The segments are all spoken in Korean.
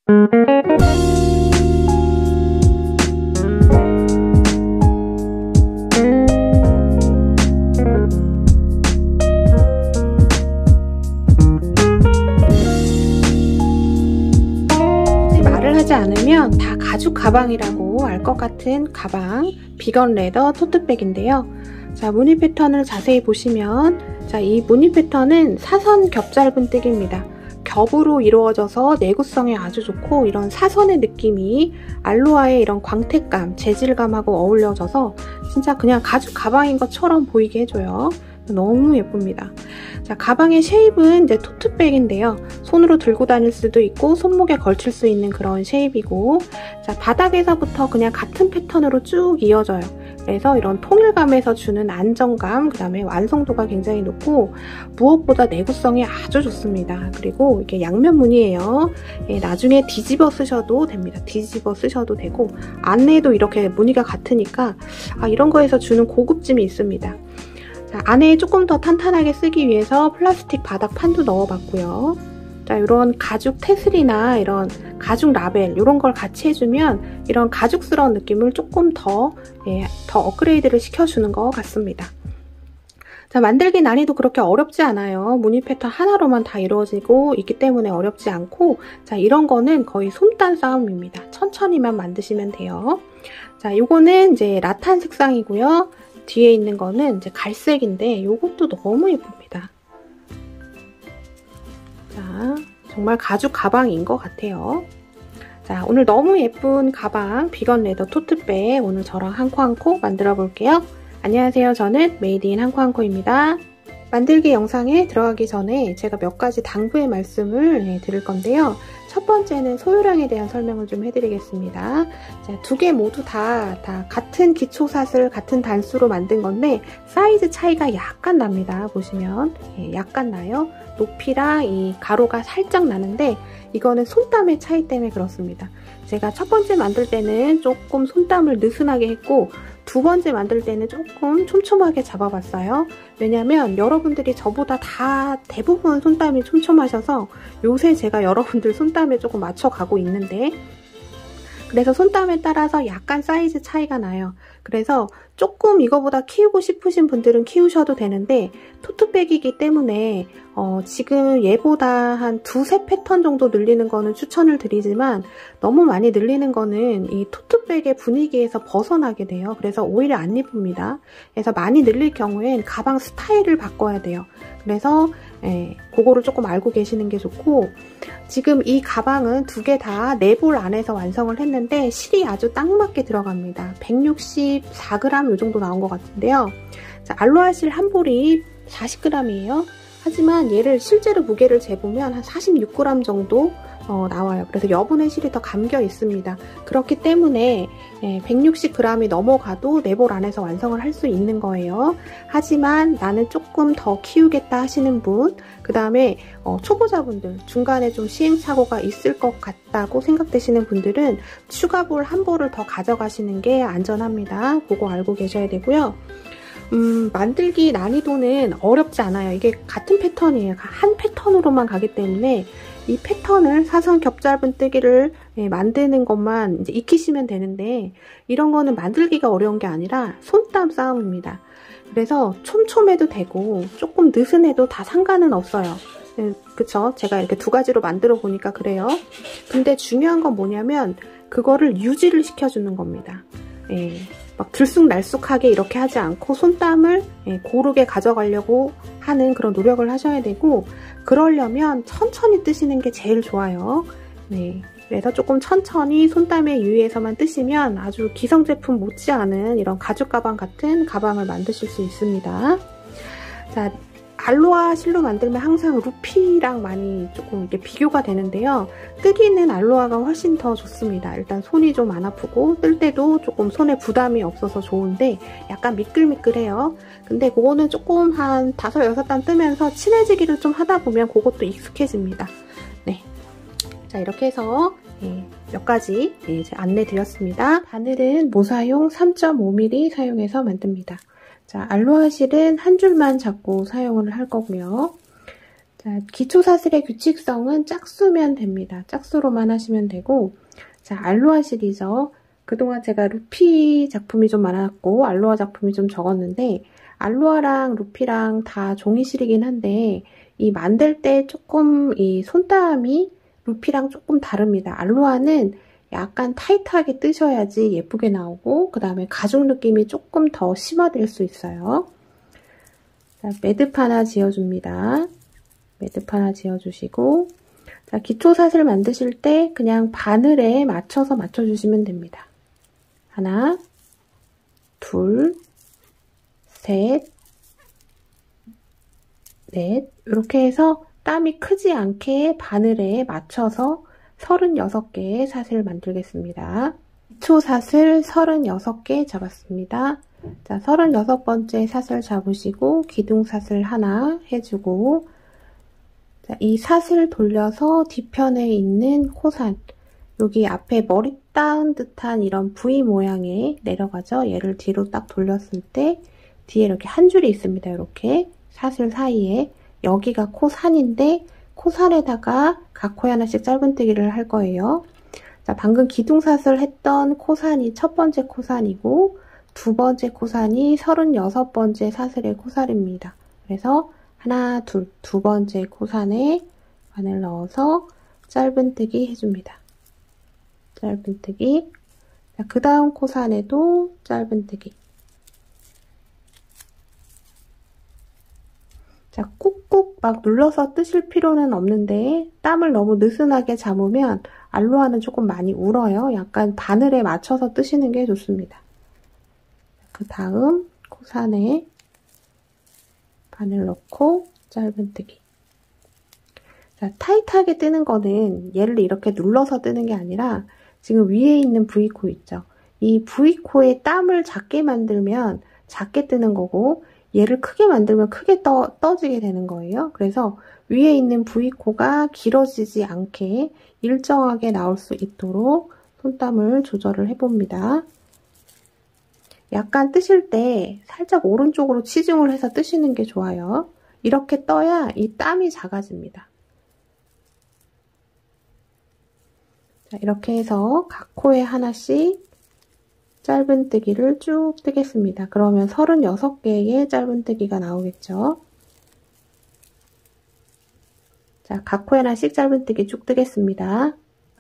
하지 않으면 다 가죽 가방이라고 알 것 같은 가방, 비건 레더 토트백인데요. 자, 무늬 패턴을 자세히 보시면, 자, 이 무늬 패턴은 사선 겹짧은뜨기입니다. 겹으로 이루어져서 내구성이 아주 좋고, 이런 사선의 느낌이 알로아의 이런 광택감, 재질감하고 어울려져서 진짜 그냥 가죽 가방인 것처럼 보이게 해줘요. 너무 예쁩니다. 자, 가방의 쉐입은 이제 토트백인데요. 손으로 들고 다닐 수도 있고 손목에 걸칠 수 있는 그런 쉐입이고, 자, 바닥에서부터 그냥 같은 패턴으로 쭉 이어져요. 그래서 이런 통일감에서 주는 안정감, 그 다음에 완성도가 굉장히 높고 무엇보다 내구성이 아주 좋습니다. 그리고 이게 양면 무늬예요. 예, 나중에 뒤집어 쓰셔도 됩니다. 뒤집어 쓰셔도 되고, 안에도 이렇게 무늬가 같으니까 이런 거에서 주는 고급짐이 있습니다. 자, 안에 조금 더 탄탄하게 쓰기 위해서 플라스틱 바닥판도 넣어봤고요. 자, 이런 가죽 테슬이나 이런 가죽 라벨 이런 걸 같이 해주면 이런 가죽스러운 느낌을 조금 더 업그레이드를 시켜주는 것 같습니다. 자, 만들기 난이도 그렇게 어렵지 않아요. 무늬 패턴 하나로만 다 이루어지고 있기 때문에 어렵지 않고, 자, 이런 거는 거의 솜단 싸움입니다. 천천히만 만드시면 돼요. 자, 요거는 이제 라탄 색상이고요. 뒤에 있는 거는 이제 갈색인데 이것도 너무 예쁩니다. 자, 정말 가죽 가방인 것 같아요. 자, 오늘 너무 예쁜 가방 비건 레더 토트백 오늘 저랑 한코한코 만들어 볼게요. 안녕하세요. 저는 메이드인 한코한코입니다. 만들기 영상에 들어가기 전에 제가 몇 가지 당부의 말씀을 드릴 건데요. 첫 번째는 소요량에 대한 설명을 좀 해드리겠습니다. 자, 두 개 모두 다 같은 기초사슬, 같은 단수로 만든 건데 사이즈 차이가 약간 납니다. 보시면 약간 나요. 높이랑 이 가로가 살짝 나는데 이거는 손땀의 차이 때문에 그렇습니다. 제가 첫 번째 만들 때는 조금 손땀을 느슨하게 했고 두 번째 만들 때는 조금 촘촘하게 잡아봤어요. 왜냐면 여러분들이 저보다 다 대부분 손땀이 촘촘하셔서 요새 제가 여러분들 손땀에 조금 맞춰가고 있는데, 그래서 손땀에 따라서 약간 사이즈 차이가 나요. 그래서 조금 이거보다 키우고 싶으신 분들은 키우셔도 되는데 토트백이기 때문에 지금 얘보다 한 두세 패턴 정도 늘리는 거는 추천을 드리지만 너무 많이 늘리는 거는 이 토트백의 분위기에서 벗어나게 돼요. 그래서 오히려 안 예쁩니다. 그래서 많이 늘릴 경우엔 가방 스타일을 바꿔야 돼요. 그래서 그거를 조금 알고 계시는 게 좋고, 지금 이 가방은 두 개 다 네볼 안에서 완성을 했는데 실이 아주 딱 맞게 들어갑니다. 164g 이 정도 나온 것 같은데요. 자, 알로아 실 한 볼이 40g이에요. 하지만 얘를 실제로 무게를 재보면 한 46g 정도 나와요. 그래서 여분의 실이 더 감겨 있습니다. 그렇기 때문에 160g이 넘어가도 네볼 안에서 완성을 할 수 있는 거예요. 하지만 나는 조금 더 키우겠다 하시는 분, 그 다음에 초보자분들, 중간에 좀 시행착오가 있을 것 같다고 생각되시는 분들은 추가 볼 한 볼을 더 가져가시는 게 안전합니다. 그거 알고 계셔야 되고요. 만들기 난이도는 어렵지 않아요. 이게 같은 패턴이에요. 한 패턴으로만 가기 때문에 이 패턴을 사선 겹짧은뜨기를 만드는 것만 이제 익히시면 되는데, 이런 거는 만들기가 어려운 게 아니라 손땀 싸움입니다. 그래서 촘촘해도 되고 조금 느슨해도 다 상관은 없어요. 그쵸? 제가 이렇게 두 가지로 만들어 보니까 그래요. 근데 중요한 건 뭐냐면 그거를 유지를 시켜주는 겁니다. 막 들쑥날쑥하게 이렇게 하지 않고 손땀을 고르게 가져가려고 하는 그런 노력을 하셔야 되고, 그러려면 천천히 뜨시는 게 제일 좋아요. 그래서 조금 천천히 손땀에 유의해서만 뜨시면 아주 기성제품 못지않은 이런 가죽 가방 같은 가방을 만드실 수 있습니다. 자, 알로아 실로 만들면 항상 루피랑 많이 조금 이렇게 비교가 되는데요. 뜨기는 알로아가 훨씬 더 좋습니다. 일단 손이 좀 안 아프고 뜰 때도 조금 손에 부담이 없어서 좋은데 약간 미끌미끌해요. 근데 그거는 조금 한 5, 6단 뜨면서 친해지기를 좀 하다 보면 그것도 익숙해집니다. 네. 자, 이렇게 해서 몇 가지 안내 드렸습니다. 바늘은 모사용 3.5mm 사용해서 만듭니다. 자, 알로아 실은 한 줄만 잡고 사용을 할 거고요. 자, 자, 기초사슬의 규칙성은 짝수면 됩니다. 짝수로만 하시면 되고, 자, 알로하 시리죠. 그동안 제가 루피 작품이 좀 많았고 알로하 작품이 좀 적었는데, 알로하랑 루피랑 다 종이실이긴 한데 이 만들 때 조금 이 손땀이 루피랑 조금 다릅니다. 알로하는 약간 타이트하게 뜨셔야지 예쁘게 나오고, 그 다음에 가죽 느낌이 조금 더 심화될 수 있어요. 자, 매듭 하나 지어줍니다. 매듭 하나 지어주시고, 자, 기초 사슬 만드실 때 그냥 바늘에 맞춰서 맞춰주시면 됩니다. 하나, 둘, 셋, 넷, 이렇게 해서 땀이 크지 않게 바늘에 맞춰서 36개의 사슬 만들겠습니다. 기초 사슬 36개 잡았습니다. 자, 36번째 사슬 잡으시고 기둥 사슬 하나 해주고, 자, 이 사슬 돌려서 뒤편에 있는 코산, 여기 앞에 머리 따은 듯한 이런 V 모양에 내려가죠. 얘를 뒤로 딱 돌렸을 때 뒤에 이렇게 한 줄이 있습니다. 이렇게 사슬 사이에 여기가 코산인데 코산에다가 각 코에 하나씩 짧은뜨기를 할 거예요. 자, 방금 기둥사슬 했던 코산이 첫 번째 코산이고 두 번째 코산이 36번째 사슬의 코살입니다. 그래서 하나, 둘, 두 번째 코산에 바늘 넣어서 짧은뜨기 해줍니다. 짧은뜨기. 자, 그 다음 코산에도 짧은뜨기. 자, 꾹꾹 막 눌러서 뜨실 필요는 없는데 땀을 너무 느슨하게 잡으면 알로하는 조금 많이 울어요. 약간 바늘에 맞춰서 뜨시는 게 좋습니다. 그 다음 코산에 바늘 넣고 짧은뜨기. 자, 타이트하게 뜨는 거는 얘를 이렇게 눌러서 뜨는 게 아니라 지금 위에 있는 V코 있죠. 이 V코에 땀을 작게 만들면 작게 뜨는 거고 얘를 크게 만들면 크게 떠지게 되는 거예요. 그래서 위에 있는 V코가 길어지지 않게 일정하게 나올 수 있도록 손땀을 조절을 해봅니다. 약간 뜨실 때 살짝 오른쪽으로 치중을 해서 뜨시는 게 좋아요. 이렇게 떠야 이 땀이 작아집니다. 자, 이렇게 해서 각 코에 하나씩 짧은뜨기를 쭉 뜨겠습니다. 그러면 36개의 짧은뜨기가 나오겠죠. 자, 각 코에 하나씩 짧은뜨기 쭉 뜨겠습니다.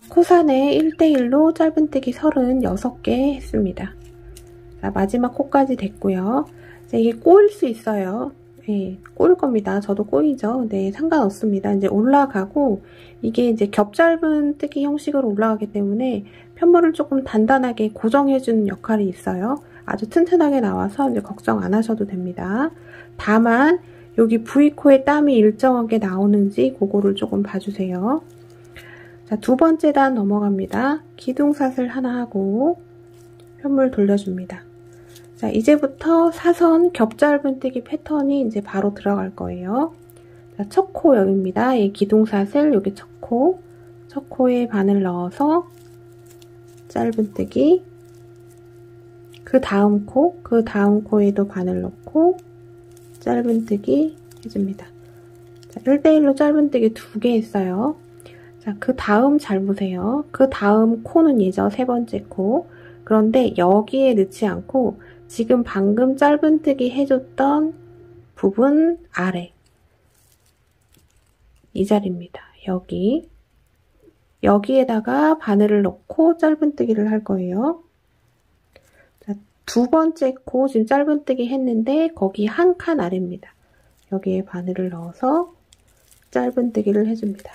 코산에 1대1로 짧은뜨기 36개 했습니다. 자, 마지막 코까지 됐고요. 자, 이게 꼬일 수 있어요. 네, 꼬일 겁니다. 저도 꼬이죠. 네, 상관없습니다. 이제 올라가고 이게 이제 겹짧은뜨기 형식으로 올라가기 때문에 편물을 조금 단단하게 고정해주는 역할이 있어요. 아주 튼튼하게 나와서 이제 걱정 안 하셔도 됩니다. 다만 여기 V코에 땀이 일정하게 나오는지 그거를 조금 봐주세요. 자, 두 번째 단 넘어갑니다. 기둥사슬 하나 하고 편물 돌려줍니다. 자, 이제부터 사선 겹짧은뜨기 패턴이 이제 바로 들어갈 거예요. 자, 첫 코 여기입니다. 이 기둥사슬 여기 첫 코에 바늘 넣어서 짧은뜨기, 그 다음 코에도 바늘 넣고 짧은뜨기 해줍니다. 자, 1대1로 짧은뜨기 2개 했어요. 자, 그 다음 잘 보세요. 그 다음 코는 얘죠. 세 번째 코. 그런데 여기에 넣지 않고 지금 방금 짧은뜨기 해줬던 부분 아래 이 자리입니다. 여기에다가 바늘을 넣고 짧은뜨기를 할 거예요. 자, 두 번째 코 지금 짧은뜨기 했는데 거기 한 칸 아래입니다. 여기에 바늘을 넣어서 짧은뜨기를 해줍니다.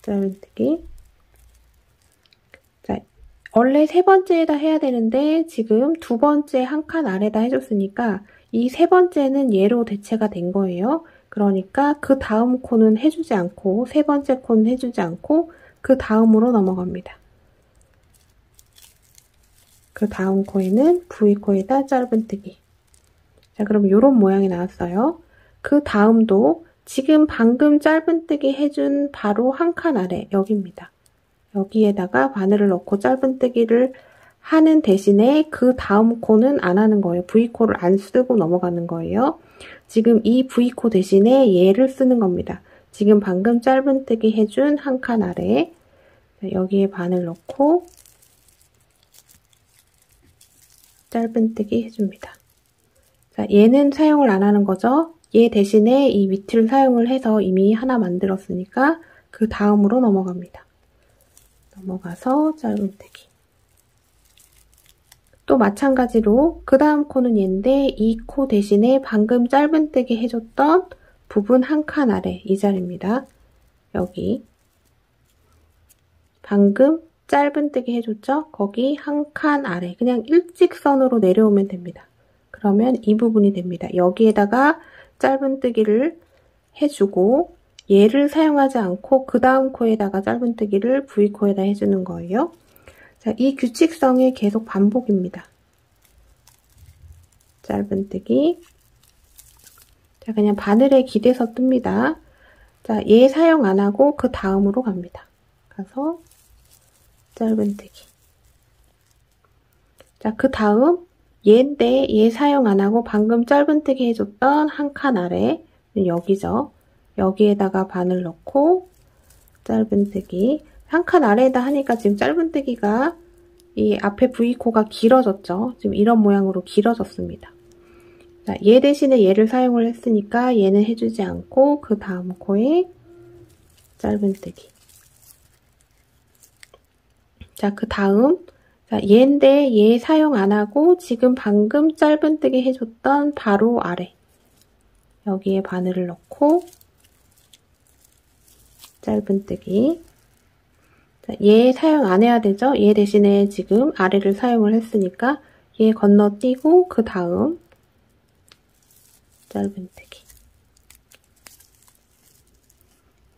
짧은뜨기. 자, 원래 세 번째에다 해야 되는데 지금 두 번째 한 칸 아래다 해줬으니까 이 세 번째는 얘로 대체가 된 거예요. 그러니까 그 다음 코는 해주지 않고 세 번째 코는 해주지 않고 그 다음으로 넘어갑니다. 그 다음 코에는 V코에다 짧은뜨기. 자, 그럼 이런 모양이 나왔어요. 그 다음도 지금 방금 짧은뜨기 해준 바로 한 칸 아래 여기입니다. 여기에다가 바늘을 넣고 짧은뜨기를 하는 대신에 그 다음 코는 안 하는 거예요. V코를 안 쓰고 넘어가는 거예요. 지금 이 V코 대신에 얘를 쓰는 겁니다. 지금 방금 짧은뜨기 해준 한 칸 아래 여기에 바늘 넣고 짧은뜨기 해줍니다. 자, 얘는 사용을 안 하는 거죠. 얘 대신에 이 위트를 사용을 해서 이미 하나 만들었으니까 그 다음으로 넘어갑니다. 넘어가서 짧은뜨기. 또 마찬가지로 그 다음 코는 얘인데 이 코 대신에 방금 짧은뜨기 해줬던 부분 한 칸 아래 이 자리입니다. 여기 방금 짧은뜨기 해줬죠? 거기 한 칸 아래 그냥 일직선으로 내려오면 됩니다. 그러면 이 부분이 됩니다. 여기에다가 짧은뜨기를 해주고 얘를 사용하지 않고 그 다음 코에다가 짧은뜨기를 V코에다 해주는 거예요. 자, 이 규칙성이 계속 반복입니다. 짧은뜨기. 자, 그냥 바늘에 기대서 뜹니다. 자, 얘 사용 안 하고 그 다음으로 갑니다. 가서 짧은뜨기. 자, 그 다음 얘인데 얘 사용 안 하고 방금 짧은뜨기 해줬던 한 칸 아래 여기죠. 여기에다가 바늘 넣고 짧은뜨기. 한 칸 아래에다 하니까 지금 짧은뜨기가 이 앞에 V코가 길어졌죠. 지금 이런 모양으로 길어졌습니다. 자, 얘 대신에 얘를 사용을 했으니까 얘는 해주지 않고 그 다음 코에 짧은뜨기. 자, 그 다음 자, 얘인데 얘 사용 안 하고 지금 방금 짧은뜨기 해줬던 바로 아래 여기에 바늘을 넣고 짧은뜨기. 자, 얘 사용 안 해야 되죠? 얘 대신에 지금 아래를 사용을 했으니까 얘 건너뛰고 그 다음 짧은뜨기.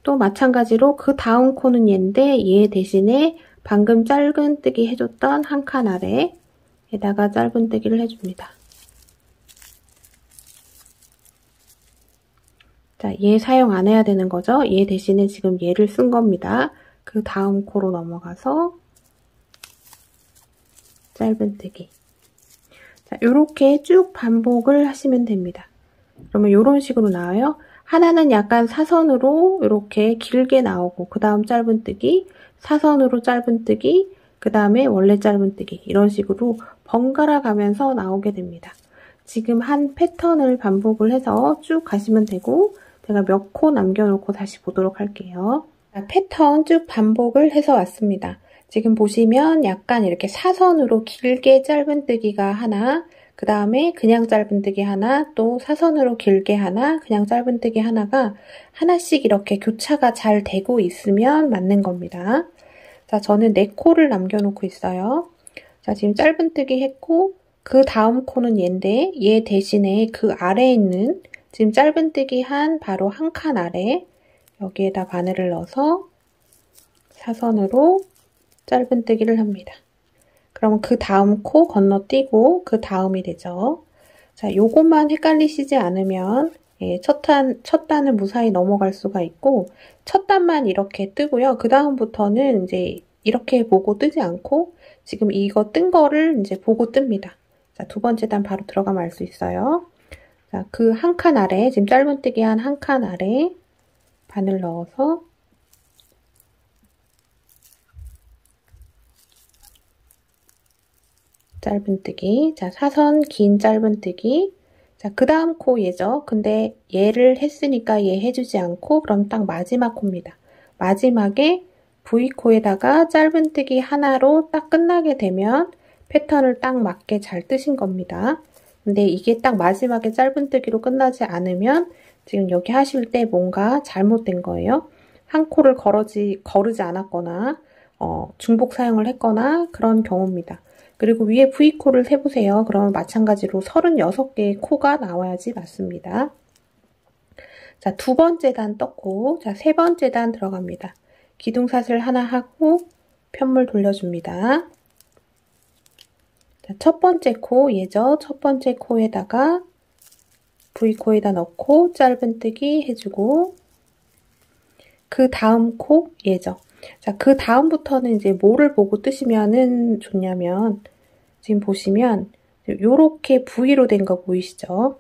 또 마찬가지로 그 다음 코는 얘인데 얘 대신에 방금 짧은뜨기 해줬던 한 칸 아래에다가 짧은뜨기를 해줍니다. 자, 얘 사용 안 해야 되는 거죠? 얘 대신에 지금 얘를 쓴 겁니다. 그 다음 코로 넘어가서 짧은뜨기. 자, 요렇게 쭉 반복을 하시면 됩니다. 그러면 요런 식으로 나와요. 하나는 약간 사선으로 이렇게 길게 나오고 그 다음 짧은뜨기, 사선으로 짧은뜨기, 그 다음에 원래 짧은뜨기 이런 식으로 번갈아 가면서 나오게 됩니다. 지금 한 패턴을 반복을 해서 쭉 가시면 되고 제가 몇 코 남겨놓고 다시 보도록 할게요. 패턴 쭉 반복을 해서 왔습니다. 지금 보시면 약간 이렇게 사선으로 길게 짧은뜨기가 하나, 그 다음에 그냥 짧은뜨기 하나, 또 사선으로 길게 하나, 그냥 짧은뜨기 하나가 하나씩 이렇게 교차가 잘 되고 있으면 맞는 겁니다. 자, 저는 4코를 남겨놓고 있어요. 자, 지금 짧은뜨기 했고 그 다음 코는 얘인데 얘 대신에 그 아래에 있는 지금 짧은뜨기 한 바로 한 칸 아래 여기에다 바늘을 넣어서 사선으로 짧은뜨기를 합니다. 그럼 그 다음 코 건너뛰고 그 다음이 되죠. 자, 요것만 헷갈리시지 않으면 첫 단을 무사히 넘어갈 수가 있고 첫 단만 이렇게 뜨고요. 그 다음부터는 이제 이렇게 보고 뜨지 않고 지금 이거 뜬 거를 이제 보고 뜹니다. 자, 두 번째 단 바로 들어가면 알 수 있어요. 자, 그 한 칸 아래 지금 짧은뜨기 한 한 칸 아래 바늘 넣어서 짧은뜨기. 자, 사선 긴 짧은뜨기. 자, 그 다음 코 얘죠. 근데 얘를 했으니까 얘 해주지 않고 그럼 딱 마지막 코입니다. 마지막에 V코에다가 짧은뜨기 하나로 딱 끝나게 되면 패턴을 딱 맞게 잘 뜨신 겁니다. 근데 이게 딱 마지막에 짧은뜨기로 끝나지 않으면 지금 여기 하실 때 뭔가 잘못된 거예요. 한 코를 거르지 않았거나 중복 사용을 했거나 그런 경우입니다. 그리고 위에 V코를 세보세요. 그러면 마찬가지로 36개의 코가 나와야지 맞습니다. 자, 두 번째 단 떴고, 자, 세 번째 단 들어갑니다. 기둥사슬 하나 하고 편물 돌려줍니다. 자, 첫 번째 코 얘죠. 첫 번째 코에다가 V코에다 넣고 짧은뜨기 해주고 그 다음 코 얘죠. 자, 그 다음부터는 이제 뭐를 보고 뜨시면은 좋냐면 지금 보시면 요렇게 V로 된 거 보이시죠?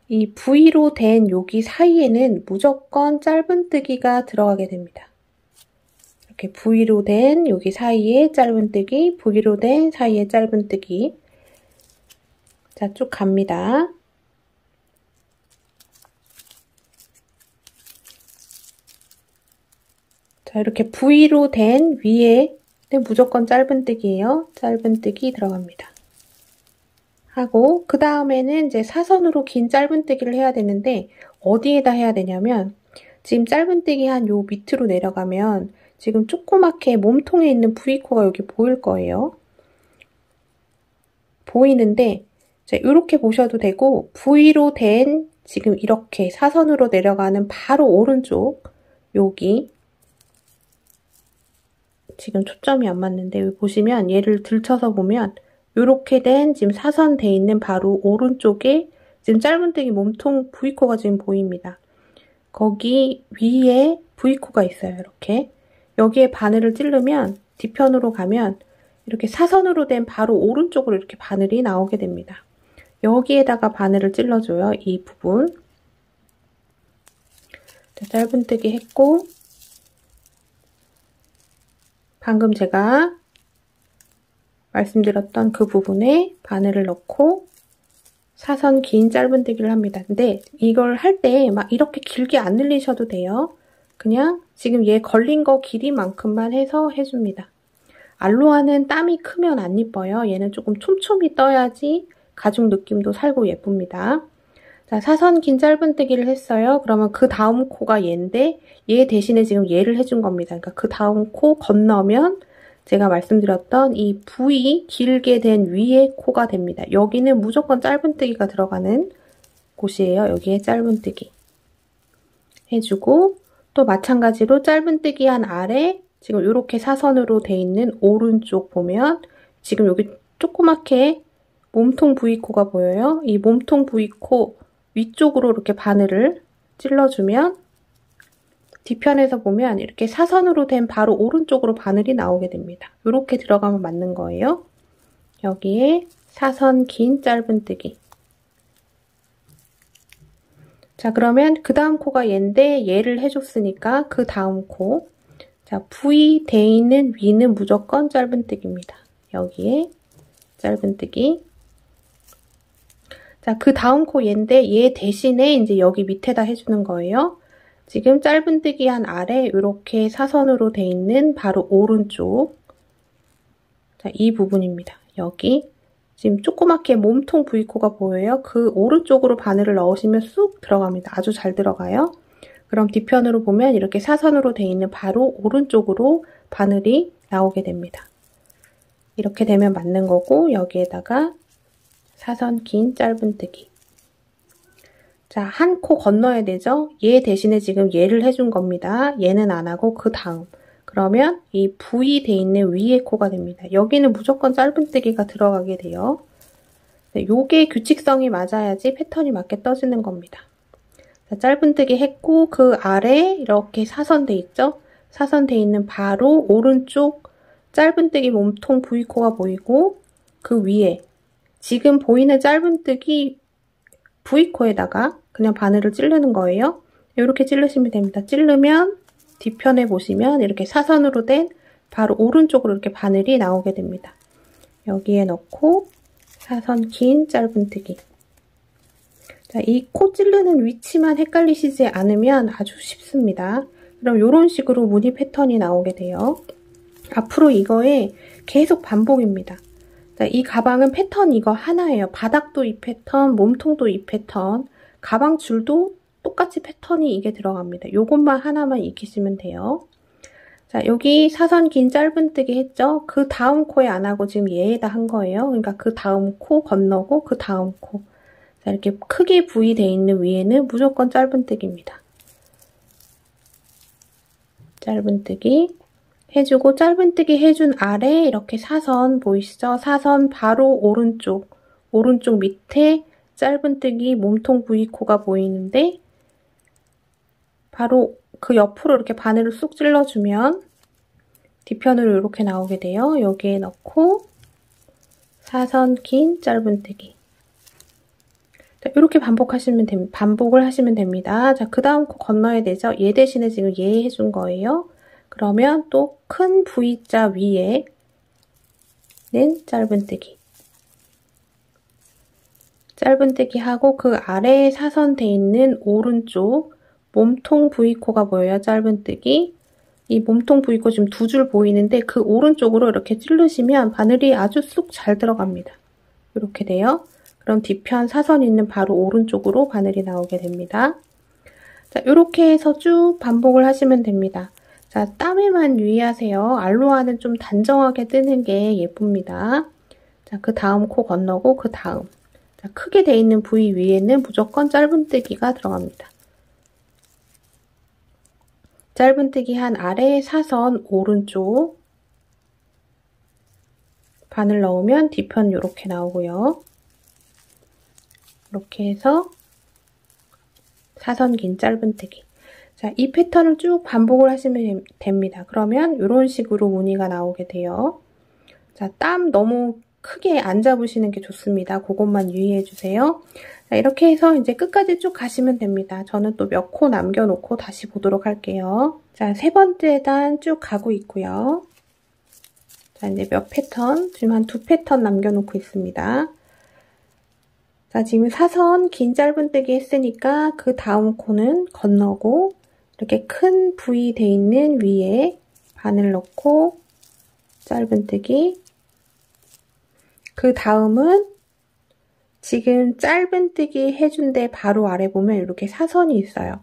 이 V로 된 여기 사이에는 무조건 짧은뜨기가 들어가게 됩니다. 이렇게 V로 된 여기 사이에 짧은뜨기, V로 된 사이에 짧은뜨기. 자, 쭉 갑니다. 자, 이렇게 V로 된 위에 무조건 짧은뜨기예요. 짧은뜨기 들어갑니다. 하고 그 다음에는 이제 사선으로 긴 짧은뜨기를 해야 되는데 어디에다 해야 되냐면 지금 짧은뜨기 한 요 밑으로 내려가면 지금 조그맣게 몸통에 있는 V코가 여기 보일 거예요. 보이는데 이렇게 보셔도 되고 V로 된 지금 이렇게 사선으로 내려가는 바로 오른쪽 여기 지금 초점이 안 맞는데 여기 보시면 얘를 들쳐서 보면 이렇게 된 지금 사선 돼 있는 바로 오른쪽에 지금 짧은뜨기 몸통 V코가 지금 보입니다. 거기 위에 V코가 있어요. 이렇게 여기에 바늘을 찌르면 뒤편으로 가면 이렇게 사선으로 된 바로 오른쪽으로 이렇게 바늘이 나오게 됩니다. 여기에다가 바늘을 찔러줘요. 이 부분. 자, 짧은뜨기 했고 방금 제가 말씀드렸던 그 부분에 바늘을 넣고 사선 긴 짧은뜨기를 합니다. 근데 이걸 할 때 막 이렇게 길게 안 늘리셔도 돼요. 그냥 지금 얘 걸린 거 길이만큼만 해서 해줍니다. 알로하는 땀이 크면 안 이뻐요. 얘는 조금 촘촘히 떠야지 가죽 느낌도 살고 예쁩니다. 자, 사선 긴 짧은뜨기를 했어요. 그러면 그 다음 코가 얘인데 얘 대신에 지금 얘를 해준 겁니다. 그러니까 그 다음 코 건너면 제가 말씀드렸던 이 V 길게 된 위에 코가 됩니다. 여기는 무조건 짧은뜨기가 들어가는 곳이에요. 여기에 짧은뜨기 해주고 또 마찬가지로 짧은뜨기 한 아래 지금 이렇게 사선으로 돼 있는 오른쪽 보면 지금 여기 조그맣게 몸통 V코가 보여요. 이 몸통 V코 위쪽으로 이렇게 바늘을 찔러주면 뒤편에서 보면 이렇게 사선으로 된 바로 오른쪽으로 바늘이 나오게 됩니다. 이렇게 들어가면 맞는 거예요. 여기에 사선 긴 짧은뜨기. 자, 그러면 그 다음 코가 얘인데 얘를 해줬으니까 그 다음 코. 자, V 돼 있는 위는 무조건 짧은뜨기입니다. 여기에 짧은뜨기. 자, 그 다음 코 얘인데 얘 대신에 이제 여기 밑에다 해주는 거예요. 지금 짧은뜨기 한 아래 이렇게 사선으로 돼 있는 바로 오른쪽. 자, 이 부분입니다. 여기 지금 조그맣게 몸통 V코가 보여요. 그 오른쪽으로 바늘을 넣으시면 쑥 들어갑니다. 아주 잘 들어가요. 그럼 뒤편으로 보면 이렇게 사선으로 돼 있는 바로 오른쪽으로 바늘이 나오게 됩니다. 이렇게 되면 맞는 거고 여기에다가 사선 긴 짧은뜨기. 자, 한 코 건너야 되죠? 얘 대신에 지금 얘를 해준 겁니다. 얘는 안 하고 그 다음. 그러면 이 V 돼 있는 위에 코가 됩니다. 여기는 무조건 짧은뜨기가 들어가게 돼요. 네, 요게 규칙성이 맞아야지 패턴이 맞게 떠지는 겁니다. 자, 짧은뜨기 했고 그 아래 이렇게 사선 돼 있죠? 사선 돼 있는 바로 오른쪽 짧은뜨기 몸통 V코가 보이고 그 위에 지금 보이는 짧은뜨기 V코에다가 그냥 바늘을 찌르는 거예요. 이렇게 찌르시면 됩니다. 찌르면 뒤편에 보시면 이렇게 사선으로 된 바로 오른쪽으로 이렇게 바늘이 나오게 됩니다. 여기에 넣고 사선 긴 짧은뜨기. 자, 이 코 찌르는 위치만 헷갈리시지 않으면 아주 쉽습니다. 그럼 이런 식으로 무늬 패턴이 나오게 돼요. 앞으로 이거에 계속 반복입니다. 자, 이 가방은 패턴 이거 하나예요. 바닥도 이 패턴, 몸통도 이 패턴, 가방 줄도 똑같이 패턴이 이게 들어갑니다. 요것만 하나만 익히시면 돼요. 자, 여기 사선 긴 짧은뜨기 했죠? 그 다음 코에 안 하고 지금 얘에다 한 거예요. 그러니까 그 다음 코 건너고 그 다음 코. 자, 이렇게 크게 V 돼 있는 위에는 무조건 짧은뜨기입니다. 짧은뜨기 해주고 짧은뜨기 해준 아래 이렇게 사선 보이시죠? 사선 바로 오른쪽 밑에 짧은뜨기 몸통 V코가 보이는데 바로 그 옆으로 이렇게 바늘을 쑥 찔러주면 뒤편으로 이렇게 나오게 돼요. 여기에 넣고 사선 긴 짧은뜨기. 자, 이렇게 반복을 하시면 됩니다. 자, 그 다음 코 건너야 되죠? 얘 대신에 지금 얘 해준 거예요. 그러면 또 큰 V자 위에는 짧은뜨기. 짧은뜨기 하고 그 아래에 사선돼 있는 오른쪽 몸통 V코가 보여요. 짧은뜨기. 이 몸통 V코 지금 두 줄 보이는데 그 오른쪽으로 이렇게 찌르시면 바늘이 아주 쑥 잘 들어갑니다. 이렇게 돼요. 그럼 뒤편 사선 있는 바로 오른쪽으로 바늘이 나오게 됩니다. 자, 이렇게 해서 쭉 반복을 하시면 됩니다. 자, 땀에만 유의하세요. 알로하는 좀 단정하게 뜨는 게 예쁩니다. 자, 그 다음 코 건너고 그 다음. 자, 크게 돼 있는 부위 위에는 무조건 짧은뜨기가 들어갑니다. 짧은뜨기 한 아래에 사선 오른쪽 바늘 넣으면 뒤편 이렇게 나오고요. 이렇게 해서 사선 긴 짧은뜨기. 자, 이 패턴을 쭉 반복을 하시면 됩니다. 그러면 이런 식으로 무늬가 나오게 돼요. 자, 땀 너무 크게 안 잡으시는 게 좋습니다. 그것만 유의해 주세요. 자, 이렇게 해서 이제 끝까지 쭉 가시면 됩니다. 저는 또 몇 코 남겨놓고 다시 보도록 할게요. 자, 세 번째 단 쭉 가고 있고요. 자, 이제 몇 패턴, 지금 한 2패턴 남겨놓고 있습니다. 자, 지금 사선 긴 짧은뜨기 했으니까 그 다음 코는 건너고 이렇게 큰 V 돼 있는 위에 바늘 넣고 짧은뜨기. 그 다음은 지금 짧은뜨기 해준 데 바로 아래 보면 이렇게 사선이 있어요.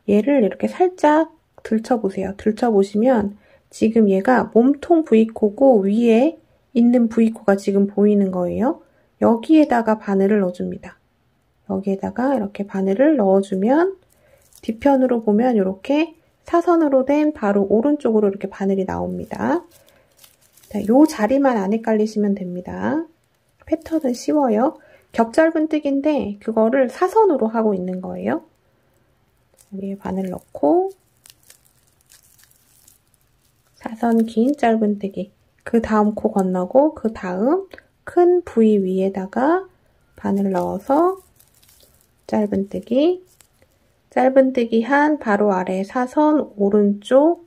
얘를 이렇게 살짝 들쳐보세요. 들쳐보시면 지금 얘가 몸통 V코고 위에 있는 V코가 지금 보이는 거예요. 여기에다가 바늘을 넣어줍니다. 여기에다가 이렇게 바늘을 넣어주면 뒤편으로 보면 이렇게 사선으로 된 바로 오른쪽으로 이렇게 바늘이 나옵니다. 자, 요 자리만 안 헷갈리시면 됩니다. 패턴은 쉬워요. 겹짧은뜨기인데 그거를 사선으로 하고 있는 거예요. 여기에 바늘 넣고 사선 긴 짧은뜨기. 그 다음 코 건너고 그 다음 큰 V 위에다가 바늘 넣어서 짧은뜨기. 짧은뜨기 한 바로 아래 사선 오른쪽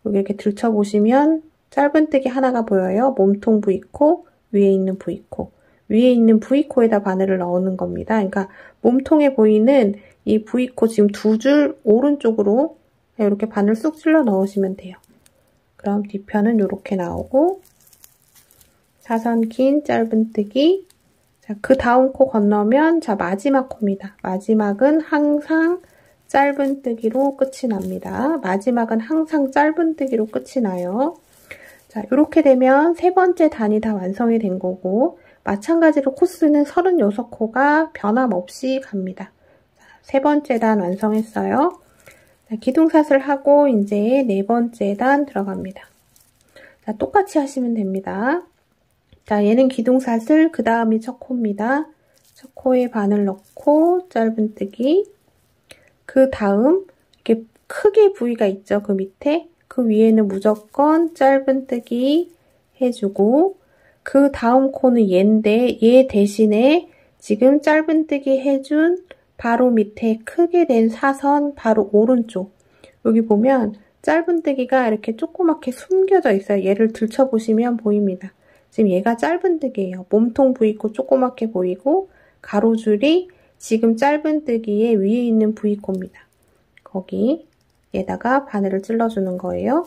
여기 이렇게 들쳐보시면 짧은뜨기 하나가 보여요. 몸통 V코, 위에 있는 V코. 위에 있는 V코에다 바늘을 넣는 겁니다. 그러니까 몸통에 보이는 이 V코 지금 두 줄 오른쪽으로 이렇게 바늘 쑥 찔러 넣으시면 돼요. 그럼 뒤편은 이렇게 나오고 사선 긴 짧은뜨기. 자, 그 다음 코 건너면 자 마지막 코입니다. 마지막은 항상 짧은뜨기로 끝이 납니다. 마지막은 항상 짧은뜨기로 끝이 나요. 자, 이렇게 되면 세 번째 단이 다 완성이 된 거고 마찬가지로 코스는 36코가 변함없이 갑니다. 자, 세 번째 단 완성했어요. 자, 기둥사슬 하고 이제 네 번째 단 들어갑니다. 자, 똑같이 하시면 됩니다. 자, 얘는 기둥사슬, 그 다음이 첫 코입니다. 첫 코에 바늘 넣고 짧은뜨기. 그 다음 이렇게 크게 부위가 있죠. 그 밑에. 그 위에는 무조건 짧은뜨기 해주고 그 다음 코는 얘인데 얘 대신에 지금 짧은뜨기 해준 바로 밑에 크게 된 사선 바로 오른쪽 여기 보면 짧은뜨기가 이렇게 조그맣게 숨겨져 있어요. 얘를 들춰보시면 보입니다. 지금 얘가 짧은뜨기예요. 몸통 V코 조그맣게 보이고 가로줄이 지금 짧은뜨기의 위에 있는 V코입니다. 거기 얘다가 바늘을 찔러주는 거예요.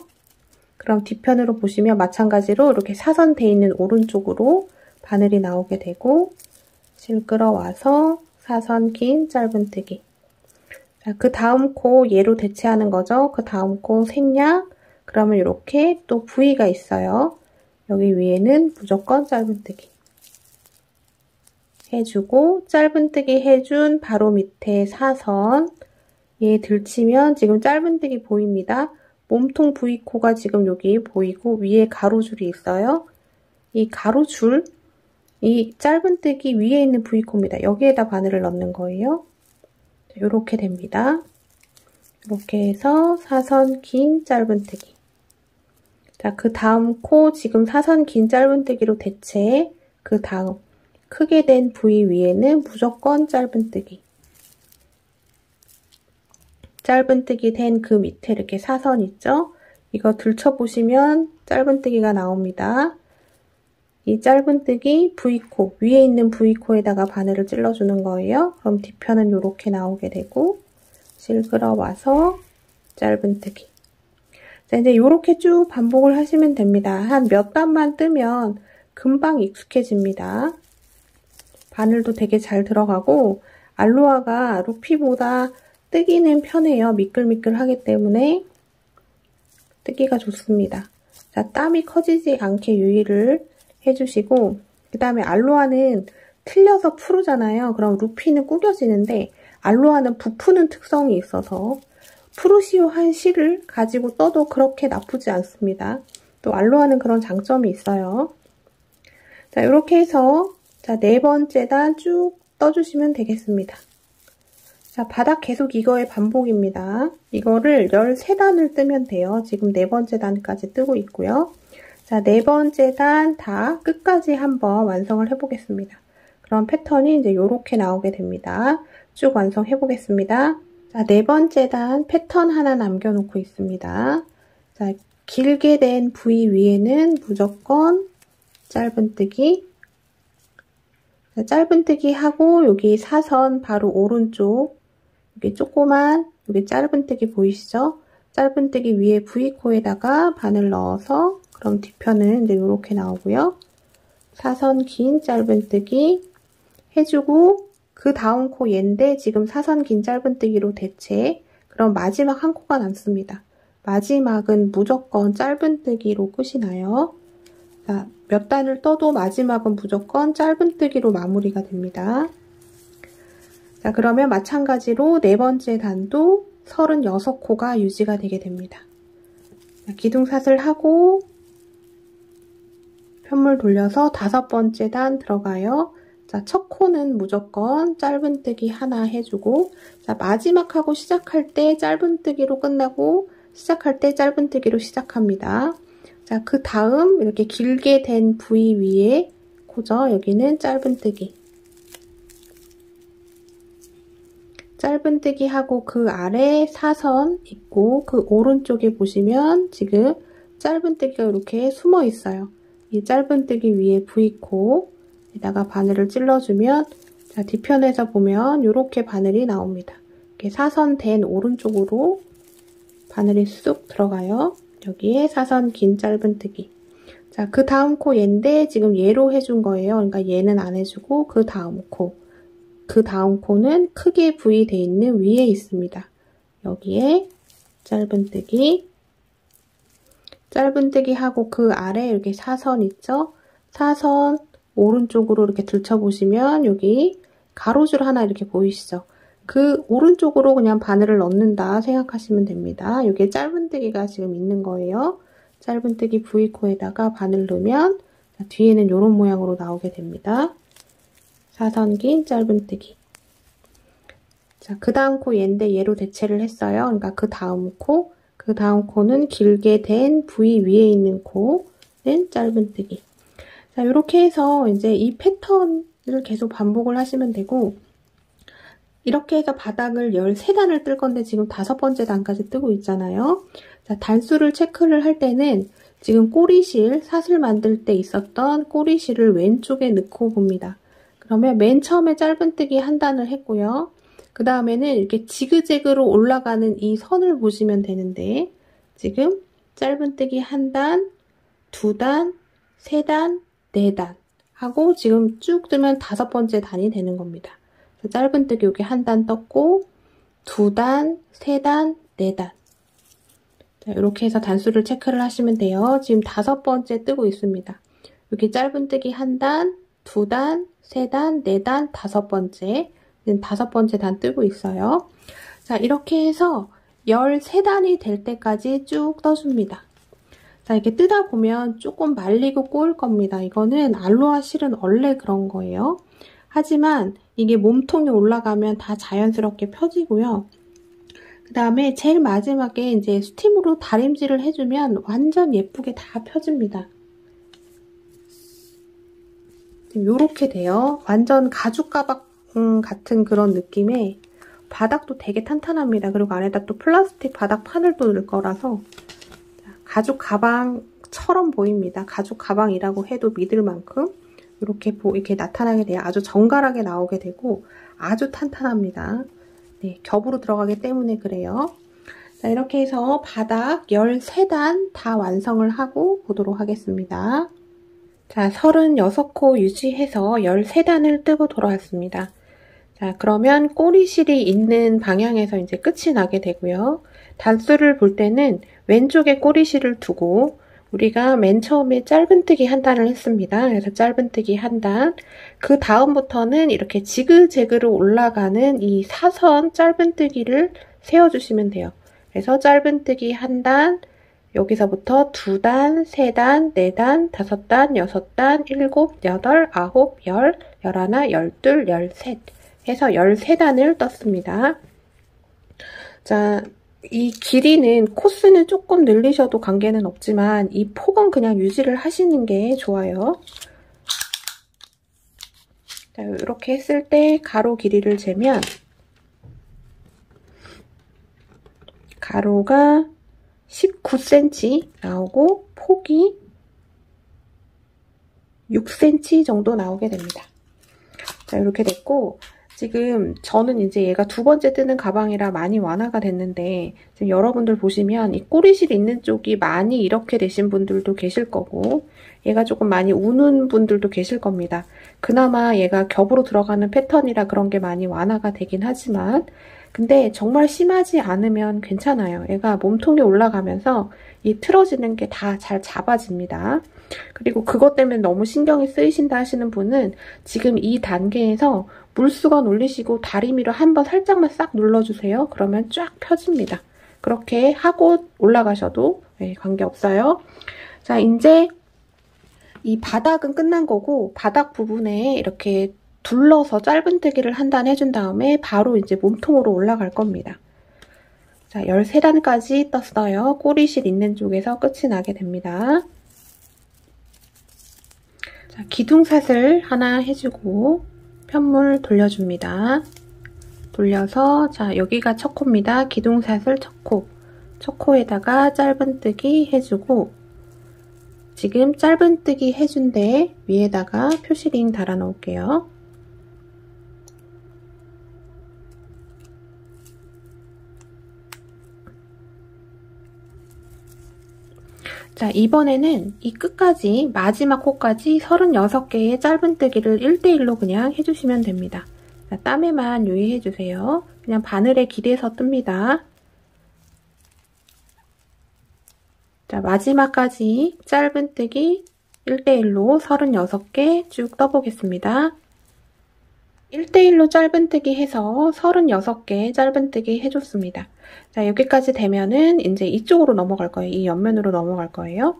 그럼 뒤편으로 보시면 마찬가지로 이렇게 사선돼 있는 오른쪽으로 바늘이 나오게 되고 실 끌어와서 사선 긴 짧은뜨기. 자, 그 다음 코 얘로 대체하는 거죠. 그 다음 코 생략. 그러면 이렇게 또 V가 있어요. 여기 위에는 무조건 짧은뜨기 해주고 짧은뜨기 해준 바로 밑에 사선 얘 들치면 지금 짧은뜨기 보입니다. 몸통 V코가 지금 여기 보이고 위에 가로줄이 있어요. 이 가로줄, 이 짧은뜨기 위에 있는 V코입니다. 여기에다 바늘을 넣는 거예요. 이렇게 됩니다. 이렇게 해서 사선 긴 짧은뜨기. 자, 그 다음 코 지금 사선 긴 짧은뜨기로 대체 그 다음 크게 된 부위 위에는 무조건 짧은뜨기. 짧은뜨기 된 그 밑에 이렇게 사선 있죠? 이거 들춰보시면 짧은뜨기가 나옵니다. 이 짧은뜨기 V코, 위에 있는 V코에다가 바늘을 찔러주는 거예요. 그럼 뒤편은 이렇게 나오게 되고 실 끌어와서 짧은뜨기. 자, 이제 이렇게 쭉 반복을 하시면 됩니다. 한 몇 단만 뜨면 금방 익숙해집니다. 바늘도 되게 잘 들어가고 알로하가 루피보다 뜨기는 편해요. 미끌미끌하기 때문에 뜨기가 좋습니다. 자, 땀이 커지지 않게 유의를 해주시고, 그 다음에 알로하는 틀려서 푸르잖아요. 그럼 루피는 구겨지는데 알로하는 부푸는 특성이 있어서 푸르시오 한 실을 가지고 떠도 그렇게 나쁘지 않습니다. 또 알로하는 그런 장점이 있어요. 자, 이렇게 해서 자, 4번째 단 쭉 떠주시면 되겠습니다. 자, 바닥 계속 이거의 반복입니다. 이거를 13단을 뜨면 돼요. 지금 4번째 단까지 뜨고 있고요. 자, 4번째 단 다 끝까지 한번 완성을 해보겠습니다. 그럼 패턴이 이제 이렇게 나오게 됩니다. 쭉 완성해 보겠습니다. 자, 4번째 단 패턴 하나 남겨놓고 있습니다. 자, 길게 된 부위 위에는 무조건 짧은뜨기. 자, 짧은뜨기 하고 여기 사선 바로 오른쪽 여기 조그만 여기 짧은뜨기 보이시죠? 짧은뜨기 위에 V코에다가 바늘 넣어서 그럼 뒤편은 이제 이렇게 나오고요. 사선 긴 짧은뜨기 해주고 그 다음 코 얘인데 지금 사선 긴 짧은뜨기로 대체. 그럼 마지막 한 코가 남습니다. 마지막은 무조건 짧은뜨기로 끝이 나요. 자, 몇 단을 떠도 마지막은 무조건 짧은뜨기로 마무리가 됩니다. 자, 그러면 마찬가지로 4번째 단도 36코가 유지가 되게 됩니다. 자, 기둥사슬 하고 편물 돌려서 5번째 단 들어가요. 자, 첫 코는 무조건 짧은뜨기 하나 해주고, 자, 마지막 하고 시작할 때 짧은뜨기로 끝나고 시작할 때 짧은뜨기로 시작합니다. 자, 그 다음 이렇게 길게 된 부위 위에 코죠. 여기는 짧은뜨기. 짧은뜨기 하고 그 아래 사선 있고 그 오른쪽에 보시면 지금 짧은뜨기가 이렇게 숨어 있어요. 이 짧은뜨기 위에 V코에다가 바늘을 찔러주면 자, 뒤편에서 보면 이렇게 바늘이 나옵니다. 이렇게 사선 된 오른쪽으로 바늘이 쑥 들어가요. 여기에 사선 긴 짧은뜨기. 자, 그 다음 코 얘인데 지금 얘로 해준 거예요. 그러니까 얘는 안 해주고 그 다음 코. 그 다음 코는 크게 V 돼 있는 위에 있습니다. 여기에 짧은뜨기. 짧은뜨기 하고 그 아래 이렇게 사선 있죠? 사선 오른쪽으로 이렇게 들춰보시면 여기 가로줄 하나 이렇게 보이시죠? 그 오른쪽으로 그냥 바늘을 넣는다 생각하시면 됩니다. 여기에 짧은뜨기가 지금 있는 거예요. 짧은뜨기 V코에다가 바늘 넣으면 뒤에는 이런 모양으로 나오게 됩니다. 사선 긴 짧은뜨기. 자, 그 다음 코 얘인데 얘로 대체를 했어요. 그러니까 그 다음 코는 길게 된 부위 위에 있는 코는 짧은뜨기. 자, 이렇게 해서 이제 이 패턴을 계속 반복을 하시면 되고, 이렇게 해서 바닥을 13단을 뜰 건데 지금 5번째 단까지 뜨고 있잖아요. 자, 단수를 체크를 할 때는 지금 꼬리실, 사슬 만들 때 있었던 꼬리실을 왼쪽에 넣고 봅니다. 그러면 맨 처음에 짧은뜨기 한 단을 했고요. 그 다음에는 이렇게 지그재그로 올라가는 이 선을 보시면 되는데 지금 짧은뜨기 한 단, 2단, 3단, 4단 하고 지금 쭉 뜨면 5번째 단이 되는 겁니다. 짧은뜨기 여기 한 단 떴고 2단, 3단, 4단. 자, 이렇게 해서 단수를 체크를 하시면 돼요. 지금 5번째 뜨고 있습니다. 여기 짧은뜨기 한 단, 2단, 3단, 4단, 5번째. 지금 5번째 단 뜨고 있어요. 자, 이렇게 해서 13단이 될 때까지 쭉 떠줍니다. 자, 이렇게 뜨다 보면 조금 말리고 꼬일 겁니다. 이거는 알로하 실은 원래 그런 거예요. 하지만 이게 몸통이 올라가면 다 자연스럽게 펴지고요. 그 다음에 제일 마지막에 이제 스팀으로 다림질을 해주면 완전 예쁘게 다 펴집니다. 요렇게 돼요. 완전 가죽 가방 같은 그런 느낌의 바닥도 되게 탄탄합니다. 그리고 안에다 또 플라스틱 바닥판을 또 넣을 거라서 가죽 가방처럼 보입니다. 가죽 가방이라고 해도 믿을 만큼 이렇게 나타나게 돼요. 아주 정갈하게 나오게 되고 아주 탄탄합니다. 네, 겹으로 들어가기 때문에 그래요. 자, 이렇게 해서 바닥 13단 다 완성을 하고 보도록 하겠습니다. 자, 36코 유지해서 13단을 뜨고 돌아왔습니다. 자, 그러면 꼬리실이 있는 방향에서 이제 끝이 나게 되고요. 단수를 볼 때는 왼쪽에 꼬리실을 두고 우리가 맨 처음에 짧은뜨기 한 단을 했습니다. 그래서 짧은뜨기 한 단, 그 다음부터는 이렇게 지그재그로 올라가는 이 사선 짧은뜨기를 세워주시면 돼요. 그래서 짧은뜨기 한 단, 여기서부터 2단, 3단, 4단, 5단, 6단, 7, 8, 9, 10, 11, 12, 13 해서 13단을 떴습니다. 자, 이 길이는 코스는 조금 늘리셔도 관계는 없지만 이 폭은 그냥 유지를 하시는 게 좋아요. 자, 이렇게 했을 때 가로 길이를 재면 가로가 19cm 나오고 폭이 6cm 정도 나오게 됩니다. 자, 이렇게 됐고 지금 저는 이제 얘가 2번째 뜨는 가방이라 많이 완화가 됐는데 지금 여러분들 보시면 이 꼬리실 있는 쪽이 많이 이렇게 되신 분들도 계실 거고 얘가 조금 많이 우는 분들도 계실 겁니다. 그나마 얘가 겹으로 들어가는 패턴이라 그런 게 많이 완화가 되긴 하지만 근데 정말 심하지 않으면 괜찮아요. 얘가 몸통이 올라가면서 이 틀어지는 게 다 잘 잡아집니다. 그리고 그것 때문에 너무 신경이 쓰이신다 하시는 분은 지금 이 단계에서 물수건 올리시고 다리미로 한번 살짝만 싹 눌러주세요. 그러면 쫙 펴집니다. 그렇게 하고 올라가셔도 관계없어요. 자, 이제 이 바닥은 끝난 거고 바닥 부분에 이렇게 둘러서 짧은뜨기를 한 단 해준 다음에 바로 이제 몸통으로 올라갈 겁니다. 자, 13단까지 떴어요. 꼬리실 있는 쪽에서 끝이 나게 됩니다. 자, 기둥샷을 하나 해주고 편물 돌려줍니다. 돌려서 자, 여기가 첫 코입니다. 기둥샷을 첫 코. 첫 코에다가 짧은뜨기 해주고 지금 짧은뜨기 해준 데 위에다가 표시링 달아 놓을게요. 자, 이번에는 이 끝까지 마지막 코까지 36개의 짧은뜨기를 1대1로 그냥 해주시면 됩니다. 자, 땀에만 유의해주세요. 그냥 바늘에 기대서 뜹니다. 자, 마지막까지 짧은뜨기 1대1로 36개 쭉 떠보겠습니다. 1대1로 짧은뜨기 해서 36개 짧은뜨기 해줬습니다. 자, 여기까지 되면은 이제 이쪽으로 넘어갈 거예요. 이 옆면으로 넘어갈 거예요.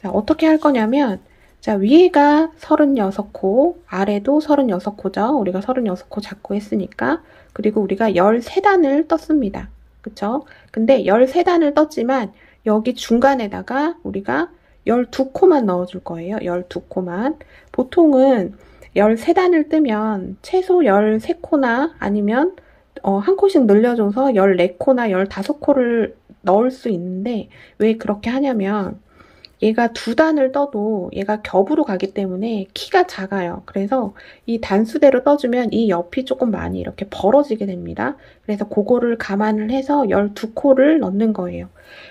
자, 어떻게 할 거냐면 자, 위에가 36코, 아래도 36코죠. 우리가 36코 잡고 했으니까. 그리고 우리가 13단을 떴습니다. 그쵸? 근데 13단을 떴지만 여기 중간에다가 우리가 12코만 넣어줄 거예요. 12코만. 보통은 13단을 뜨면 최소 13코나 아니면 한 코씩 늘려줘서 14코나 15코를 넣을 수 있는데 왜 그렇게 하냐면 얘가 2단을 떠도 얘가 겹으로 가기 때문에 키가 작아요. 그래서 이 단수대로 떠주면 이 옆이 조금 많이 이렇게 벌어지게 됩니다. 그래서 그거를 감안을 해서 12코를 넣는 거예요.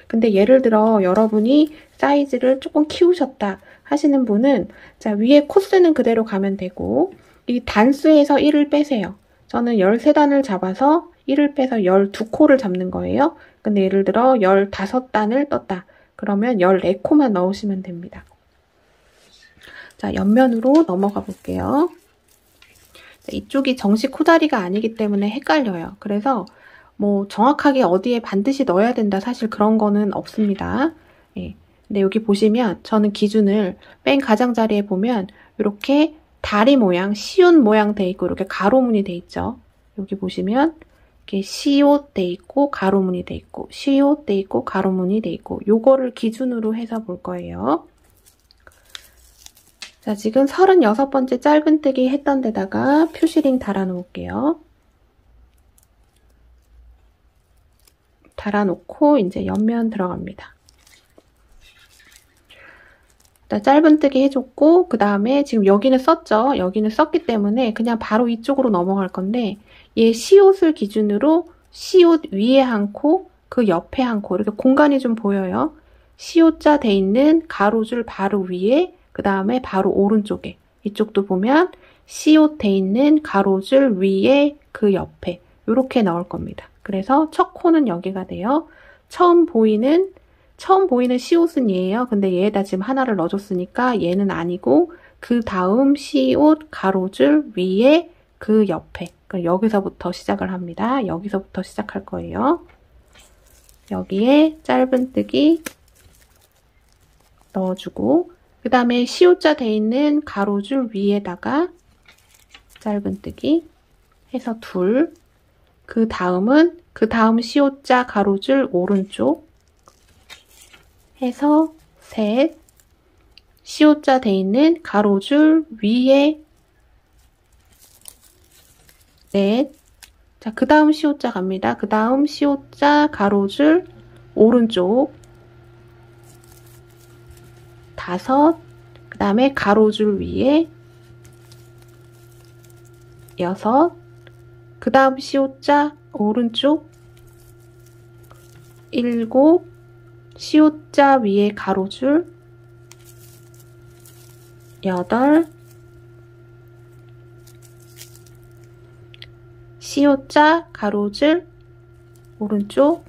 근데 예를 들어 여러분이 사이즈를 조금 키우셨다 하시는 분은 자, 위에 코스는 그대로 가면 되고 이 단수에서 1을 빼세요. 저는 13단을 잡아서 1을 빼서 12코를 잡는 거예요. 근데 예를 들어 15단을 떴다. 그러면 14코만 넣으시면 됩니다. 자, 옆면으로 넘어가 볼게요. 자, 이쪽이 정식 코다리가 아니기 때문에 헷갈려요. 그래서 뭐 정확하게 어디에 반드시 넣어야 된다 사실 그런 거는 없습니다. 예. 근데 여기 보시면 저는 기준을 맨 가장자리에 보면 이렇게 다리 모양, 시옷 모양 돼 있고 이렇게 가로무늬 돼 있죠. 여기 보시면 이렇게 시옷 돼 있고 가로무늬 돼 있고 시옷 돼 있고 가로무늬 돼 있고 요거를 기준으로 해서 볼 거예요. 자, 지금 36번째 짧은뜨기 했던 데다가 표시링 달아놓을게요. 달아놓고 이제 옆면 들어갑니다. 짧은뜨기 해줬고 그 다음에 지금 여기는 썼죠. 여기는 썼기 때문에 그냥 바로 이쪽으로 넘어갈 건데 얘 시옷을 기준으로 시옷 위에 한 코, 그 옆에 한 코 이렇게 공간이 좀 보여요. 시옷자 돼 있는 가로줄 바로 위에 그 다음에 바로 오른쪽에 이쪽도 보면 시옷 돼 있는 가로줄 위에 그 옆에 이렇게 넣을 겁니다. 그래서 첫 코는 여기가 돼요. 처음 보이는 시옷은 얘예요. 근데 얘에다 지금 하나를 넣어줬으니까 얘는 아니고 그 다음 시옷 가로줄 위에 그 옆에 그러니까 여기서부터 시작을 합니다. 여기서부터 시작할 거예요. 여기에 짧은뜨기 넣어주고 그 다음에 시옷자 돼 있는 가로줄 위에다가 짧은뜨기 해서 둘 그 다음 시옷자 가로줄 오른쪽 해서 셋 시옷자 돼 있는 가로줄 위에 넷 자, 그 다음 시옷자 갑니다. 그 다음 시옷자 가로줄 오른쪽 다섯 그 다음에 가로줄 위에 여섯 그 다음 시옷자 오른쪽 일곱 시옷자 위에 가로줄 여덟 시옷자 가로줄 오른쪽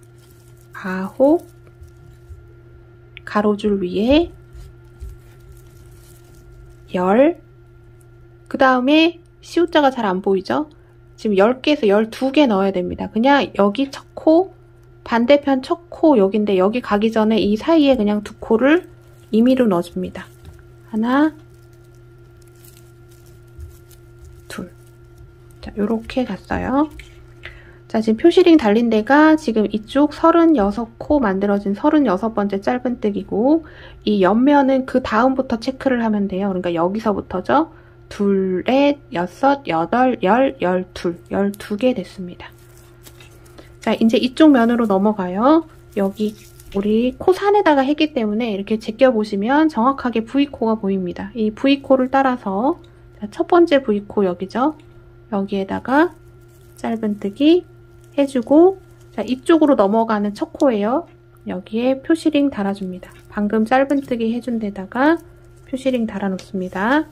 아홉 가로줄 위에 열 그 다음에 시옷자가 잘 안 보이죠? 지금 10개에서 12개 넣어야 됩니다. 그냥 여기 첫 코, 반대편 첫 코 여기인데 여기 가기 전에 이 사이에 그냥 두 코를 임의로 넣어줍니다. 하나, 둘. 자, 요렇게 갔어요. 자, 지금 표시링 달린 데가 지금 이쪽 36코 만들어진 36번째 짧은뜨기고 이 옆면은 그 다음부터 체크를 하면 돼요. 그러니까 여기서부터죠. 둘, 넷, 여섯, 여덟, 열, 열둘. 12개 됐습니다. 자, 이제 이쪽 면으로 넘어가요. 여기 우리 코 산에다가 했기 때문에 이렇게 제껴보시면 정확하게 V코가 보입니다. 이 V코를 따라서 자, 첫 번째 V코 여기죠. 여기에다가 짧은뜨기 해주고 자, 이쪽으로 넘어가는 첫 코예요. 여기에 표시링 달아줍니다. 방금 짧은뜨기 해준 데다가 표시링 달아놓습니다.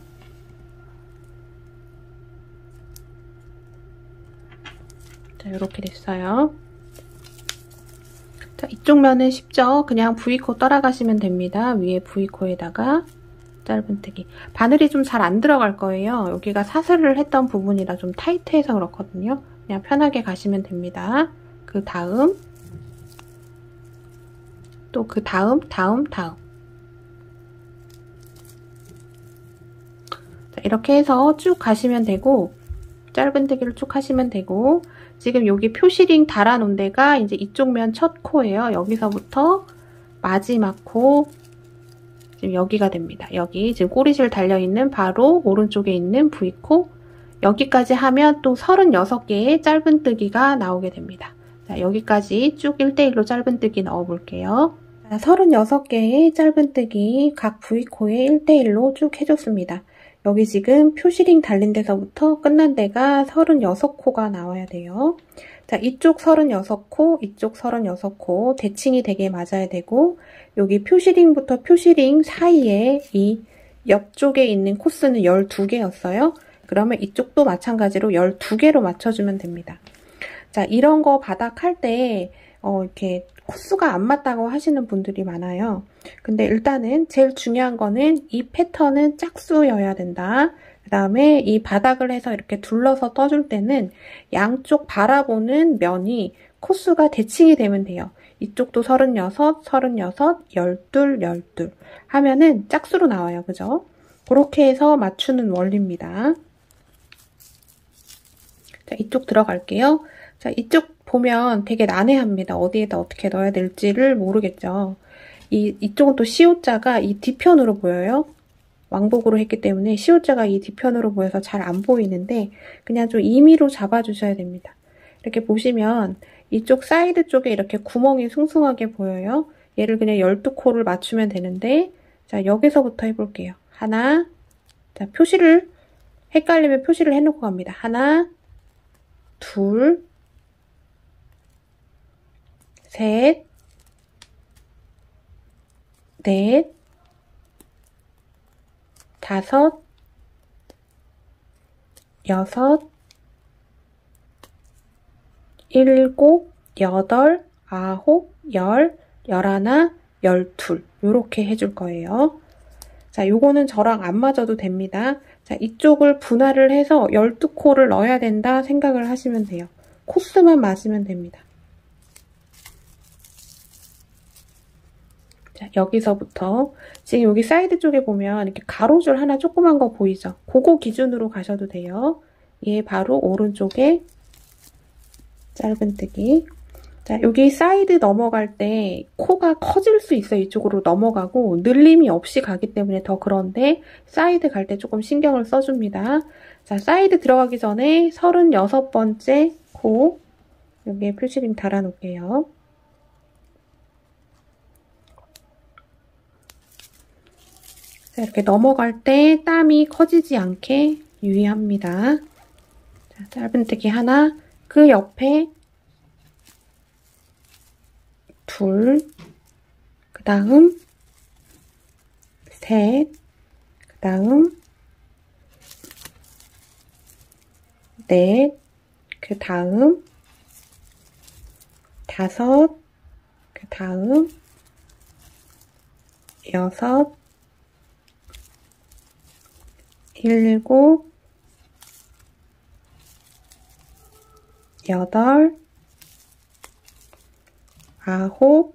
자, 이렇게 됐어요. 자, 이쪽 면은 쉽죠? 그냥 V코 따라가시면 됩니다. 위에 V코에다가 짧은뜨기. 바늘이 좀 잘 안 들어갈 거예요. 여기가 사슬을 했던 부분이라 좀 타이트해서 그렇거든요. 그냥 편하게 가시면 됩니다. 그 다음 또 그 다음. 자, 이렇게 해서 쭉 가시면 되고 짧은뜨기를 쭉 하시면 되고 지금 여기 표시링 달아놓은 데가 이제 이쪽 면 첫 코예요. 여기서부터 마지막 코 지금 여기가 됩니다. 여기 지금 꼬리실 달려있는 바로 오른쪽에 있는 V코 여기까지 하면 또 36개의 짧은뜨기가 나오게 됩니다. 자, 여기까지 쭉 1대1로 짧은뜨기 넣어볼게요. 36개의 짧은뜨기 각 V코에 1대1로 쭉 해줬습니다. 여기 지금 표시링 달린 데서부터 끝난 데가 36코가 나와야 돼요. 자, 이쪽 36코, 이쪽 36코 대칭이 되게 맞아야 되고 여기 표시링부터 표시링 사이에 이 옆쪽에 있는 코스는 12개였어요. 그러면 이쪽도 마찬가지로 12개로 맞춰주면 됩니다. 자, 이런 거 바닥 할 때 이렇게 코스가 안 맞다고 하시는 분들이 많아요. 근데 일단은 제일 중요한 거는 이 패턴은 짝수여야 된다. 그 다음에 이 바닥을 해서 이렇게 둘러서 떠줄 때는 양쪽 바라보는 면이 코스가 대칭이 되면 돼요. 이쪽도 36, 36, 12, 12 하면은 짝수로 나와요. 그죠? 그렇게 해서 맞추는 원리입니다. 자, 이쪽 들어갈게요. 자, 이쪽 보면 되게 난해합니다. 어디에다 어떻게 넣어야 될지를 모르겠죠. 이쪽은 또 시옷자가 이 뒤편으로 보여요. 왕복으로 했기 때문에 시옷자가 이 뒤편으로 보여서 잘 안 보이는데 그냥 좀 임의로 잡아주셔야 됩니다. 이렇게 보시면 이쪽 사이드 쪽에 이렇게 구멍이 숭숭하게 보여요. 얘를 그냥 12코를 맞추면 되는데 자 여기서부터 해볼게요. 하나, 자 표시를 헷갈리면 표시를 해놓고 갑니다. 하나, 둘, 셋, 넷, 다섯, 여섯, 일곱, 여덟, 아홉, 열, 열하나, 열둘 요렇게 해줄 거예요. 자, 요거는 저랑 안 맞아도 됩니다. 자, 이쪽을 분할을 해서 12코를 넣어야 된다 생각을 하시면 돼요. 코스만 맞으면 됩니다. 자, 여기서부터 지금 여기 사이드 쪽에 보면 이렇게 가로줄 하나 조그만 거 보이죠? 그거 기준으로 가셔도 돼요. 얘 바로 오른쪽에 짧은뜨기. 자, 여기 사이드 넘어갈 때 코가 커질 수 있어요. 이쪽으로 넘어가고 늘림이 없이 가기 때문에 더 그런데 사이드 갈 때 조금 신경을 써줍니다. 자, 사이드 들어가기 전에 36번째 코 여기에 표시림 달아놓을게요. 자, 이렇게 넘어갈 때 땀이 커지지 않게 유의합니다. 자, 짧은뜨기 하나, 그 옆에 둘, 그 다음 셋, 그 다음 넷, 그 다음 다섯, 그 다음 여섯, 일곱, 여덟, 아홉,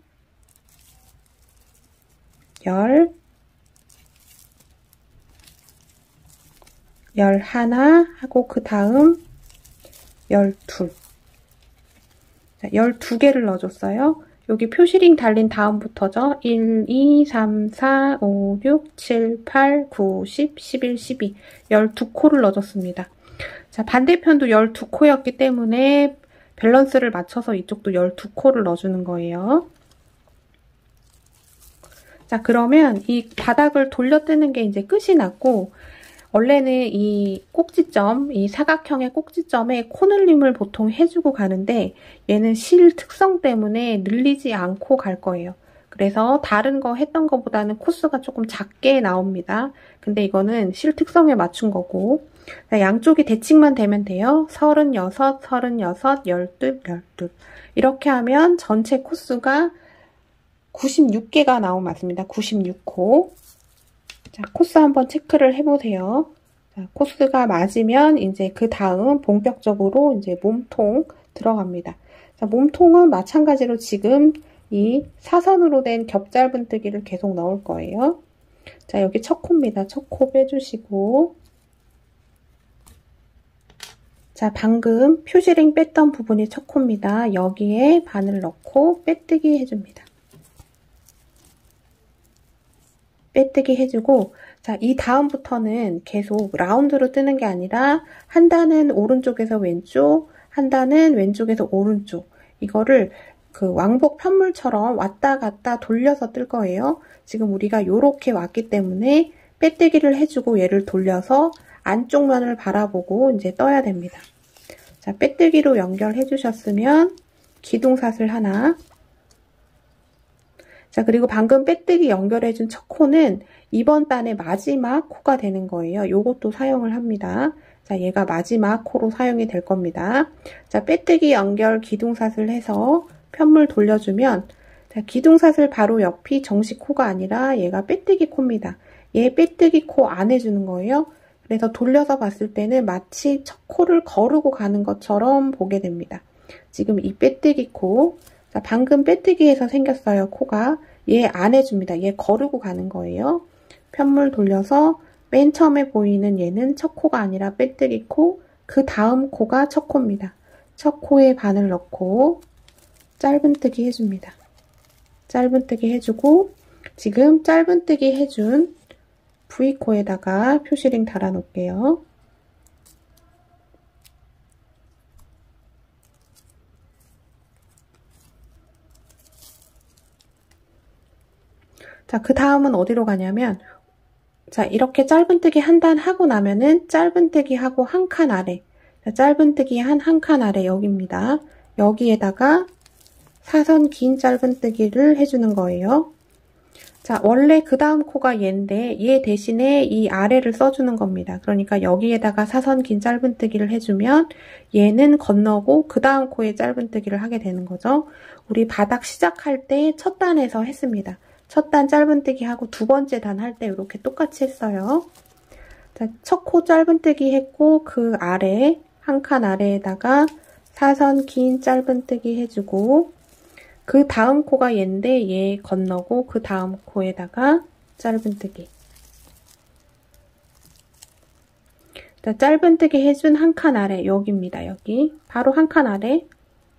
열, 열하나 하고 그 다음 12. 자, 12개를 넣어줬어요. 여기 표시링 달린 다음부터죠. 1, 2, 3, 4, 5, 6, 7, 8, 9, 10, 11, 12. 12코를 넣어줬습니다. 자, 반대편도 12코였기 때문에 밸런스를 맞춰서 이쪽도 12코를 넣어주는 거예요. 자, 그러면 이 바닥을 돌려 뜨는 게 이제 끝이 났고, 원래는 이 꼭지점, 이 사각형의 꼭지점에 코늘림을 보통 해주고 가는데 얘는 실 특성 때문에 늘리지 않고 갈 거예요. 그래서 다른 거 했던 것보다는 코스가 조금 작게 나옵니다. 근데 이거는 실 특성에 맞춘 거고 양쪽이 대칭만 되면 돼요. 36, 36, 12, 12 이렇게 하면 전체 코스가 96개가 나오면 맞습니다. 96코. 자, 코스 한번 체크를 해보세요. 자, 코스가 맞으면 이제 그 다음 본격적으로 이제 몸통 들어갑니다. 자, 몸통은 마찬가지로 지금 이 사선으로 된 겹짧은뜨기를 계속 넣을 거예요. 자, 여기 첫 코입니다. 첫 코 빼주시고. 자, 방금 표시링 뺐던 부분이 첫 코입니다. 여기에 바늘 넣고 빼뜨기 해줍니다. 빼뜨기 해주고 자, 이 다음부터는 계속 라운드로 뜨는 게 아니라 한 단은 오른쪽에서 왼쪽, 한 단은 왼쪽에서 오른쪽 이거를 그 왕복 편물처럼 왔다 갔다 돌려서 뜰 거예요. 지금 우리가 이렇게 왔기 때문에 빼뜨기를 해주고 얘를 돌려서 안쪽 면을 바라보고 이제 떠야 됩니다. 자, 빼뜨기로 연결해 주셨으면 기둥사슬 하나. 자, 그리고 방금 빼뜨기 연결해준 첫 코는 이번 단의 마지막 코가 되는 거예요. 요것도 사용을 합니다. 자, 얘가 마지막 코로 사용이 될 겁니다. 자, 빼뜨기 연결 기둥사슬 해서 편물 돌려주면 자, 기둥사슬 바로 옆이 정식 코가 아니라 얘가 빼뜨기 코입니다. 얘 빼뜨기 코 안 해주는 거예요. 그래서 돌려서 봤을 때는 마치 첫 코를 거르고 가는 것처럼 보게 됩니다. 지금 이 빼뜨기 코, 자, 방금 빼뜨기에서 생겼어요, 코가. 얘 안 해줍니다. 얘 거르고 가는 거예요. 편물 돌려서 맨 처음에 보이는 얘는 첫 코가 아니라 빼뜨기 코, 그 다음 코가 첫 코입니다. 첫 코에 바늘 넣고 짧은뜨기 해줍니다. 짧은뜨기 해주고 지금 짧은뜨기 해준 V코에다가 표시링 달아 놓을게요. 자, 그 다음은 어디로 가냐면, 자, 이렇게 짧은뜨기 한 단 하고 나면은 짧은뜨기 하고 한 칸 아래, 자, 짧은뜨기 한 칸 아래 여기입니다. 여기에다가 사선 긴 짧은뜨기를 해주는 거예요. 자, 원래 그 다음 코가 얘인데 얘 대신에 이 아래를 써주는 겁니다. 그러니까 여기에다가 사선 긴 짧은뜨기를 해주면 얘는 건너고 그 다음 코에 짧은뜨기를 하게 되는 거죠. 우리 바닥 시작할 때 첫 단에서 했습니다. 첫 단 짧은뜨기 하고 두 번째 단 할 때 이렇게 똑같이 했어요. 자, 첫 코 짧은뜨기 했고 그 아래 한 칸 아래에다가 사선 긴 짧은뜨기 해주고 그 다음 코가 얘인데 얘 건너고 그 다음 코에다가 짧은뜨기. 자, 짧은뜨기 해준 한 칸 아래 여기입니다. 여기 바로 한 칸 아래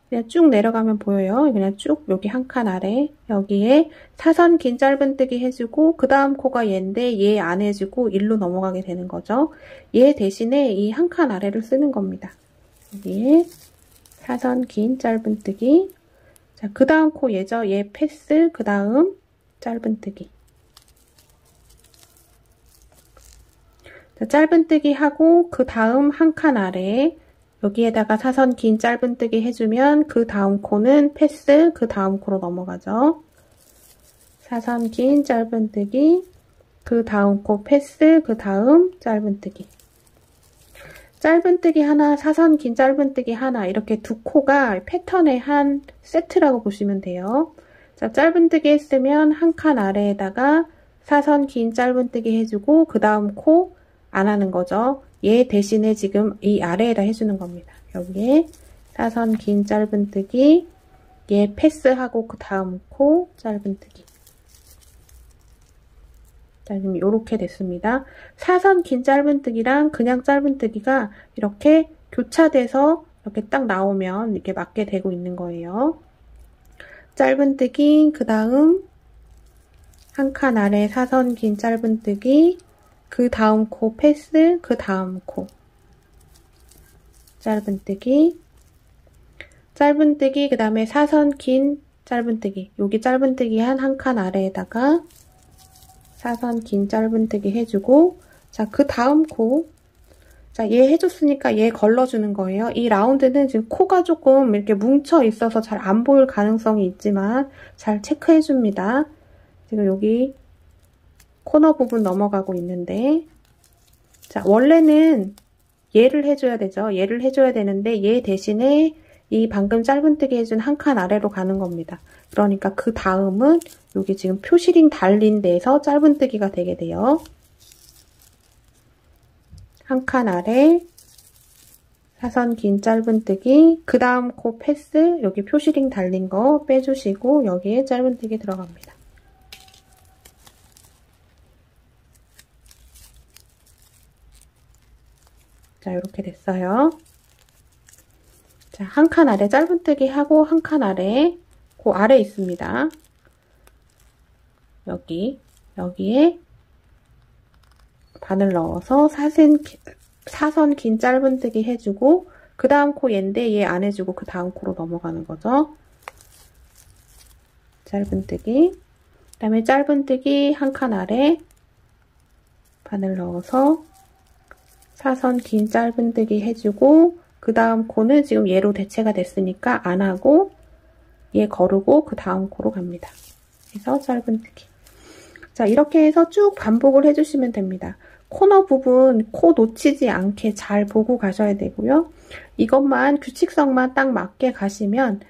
그냥 쭉 내려가면 보여요. 그냥 쭉 여기 한 칸 아래 여기에 사선 긴 짧은뜨기 해주고 그 다음 코가 얘인데 얘 안 해주고 일로 넘어가게 되는 거죠. 얘 대신에 이 한 칸 아래를 쓰는 겁니다. 여기에 사선 긴 짧은뜨기. 자, 그 다음 코 얘죠. 얘 패스, 그 다음 짧은뜨기. 자, 짧은뜨기 하고 그 다음 한 칸 아래 여기에다가 사선 긴 짧은뜨기 해주면 그 다음 코는 패스, 그 다음 코로 넘어가죠. 사선 긴 짧은뜨기, 그 다음 코 패스, 그 다음 짧은뜨기. 짧은뜨기 하나, 사선 긴 짧은뜨기 하나 이렇게 두 코가 패턴의 한 세트라고 보시면 돼요. 자, 짧은뜨기 했으면 한 칸 아래에다가 사선 긴 짧은뜨기 해주고 그 다음 코 안 하는 거죠. 얘 대신에 지금 이 아래에다 해주는 겁니다. 여기에 사선 긴 짧은뜨기, 얘 패스하고 그 다음 코 짧은뜨기. 자, 지금 이렇게 됐습니다. 사선 긴 짧은뜨기랑 그냥 짧은뜨기가 이렇게 교차돼서 이렇게 딱 나오면 이렇게 맞게 되고 있는 거예요. 짧은뜨기, 그 다음 한 칸 아래 사선 긴 짧은뜨기, 그 다음 코 패스, 그 다음 코 짧은뜨기, 짧은뜨기, 그 다음에 사선 긴 짧은뜨기. 여기 짧은뜨기 한 칸 아래에다가 사선 긴 짧은뜨기 해주고, 자, 그 다음 코. 자, 얘 해줬으니까 얘 걸러주는 거예요. 이 라운드는 지금 코가 조금 이렇게 뭉쳐 있어서 잘 안 보일 가능성이 있지만 잘 체크해줍니다. 지금 여기 코너 부분 넘어가고 있는데, 자, 원래는 얘를 해줘야 되죠. 얘를 해줘야 되는데 얘 대신에 이 방금 짧은뜨기 해준 한 칸 아래로 가는 겁니다. 그러니까 그 다음은 여기 지금 표시링 달린 데서 짧은뜨기가 되게 돼요. 한 칸 아래 사선 긴 짧은뜨기, 그 다음 코 패스, 여기 표시링 달린 거 빼주시고 여기에 짧은뜨기 들어갑니다. 자, 이렇게 됐어요. 자, 한 칸 아래 짧은뜨기 하고 한 칸 아래 그 아래 있습니다. 여기에 바늘 넣어서 사선 긴 짧은뜨기 해주고 그 다음 코 얘인데 얘 안 해주고 그 다음 코로 넘어가는 거죠. 짧은뜨기, 그 다음에 짧은뜨기 한 칸 아래 바늘 넣어서 사선 긴 짧은뜨기 해주고 그 다음 코는 지금 얘로 대체가 됐으니까 안 하고 얘 거르고 그 다음 코로 갑니다. 그래서 짧은뜨기. 자, 이렇게 해서 쭉 반복을 해주시면 됩니다. 코너 부분 코 놓치지 않게 잘 보고 가셔야 되고요. 이것만 규칙성만 딱 맞게 가시면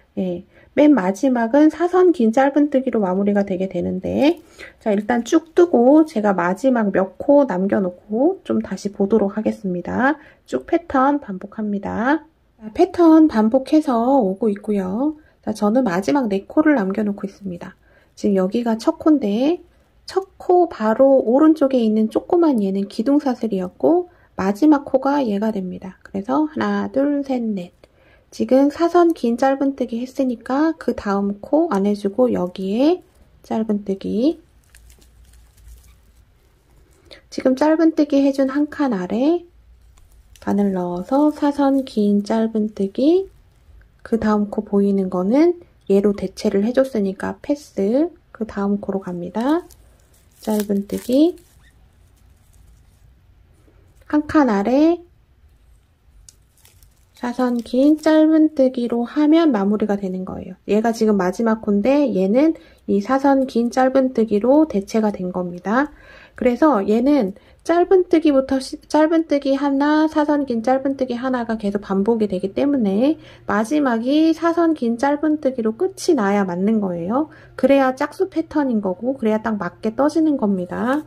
맨 마지막은 사선 긴 짧은뜨기로 마무리가 되게 되는데, 자, 일단 쭉 뜨고 제가 마지막 몇 코 남겨놓고 좀 다시 보도록 하겠습니다. 쭉 패턴 반복합니다. 자, 패턴 반복해서 오고 있고요. 자, 저는 마지막 4코를 남겨놓고 있습니다. 지금 여기가 첫 코인데 첫 코 바로 오른쪽에 있는 조그만 얘는 기둥사슬이었고 마지막 코가 얘가 됩니다. 그래서 하나, 둘, 셋, 넷. 지금 사선 긴 짧은뜨기 했으니까 그 다음 코 안 해주고 여기에 짧은뜨기. 지금 짧은뜨기 해준 한 칸 아래 바늘 넣어서 사선 긴 짧은뜨기, 그 다음 코 보이는 거는 얘로 대체를 해줬으니까 패스, 그 다음 코로 갑니다. 짧은뜨기, 한 칸 아래 사선 긴 짧은뜨기로 하면 마무리가 되는 거예요. 얘가 지금 마지막 코인데 얘는 이 사선 긴 짧은뜨기로 대체가 된 겁니다. 그래서 얘는 짧은뜨기부터 짧은뜨기 하나, 사선 긴 짧은뜨기 하나가 계속 반복이 되기 때문에 마지막이 사선 긴 짧은뜨기로 끝이 나야 맞는 거예요. 그래야 짝수 패턴인 거고 그래야 딱 맞게 떠지는 겁니다.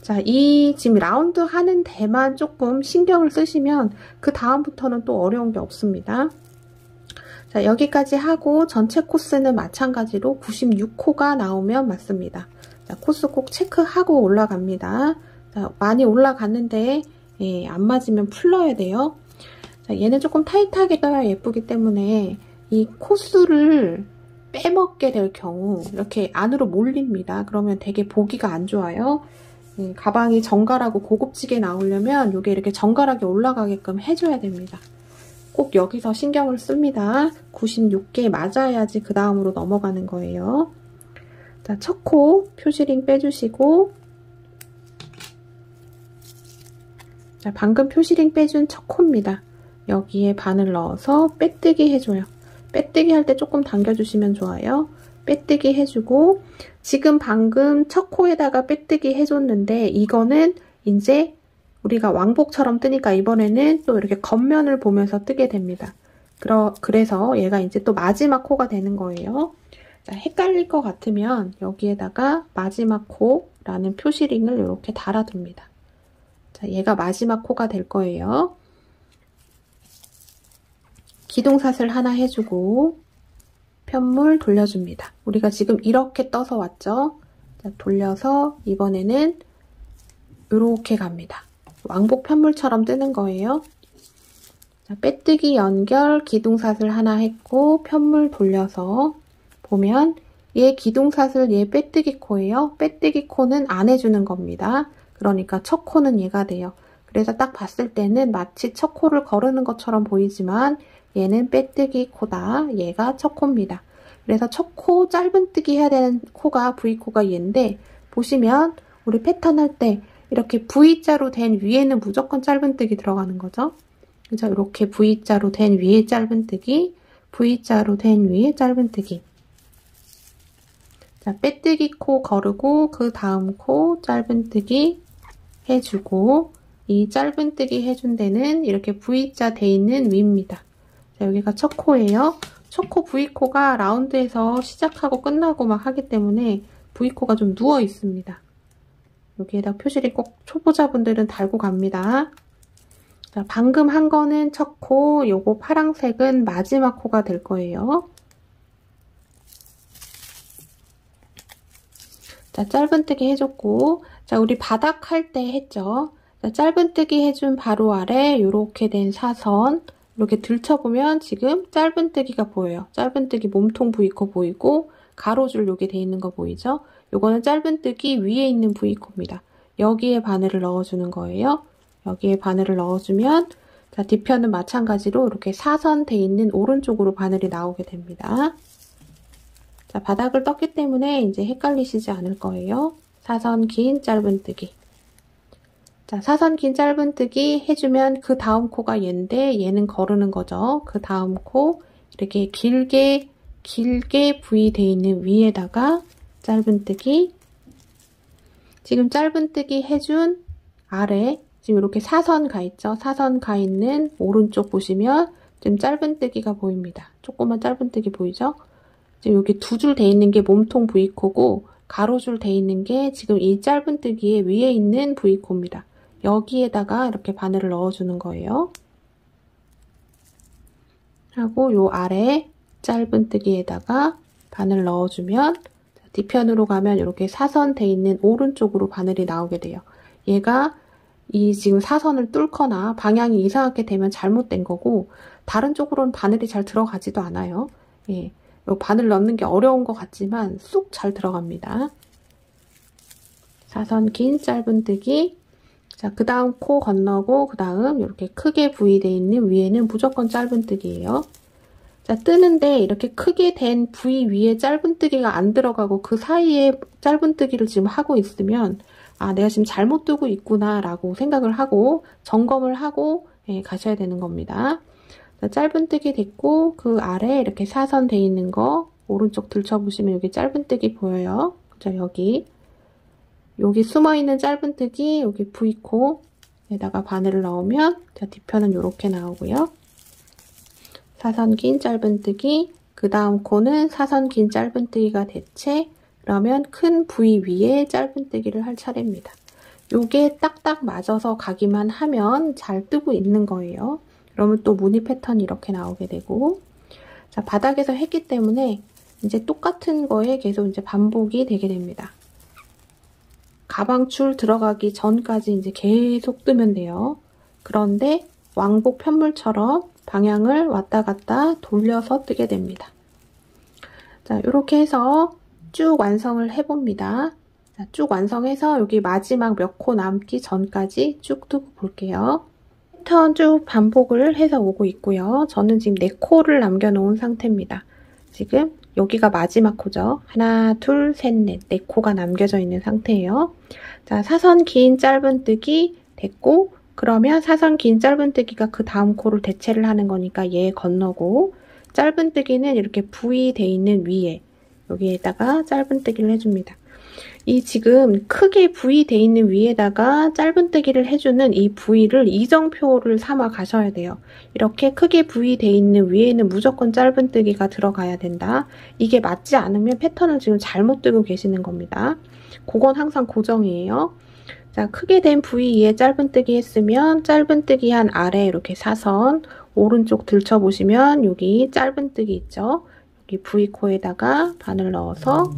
자, 이 지금 라운드 하는 데만 조금 신경을 쓰시면 그 다음부터는 또 어려운 게 없습니다. 자, 여기까지 하고 전체 코스는 마찬가지로 96코가 나오면 맞습니다. 자, 코스 꼭 체크하고 올라갑니다. 자, 많이 올라갔는데 안 맞으면 풀러야 돼요. 자, 얘는 조금 타이트하게 떠야 예쁘기 때문에 이 코스를 빼먹게 될 경우 이렇게 안으로 몰립니다. 그러면 되게 보기가 안 좋아요. 가방이 정갈하고 고급지게 나오려면 이게 이렇게 정갈하게 올라가게끔 해줘야 됩니다. 꼭 여기서 신경을 씁니다. 96개 맞아야지 그 다음으로 넘어가는 거예요. 자, 첫 코 표시링 빼주시고, 자, 방금 표시링 빼준 첫 코입니다. 여기에 바늘 넣어서 빼뜨기 해줘요. 빼뜨기 할 때 조금 당겨주시면 좋아요. 빼뜨기 해주고, 지금 방금 첫 코에다가 빼뜨기 해줬는데 이거는 이제 우리가 왕복처럼 뜨니까 이번에는 또 이렇게 겉면을 보면서 뜨게 됩니다. 그래서 얘가 이제 또 마지막 코가 되는 거예요. 자, 헷갈릴 것 같으면 여기에다가 마지막 코라는 표시링을 이렇게 달아둡니다. 자, 얘가 마지막 코가 될 거예요. 기둥사슬 하나 해주고 편물 돌려줍니다. 우리가 지금 이렇게 떠서 왔죠? 자, 돌려서 이번에는 이렇게 갑니다. 왕복 편물처럼 뜨는 거예요. 자, 빼뜨기 연결 기둥사슬 하나 했고 편물 돌려서 보면 얘 기둥사슬 얘 빼뜨기 코예요. 빼뜨기 코는 안 해주는 겁니다. 그러니까 첫 코는 얘가 돼요. 그래서 딱 봤을 때는 마치 첫 코를 거르는 것처럼 보이지만 얘는 빼뜨기 코다. 얘가 첫 코입니다. 그래서 첫 코 짧은뜨기 해야 되는 코가 V코가 얘인데 보시면 우리 패턴 할 때 이렇게 V자로 된 위에는 무조건 짧은뜨기 들어가는 거죠. 그래서 이렇게 V자로 된 위에 짧은뜨기, V자로 된 위에 짧은뜨기. 자, 빼뜨기 코 거르고 그 다음 코 짧은뜨기 해주고 이 짧은뜨기 해준 데는 이렇게 V자 돼 있는 위입니다. 자, 여기가 첫 코예요. 첫 코 V코가 라운드에서 시작하고 끝나고 막 하기 때문에 V코가 좀 누워 있습니다. 여기에다 표시를 꼭 초보자분들은 달고 갑니다. 자, 방금 한 거는 첫 코, 요거 파랑색은 마지막 코가 될 거예요. 자, 짧은뜨기 해줬고, 자, 우리 바닥 할 때 했죠. 자, 짧은뜨기 해준 바로 아래 요렇게 된 사선, 이렇게 들춰보면 지금 짧은뜨기가 보여요. 짧은뜨기 몸통 V코 보이고 가로줄 요게 돼 있는 거 보이죠? 요거는 짧은뜨기 위에 있는 V코입니다. 여기에 바늘을 넣어주는 거예요. 여기에 바늘을 넣어주면 자, 뒤편은 마찬가지로 이렇게 사선 돼 있는 오른쪽으로 바늘이 나오게 됩니다. 자, 바닥을 떴기 때문에 이제 헷갈리시지 않을 거예요. 사선 긴 짧은뜨기. 자, 사선 긴 짧은뜨기 해주면 그 다음 코가 얘인데 얘는 거르는 거죠. 그 다음 코 이렇게 길게 V 돼 있는 위에다가 짧은뜨기. 지금 짧은뜨기 해준 아래 지금 이렇게 사선 가 있죠. 사선 가 있는 오른쪽 보시면 지금 짧은뜨기가 보입니다. 조그만 짧은뜨기 보이죠? 지금 여기 두 줄 돼 있는 게 몸통 V코고 가로줄 돼 있는 게 지금 이 짧은뜨기의 위에 있는 V코입니다. 여기에다가 이렇게 바늘을 넣어주는 거예요. 하고 요 아래 짧은뜨기에다가 바늘 넣어주면 뒤편으로 가면 이렇게 사선 돼 있는 오른쪽으로 바늘이 나오게 돼요. 얘가 이 지금 사선을 뚫거나 방향이 이상하게 되면 잘못된 거고 다른 쪽으로는 바늘이 잘 들어가지도 않아요. 예, 요 바늘 넣는 게 어려운 것 같지만 쑥 잘 들어갑니다. 사선 긴 짧은뜨기. 자, 그 다음 코 건너고 그 다음 이렇게 크게 V되어 있는 위에는 무조건 짧은뜨기예요. 자, 뜨는데 이렇게 크게 된 V 위에 짧은뜨기가 안 들어가고 그 사이에 짧은뜨기를 지금 하고 있으면 아, 내가 지금 잘못 뜨고 있구나 라고 생각을 하고 점검을 하고 가셔야 되는 겁니다. 자, 짧은뜨기 됐고 그 아래 이렇게 사선 돼 있는 거 오른쪽 들춰보시면 여기 짧은뜨기 보여요. 그죠? 여기 숨어있는 짧은뜨기 여기 V코에다가 바늘을 넣으면 자, 뒤편은 이렇게 나오고요. 사선 긴 짧은뜨기, 그 다음 코는 사선 긴 짧은뜨기가 대체, 그러면 큰 V 위에 짧은뜨기를 할 차례입니다. 요게 딱딱 맞아서 가기만 하면 잘 뜨고 있는 거예요. 그러면 또 무늬 패턴이 이렇게 나오게 되고, 자, 바닥에서 했기 때문에 이제 똑같은 거에 계속 이제 반복이 되게 됩니다. 가방줄 들어가기 전까지 이제 계속 뜨면 돼요. 그런데 왕복 편물처럼 방향을 왔다 갔다 돌려서 뜨게 됩니다. 자, 이렇게 해서 쭉 완성을 해봅니다. 자, 쭉 완성해서 여기 마지막 몇 코 남기 전까지 쭉 뜨고 볼게요. 패턴 쭉 반복을 해서 오고 있고요. 저는 지금 4코를 남겨놓은 상태입니다. 지금 여기가 마지막 코죠. 하나, 둘, 셋, 넷. 4코가 남겨져 있는 상태예요. 자, 사선 긴 짧은뜨기 됐고, 그러면 사선 긴 짧은뜨기가 그 다음 코를 대체를 하는 거니까 얘 건너고, 짧은뜨기는 이렇게 V 돼 있는 위에 여기에다가 짧은뜨기를 해줍니다. 이 지금 크게 V 돼 있는 위에다가 짧은뜨기를 해주는 이 V를 이정표를 삼아 가셔야 돼요. 이렇게 크게 V 돼 있는 위에는 무조건 짧은뜨기가 들어가야 된다. 이게 맞지 않으면 패턴을 지금 잘못 뜨고 계시는 겁니다. 그건 항상 고정이에요. 자, 크게 된 V에 짧은뜨기 했으면 짧은뜨기 한 아래 이렇게 사선 오른쪽 들춰보시면 여기 짧은뜨기 있죠? 여기 V코에다가 바늘 넣어서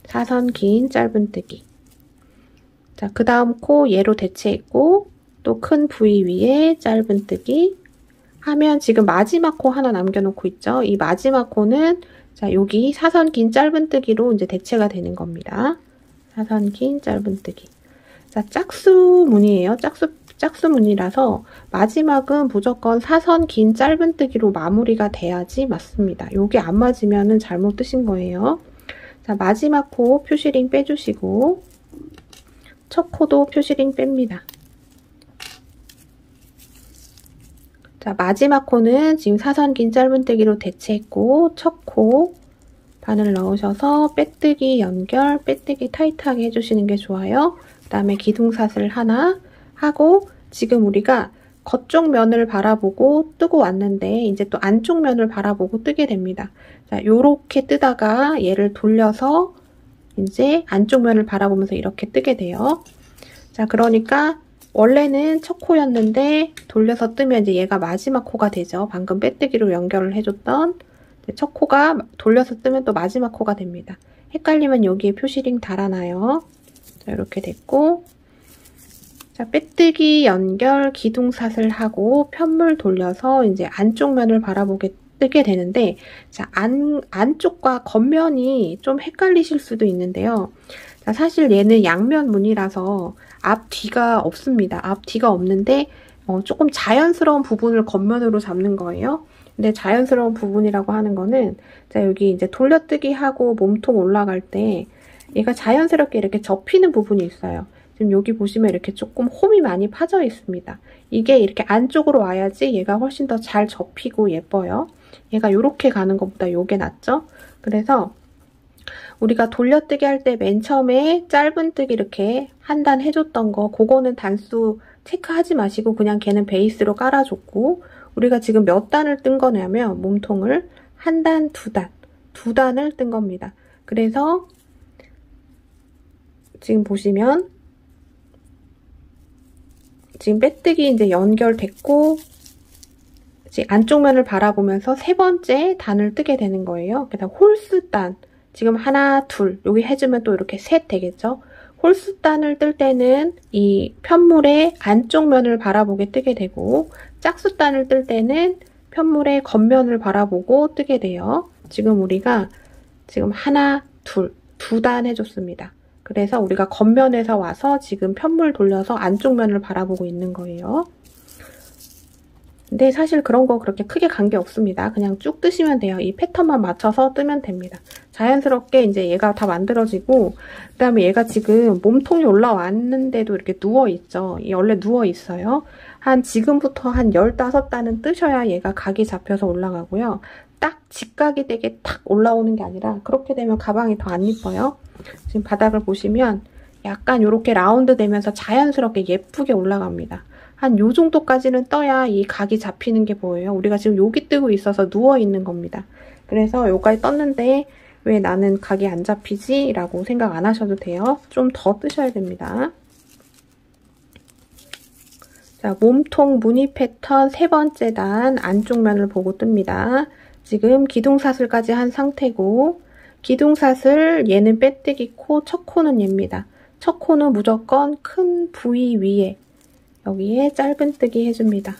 사선 긴 짧은뜨기. 자, 그 다음 코 얘로 대체했고 또 큰 V 위에 짧은뜨기 하면 지금 마지막 코 하나 남겨놓고 있죠? 이 마지막 코는 자, 여기 사선 긴 짧은뜨기로 이제 대체가 되는 겁니다. 사선 긴 짧은뜨기. 자, 짝수 무늬예요. 짝수 무늬라서 마지막은 무조건 사선 긴 짧은뜨기로 마무리가 돼야지 맞습니다. 요게 안 맞으면은 잘못 뜨신 거예요. 자, 마지막 코 표시링 빼주시고 첫 코도 표시링 뺍니다. 자, 마지막 코는 지금 사선 긴 짧은뜨기로 대체했고 첫 코 바늘 넣으셔서 빼뜨기 연결, 빼뜨기 타이트하게 해주시는 게 좋아요. 그 다음에 기둥사슬 하나 하고 지금 우리가 겉쪽 면을 바라보고 뜨고 왔는데 이제 또 안쪽 면을 바라보고 뜨게 됩니다. 자, 요렇게 뜨다가 얘를 돌려서 이제 안쪽 면을 바라보면서 이렇게 뜨게 돼요. 자, 그러니까 원래는 첫 코였는데 돌려서 뜨면 이제 얘가 마지막 코가 되죠. 방금 빼뜨기로 연결을 해줬던 첫 코가 돌려서 뜨면 또 마지막 코가 됩니다. 헷갈리면 여기에 표시링 달아놔요. 자, 이렇게 됐고 자, 빼뜨기 연결 기둥사슬 하고 편물 돌려서 이제 안쪽 면을 바라보게 뜨게 되는데 자, 안쪽과 겉면이 좀 헷갈리실 수도 있는데요. 자, 사실 얘는 양면 무늬라서 앞뒤가 없습니다. 앞뒤가 없는데 조금 자연스러운 부분을 겉면으로 잡는 거예요. 근데 자연스러운 부분이라고 하는 거는 자, 여기 이제 돌려뜨기 하고 몸통 올라갈 때 얘가 자연스럽게 이렇게 접히는 부분이 있어요. 지금 여기 보시면 이렇게 조금 홈이 많이 파져 있습니다. 이게 이렇게 안쪽으로 와야지 얘가 훨씬 더 잘 접히고 예뻐요. 얘가 이렇게 가는 것보다 이게 낫죠? 그래서 우리가 돌려뜨기 할 때 맨 처음에 짧은뜨기 이렇게 한 단 해줬던 거 그거는 단수 체크하지 마시고 그냥 걔는 베이스로 깔아줬고 우리가 지금 몇 단을 뜬 거냐면 몸통을 한 단, 두 단을 뜬 겁니다. 그래서 지금 보시면 지금 빼뜨기 이제 연결됐고 이제 안쪽 면을 바라보면서 세 번째 단을 뜨게 되는 거예요. 그래서 홀수 단 지금 하나, 둘 여기 해주면 또 이렇게 셋 되겠죠. 홀수 단을 뜰 때는 이 편물의 안쪽 면을 바라보게 뜨게 되고 짝수 단을 뜰 때는 편물의 겉면을 바라보고 뜨게 돼요. 지금 우리가 지금 하나, 두 단 해줬습니다. 그래서 우리가 겉면에서 와서 지금 편물 돌려서 안쪽 면을 바라보고 있는 거예요. 근데 사실 그런 거 그렇게 크게 관계 없습니다. 그냥 쭉 뜨시면 돼요. 이 패턴만 맞춰서 뜨면 됩니다. 자연스럽게 이제 얘가 다 만들어지고, 그 다음에 얘가 지금 몸통이 올라왔는데도 이렇게 누워있죠. 원래 누워있어요. 지금부터 한 15단은 뜨셔야 얘가 각이 잡혀서 올라가고요. 딱 직각이 되게 탁 올라오는 게 아니라 그렇게 되면 가방이 더 안 이뻐요. 지금 바닥을 보시면 약간 이렇게 라운드 되면서 자연스럽게 예쁘게 올라갑니다. 한 요 정도까지는 떠야 이 각이 잡히는 게 보여요. 우리가 지금 여기 뜨고 있어서 누워있는 겁니다. 그래서 여기까지 떴는데 왜 나는 각이 안 잡히지? 라고 생각 안 하셔도 돼요. 좀 더 뜨셔야 됩니다. 자, 몸통 무늬 패턴 3번째 단 안쪽 면을 보고 뜹니다. 지금 기둥사슬까지 한 상태고, 기둥사슬 얘는 빼뜨기 코, 첫 코는 얘입니다. 첫 코는 무조건 큰 부위 위에 여기에 짧은뜨기 해줍니다.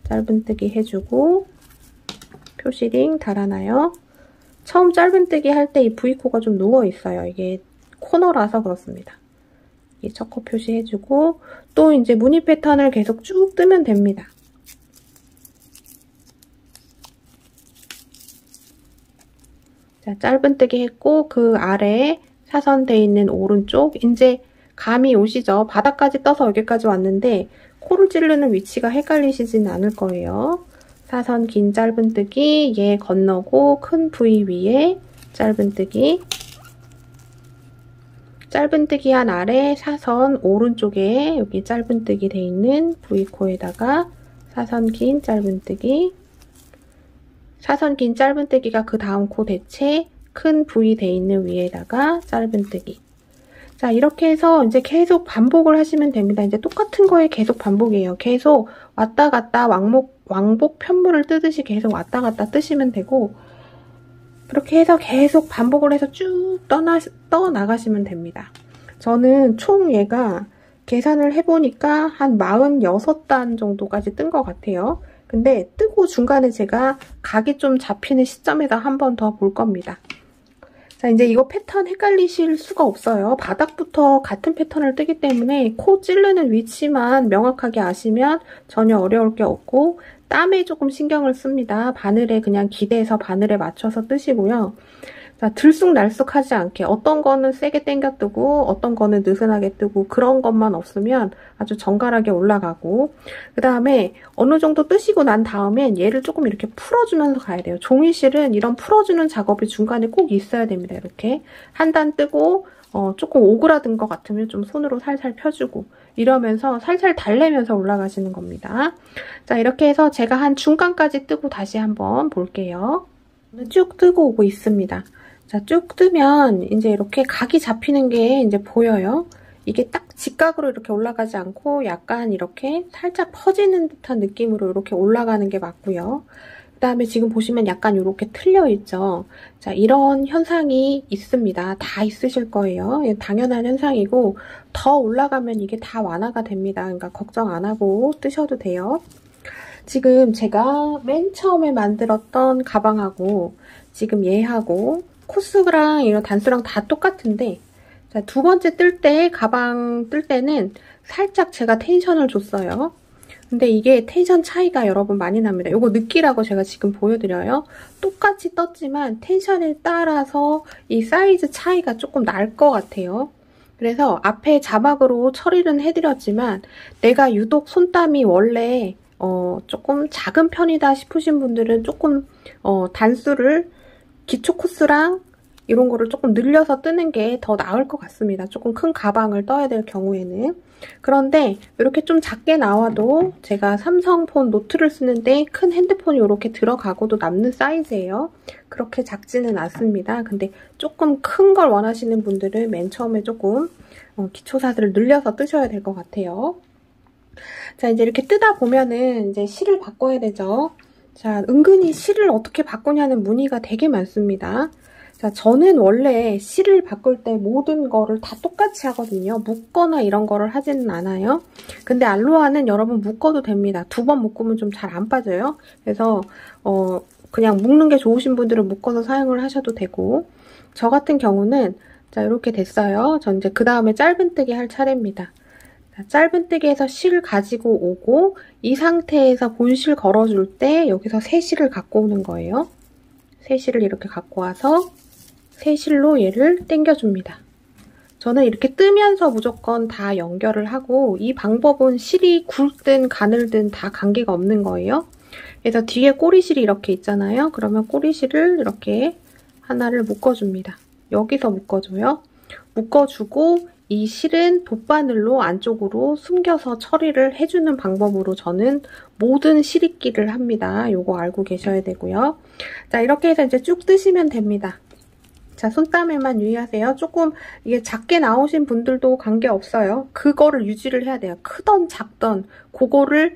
짧은뜨기 해주고 표시링 달아놔요. 처음 짧은뜨기 할 때 이 V코가 좀 누워있어요. 이게 코너라서 그렇습니다. 이 첫 코 표시해주고 또 이제 무늬 패턴을 계속 쭉 뜨면 됩니다. 자, 짧은뜨기 했고 그 아래에 사선돼 있는 오른쪽 이제 감이 오시죠? 바닥까지 떠서 여기까지 왔는데 코를 찌르는 위치가 헷갈리시진 않을 거예요. 사선 긴 짧은뜨기, 얘 건너고 큰 부위 위에 짧은뜨기, 짧은뜨기 한 아래 사선 오른쪽에 여기 짧은뜨기 돼 있는 V코에다가 사선 긴 짧은뜨기, 사선 긴 짧은뜨기가 그 다음 코 대체 큰 부위 돼 있는 위에다가 짧은뜨기. 자, 이렇게 해서 이제 계속 반복을 하시면 됩니다. 이제 똑같은 거에 계속 반복이에요. 계속 왔다 갔다 왕복 편물을 뜨듯이 계속 왔다 갔다 뜨시면 되고, 그렇게 해서 계속 반복을 해서 쭉 떠나가시면 됩니다. 저는 총 얘가 계산을 해보니까 한 46단 정도까지 뜬 것 같아요. 근데 뜨고 중간에 제가 각이 좀 잡히는 시점에서 한 번 더 볼 겁니다. 자, 이제 이거 패턴 헷갈리실 수가 없어요. 바닥부터 같은 패턴을 뜨기 때문에 코 찌르는 위치만 명확하게 아시면 전혀 어려울 게 없고, 땀에 조금 신경을 씁니다. 바늘에 그냥 기대서 바늘에 맞춰서 뜨시고요. 자, 들쑥날쑥하지 않게 어떤 거는 세게 당겨 뜨고 어떤 거는 느슨하게 뜨고 그런 것만 없으면 아주 정갈하게 올라가고, 그 다음에 어느 정도 뜨시고 난 다음엔 얘를 조금 이렇게 풀어주면서 가야 돼요. 종이실은 이런 풀어주는 작업이 중간에 꼭 있어야 됩니다. 이렇게 한 단 뜨고 조금 오그라든 것 같으면 좀 손으로 살살 펴주고 이러면서 살살 달래면서 올라가시는 겁니다. 자, 이렇게 해서 제가 한 중간까지 뜨고 다시 한번 볼게요. 쭉 뜨고 오고 있습니다. 자, 쭉 뜨면 이제 이렇게 각이 잡히는 게 이제 보여요. 이게 딱 직각으로 이렇게 올라가지 않고 약간 이렇게 살짝 퍼지는 듯한 느낌으로 이렇게 올라가는 게 맞고요. 그 다음에 지금 보시면 약간 이렇게 틀려 있죠. 자, 이런 현상이 있습니다. 다 있으실 거예요. 당연한 현상이고 더 올라가면 이게 다 완화가 됩니다. 그러니까 걱정 안 하고 뜨셔도 돼요. 지금 제가 맨 처음에 만들었던 가방하고 지금 얘하고 코스랑 이런 단수랑 다 똑같은데, 자, 두 번째 뜰 때, 가방 뜰 때는 살짝 제가 텐션을 줬어요. 근데 이게 텐션 차이가 여러분 많이 납니다. 이거 느끼라고 제가 지금 보여드려요. 똑같이 떴지만 텐션에 따라서 이 사이즈 차이가 조금 날 것 같아요. 그래서 앞에 자막으로 처리는 해드렸지만 내가 유독 손땀이 원래 조금 작은 편이다 싶으신 분들은 조금 단수를 기초 코스랑 이런 거를 조금 늘려서 뜨는 게 더 나을 것 같습니다. 조금 큰 가방을 떠야 될 경우에는. 그런데 이렇게 좀 작게 나와도 제가 삼성폰 노트를 쓰는데 큰 핸드폰이 이렇게 들어가고도 남는 사이즈예요. 그렇게 작지는 않습니다. 근데 조금 큰 걸 원하시는 분들은 맨 처음에 조금 기초사슬을 늘려서 뜨셔야 될 것 같아요. 자, 이제 이렇게 뜨다 보면은 이제 실을 바꿔야 되죠. 자, 은근히 실을 어떻게 바꾸냐는 문의가 되게 많습니다. 자, 저는 원래 실을 바꿀 때 모든 거를 다 똑같이 하거든요. 묶거나 이런 거를 하지는 않아요. 근데 알로하는 여러분 묶어도 됩니다. 2번 묶으면 좀 잘 안 빠져요. 그래서 그냥 묶는 게 좋으신 분들은 묶어서 사용을 하셔도 되고, 저 같은 경우는 자, 이렇게 됐어요. 전 이제 그 다음에 짧은뜨기 할 차례입니다. 자, 짧은뜨기에서 실 가지고 오고 이 상태에서 본실 걸어줄 때 여기서 새실을 갖고 오는 거예요. 새실을 이렇게 갖고 와서 새실로 얘를 당겨줍니다. 저는 이렇게 뜨면서 무조건 다 연결을 하고 이 방법은 실이 굵든 가늘든 다 관계가 없는 거예요. 그래서 뒤에 꼬리실이 이렇게 있잖아요. 그러면 꼬리실을 이렇게 하나를 묶어줍니다. 여기서 묶어줘요. 묶어주고 이 실은 돗바늘로 안쪽으로 숨겨서 처리를 해주는 방법으로 저는 모든 실입기를 합니다. 요거 알고 계셔야 되고요. 자, 이렇게 해서 이제 쭉 뜨시면 됩니다. 자, 손땀에만 유의하세요. 조금 이게 작게 나오신 분들도 관계없어요. 그거를 유지를 해야 돼요. 크던 작던 그거를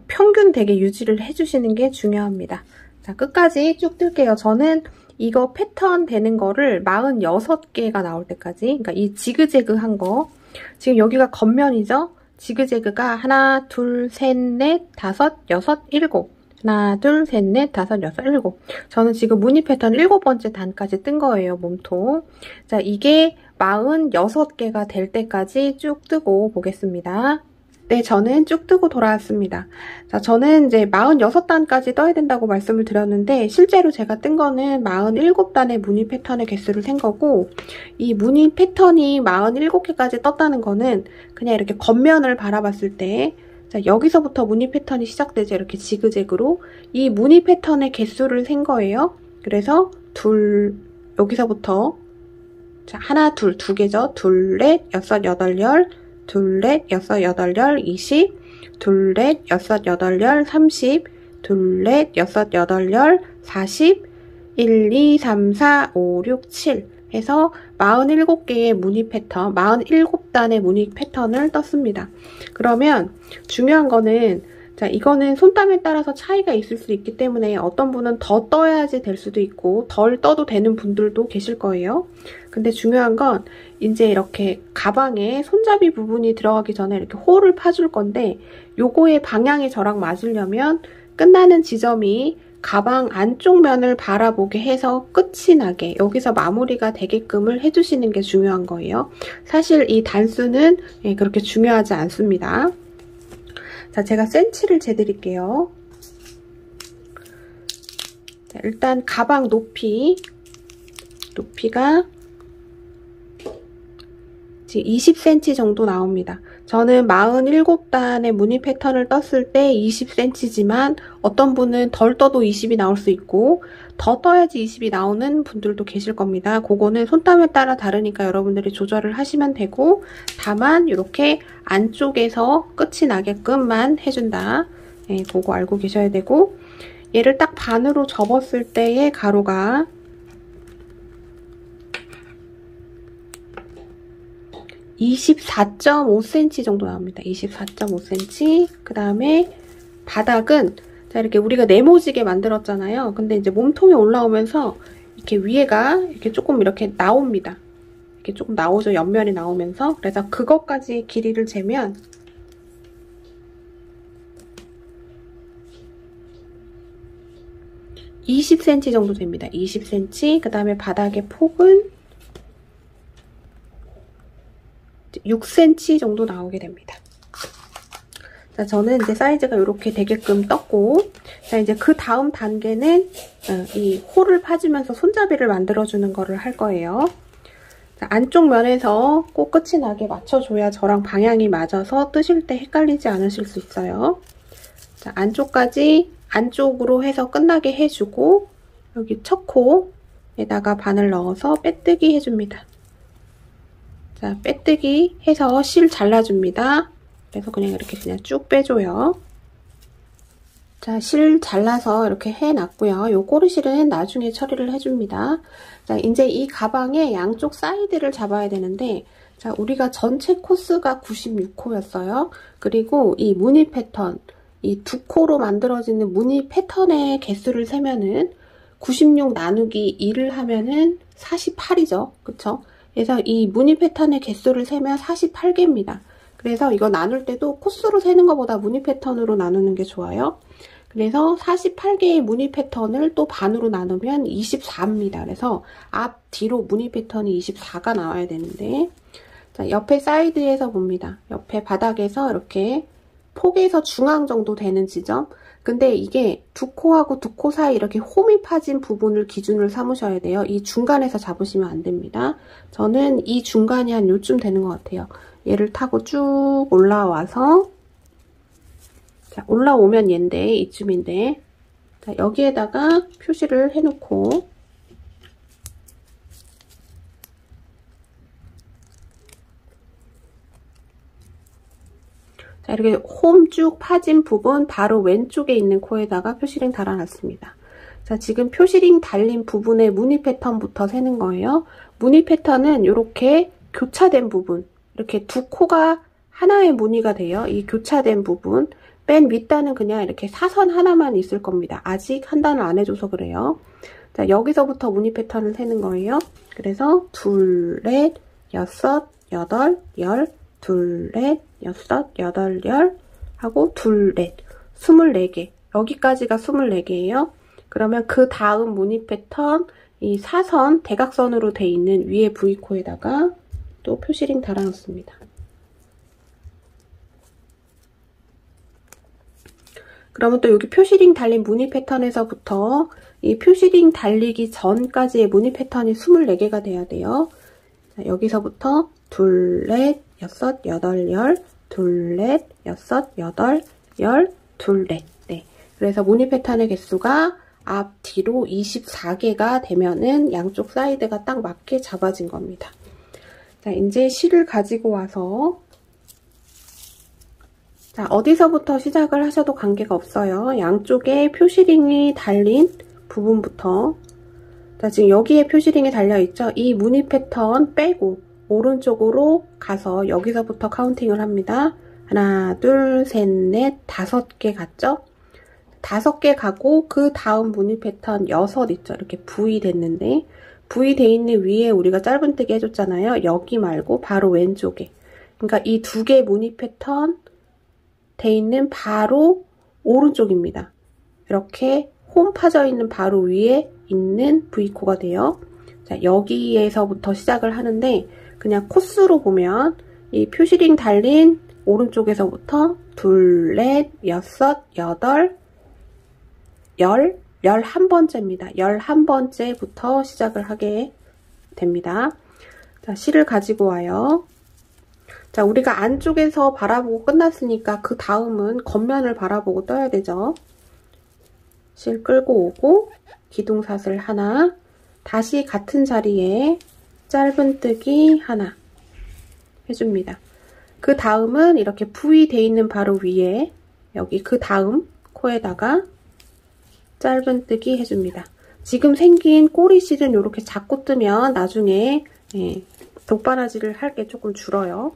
평균 되게 유지를 해주시는 게 중요합니다. 자, 끝까지 쭉 뜰게요. 저는 이거 패턴 되는 거를 46개가 나올 때까지, 그러니까 이 지그재그한 거, 지금 여기가 겉면이죠? 지그재그가 하나, 둘, 셋, 넷, 다섯, 여섯, 일곱. 하나, 둘, 셋, 넷, 다섯, 여섯, 일곱. 저는 지금 무늬 패턴 7번째 단까지 뜬 거예요, 몸통. 자, 이게 46개가 될 때까지 쭉 뜨고 보겠습니다. 네, 저는 쭉 뜨고 돌아왔습니다. 자, 저는 이제 46단까지 떠야 된다고 말씀을 드렸는데 실제로 제가 뜬 거는 47단의 무늬 패턴의 개수를 센 거고 이 무늬 패턴이 47개까지 떴다는 거는 그냥 이렇게 겉면을 바라봤을 때 자, 여기서부터 무늬 패턴이 시작되죠. 이렇게 지그재그로 이 무늬 패턴의 개수를 센 거예요. 그래서 여기서부터 자, 하나, 둘, 두 개죠. 둘, 넷, 여섯, 여덟, 열 둘, 넷, 여섯, 여덟, 열, 20, 둘, 넷, 여섯, 여덟, 열, 30, 둘, 넷, 여섯, 여덟, 열, 40, 1, 2, 3, 4, 5, 6, 7 해서 47개의 무늬 패턴, 47단의 무늬 패턴을 떴습니다. 그러면 중요한 거는 자, 이거는 손땀에 따라서 차이가 있을 수 있기 때문에 어떤 분은 더 떠야지 될 수도 있고 덜 떠도 되는 분들도 계실 거예요. 근데 중요한 건 이제 이렇게 가방에 손잡이 부분이 들어가기 전에 이렇게 홀을 파줄 건데 요거의 방향이 저랑 맞으려면 끝나는 지점이 가방 안쪽 면을 바라보게 해서 끝이 나게 여기서 마무리가 되게끔을 해주시는 게 중요한 거예요. 사실 이 단수는 그렇게 중요하지 않습니다. 자, 제가 센치를 재드릴게요. 자, 일단 가방 높이가 지금 20cm 정도 나옵니다. 저는 47단의 무늬 패턴을 떴을 때 20cm지만 어떤 분은 덜 떠도 20이 나올 수 있고 더 떠야지 20이 나오는 분들도 계실 겁니다. 그거는 손땀에 따라 다르니까 여러분들이 조절을 하시면 되고 다만 이렇게 안쪽에서 끝이 나게끔만 해준다. 네, 그거 알고 계셔야 되고 얘를 딱 반으로 접었을 때의 가로가 24.5cm 정도 나옵니다. 24.5cm. 그 다음에 바닥은 자 이렇게 우리가 네모지게 만들었잖아요. 근데 이제 몸통이 올라오면서 이렇게 위에가 이렇게 조금 이렇게 나옵니다. 이렇게 조금 나오죠. 옆면이 나오면서. 그래서 그것까지 길이를 재면 20cm 정도 됩니다. 20cm. 그 다음에 바닥의 폭은 6cm 정도 나오게 됩니다. 자, 저는 이제 사이즈가 이렇게 되게끔 떴고, 자, 이제 그 다음 단계는 이 홀을 파주면서 손잡이를 만들어주는 거를 할 거예요. 자, 안쪽 면에서 꼭 끝이 나게 맞춰줘야 저랑 방향이 맞아서 뜨실 때 헷갈리지 않으실 수 있어요. 자, 안쪽으로 해서 끝나게 해주고, 여기 첫 코에다가 바늘 넣어서 빼뜨기 해줍니다. 자, 빼뜨기 해서 실 잘라줍니다. 그래서 그냥 이렇게 그냥 쭉 빼줘요. 자, 실 잘라서 이렇게 해놨고요. 요 꼬리실은 나중에 처리를 해줍니다. 자, 이제 이 가방의 양쪽 사이드를 잡아야 되는데, 자, 우리가 전체 코스가 96코였어요. 그리고 이 무늬 패턴, 이 두 코로 만들어지는 무늬 패턴의 개수를 세면은 96 나누기 2를 하면은 48이죠. 그쵸? 그래서 이 무늬 패턴의 개수를 세면 48개입니다. 그래서 이거 나눌 때도 코스로 세는 것보다 무늬 패턴으로 나누는 게 좋아요. 그래서 48개의 무늬 패턴을 또 반으로 나누면 24입니다. 그래서 앞, 뒤로 무늬 패턴이 24가 나와야 되는데, 자, 옆에 사이드에서 봅니다. 옆에 바닥에서 이렇게 폭에서 중앙 정도 되는 지점. 근데 이게 두 코하고 두 코 사이 이렇게 홈이 파진 부분을 기준으로 삼으셔야 돼요. 이 중간에서 잡으시면 안 됩니다. 저는 이 중간이 한 요쯤 되는 것 같아요. 얘를 타고 쭉 올라와서, 자, 올라오면 얘인데, 이쯤인데, 자, 여기에다가 표시를 해놓고, 자, 이렇게 홈 쭉 파진 부분 바로 왼쪽에 있는 코에다가 표시링 달아놨습니다. 자, 지금 표시링 달린 부분의 무늬 패턴부터 세는 거예요. 무늬 패턴은 이렇게 교차된 부분, 이렇게 두 코가 하나의 무늬가 돼요. 이 교차된 부분, 맨 윗단은 그냥 이렇게 사선 하나만 있을 겁니다. 아직 한 단을 안 해줘서 그래요. 자, 여기서부터 무늬 패턴을 세는 거예요. 그래서 둘, 넷, 여섯, 여덟, 열, 둘, 넷, 여섯, 여덟, 열 하고 둘, 넷, 24개. 여기까지가 24개예요. 그러면 그 다음 무늬 패턴 이 사선, 대각선으로 돼 있는 위에 V코에다가 또 표시링 달아놓습니다. 그러면 또 여기 표시링 달린 무늬 패턴에서부터 이 표시링 달리기 전까지의 무늬 패턴이 24개가 돼야 돼요. 자, 여기서부터 둘, 넷, 여섯, 여덟, 열, 둘, 넷, 여섯, 여덟, 열, 둘, 넷. 네. 그래서 무늬 패턴의 개수가 앞, 뒤로 24개가 되면은 양쪽 사이드가 딱 맞게 잡아진 겁니다. 자, 이제 실을 가지고 와서, 자, 어디서부터 시작을 하셔도 관계가 없어요. 양쪽에 표시링이 달린 부분부터, 자, 지금 여기에 표시링이 달려있죠? 이 무늬 패턴 빼고 오른쪽으로 가서 여기서부터 카운팅을 합니다. 하나, 둘, 셋, 넷, 5개 갔죠? 5개 가고 그 다음 무늬 패턴 6 있죠? 이렇게 V 됐는데 V 돼 있는 위에 우리가 짧은뜨기 해줬잖아요. 여기 말고 바로 왼쪽에. 그러니까 이 2개 무늬 패턴 돼 있는 바로 오른쪽입니다. 이렇게 홈 파져 있는 바로 위에 있는 V코가 돼요. 자, 여기에서부터 시작을 하는데 그냥 코스로 보면 이 표시링 달린 오른쪽에서부터 둘, 넷, 여섯, 여덟, 열, 11번째입니다. 11번째부터 시작을 하게 됩니다. 자, 실을 가지고 와요. 자, 우리가 안쪽에서 바라보고 끝났으니까 그 다음은 겉면을 바라보고 떠야 되죠. 실 끌고 오고 기둥사슬 하나, 다시 같은 자리에 짧은뜨기 하나 해줍니다. 그 다음은 이렇게 V 돼 있는 바로 위에 여기 그 다음 코에다가 짧은뜨기 해줍니다. 지금 생긴 꼬리실은 이렇게 잡고 뜨면 나중에 독바라지를 할 게 조금 줄어요.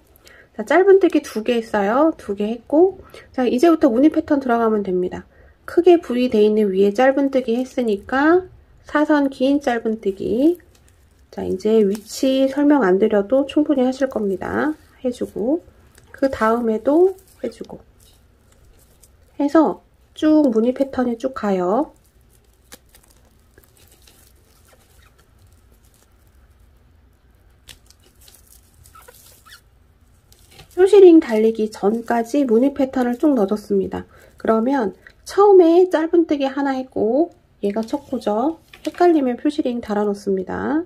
자, 짧은뜨기 2개 했어요. 2개 했고, 자, 이제부터 무늬 패턴 들어가면 됩니다. 크게 V 돼 있는 위에 짧은뜨기 했으니까 사선 긴 짧은뜨기. 자, 이제 위치 설명 안 드려도 충분히 하실 겁니다. 해주고 그 다음에도 해주고 해서 쭉 무늬 패턴이 쭉 가요. 표시링 달리기 전까지 무늬 패턴을 쭉 넣어줬습니다. 그러면 처음에 짧은뜨기 하나 했고 얘가 첫 코죠. 헷갈리면 표시링 달아놓습니다.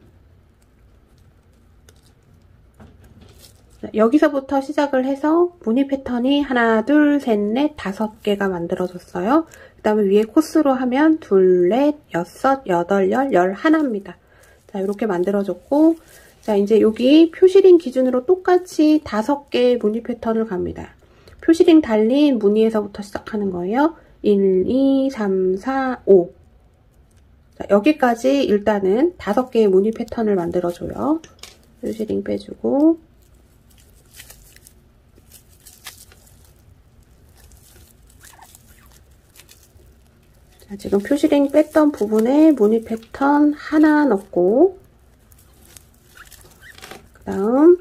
여기서부터 시작을 해서 무늬 패턴이 하나, 둘, 셋, 넷, 5개가 만들어졌어요. 그 다음에 위에 코스로 하면 둘, 넷, 여섯, 여덟, 열, 11입니다. 자, 이렇게 만들어졌고, 자, 이제 여기 표시링 기준으로 똑같이 5개의 무늬 패턴을 갑니다. 표시링 달린 무늬에서부터 시작하는 거예요. 1, 2, 3, 4, 5. 자, 여기까지 일단은 5개의 무늬 패턴을 만들어줘요. 표시링 빼주고, 자, 지금 표시링 뺐던 부분에 무늬 패턴 하나 넣고, 그 다음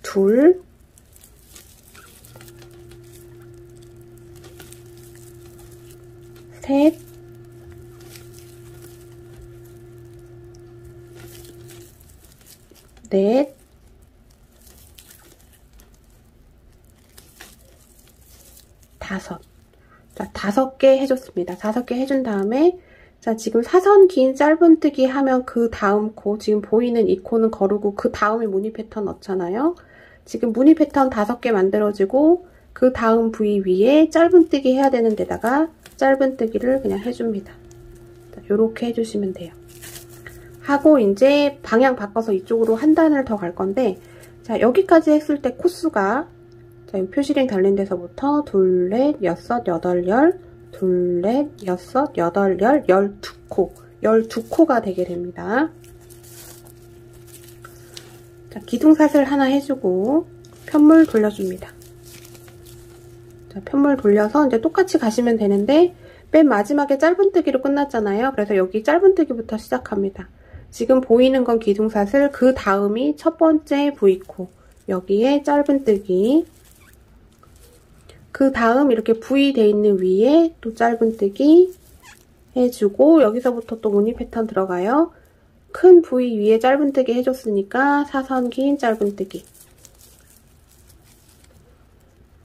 둘, 셋, 넷, 다섯. 자, 5개 해줬습니다. 5개 해준 다음에 자, 지금 사선 긴 짧은뜨기 하면 그 다음 코, 지금 보이는 이 코는 거르고 그 다음에 무늬 패턴 넣잖아요. 지금 무늬 패턴 5개 만들어지고 그 다음 부위 위에 짧은뜨기 해야 되는 데다가 짧은뜨기를 그냥 해줍니다. 자, 요렇게 해주시면 돼요. 하고 이제 방향 바꿔서 이쪽으로 한 단을 더 갈 건데 자, 여기까지 했을 때 코수가 자, 이 표시링 달린 데서부터 둘, 넷, 여섯, 여덟, 열, 둘, 넷, 여섯, 여덟, 열, 12코. 12코가 되게 됩니다. 자, 기둥사슬 하나 해주고 편물 돌려줍니다. 자, 편물 돌려서 이제 똑같이 가시면 되는데 맨 마지막에 짧은뜨기로 끝났잖아요. 그래서 여기 짧은뜨기부터 시작합니다. 지금 보이는 건 기둥사슬, 그 다음이 첫 번째 V코. 여기에 짧은뜨기. 그 다음 이렇게 V 돼 있는 위에 또 짧은뜨기 해주고 여기서부터 또 무늬 패턴 들어가요. 큰 V 위에 짧은뜨기 해줬으니까 사선 긴 짧은뜨기.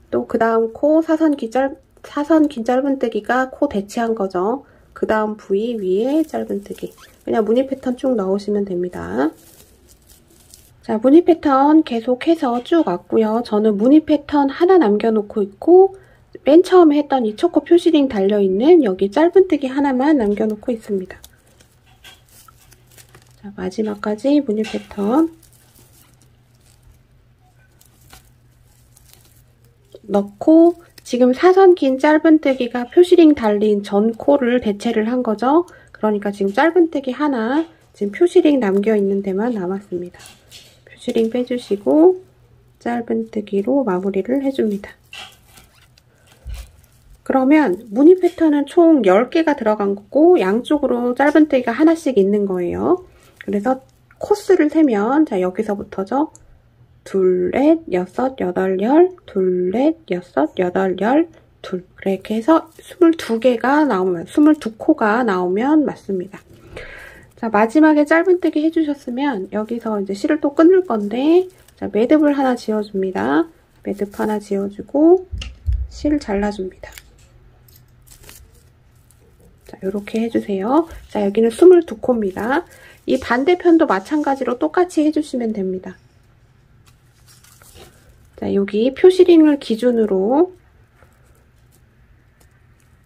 또 그 다음 코 사선 긴 짧은뜨기가 코 대체한 거죠. 그 다음 V 위에 짧은뜨기. 그냥 무늬 패턴 쭉 넣으시면 됩니다. 자, 무늬 패턴 계속해서 쭉 왔고요. 저는 무늬 패턴 하나 남겨놓고 있고 맨 처음에 했던 이 초코 표시링 달려있는 여기 짧은뜨기 하나만 남겨놓고 있습니다. 자, 마지막까지 무늬 패턴 넣고 지금 사선 긴 짧은뜨기가 표시링 달린 전 코를 대체를 한 거죠. 그러니까 지금 짧은뜨기 하나, 지금 표시링 남겨있는 데만 남았습니다. 표시링 빼주시고 짧은뜨기로 마무리를 해줍니다. 그러면 무늬 패턴은 총 10개가 들어간 거고 양쪽으로 짧은뜨기가 하나씩 있는 거예요. 그래서 코스를 세면 자, 여기서부터죠. 둘, 넷, 여섯, 여덟, 열, 둘, 넷, 여섯, 여덟, 열, 둘. 그렇게 해서 22개가 나오면, 22코가 나오면 맞습니다. 자, 마지막에 짧은뜨기 해주셨으면 여기서 이제 실을 또 끊을 건데 자, 매듭을 하나 지어줍니다. 매듭 하나 지어주고 실 잘라줍니다. 자, 요렇게 해주세요. 자, 여기는 22코입니다. 이 반대편도 마찬가지로 똑같이 해주시면 됩니다. 자, 여기 표시링을 기준으로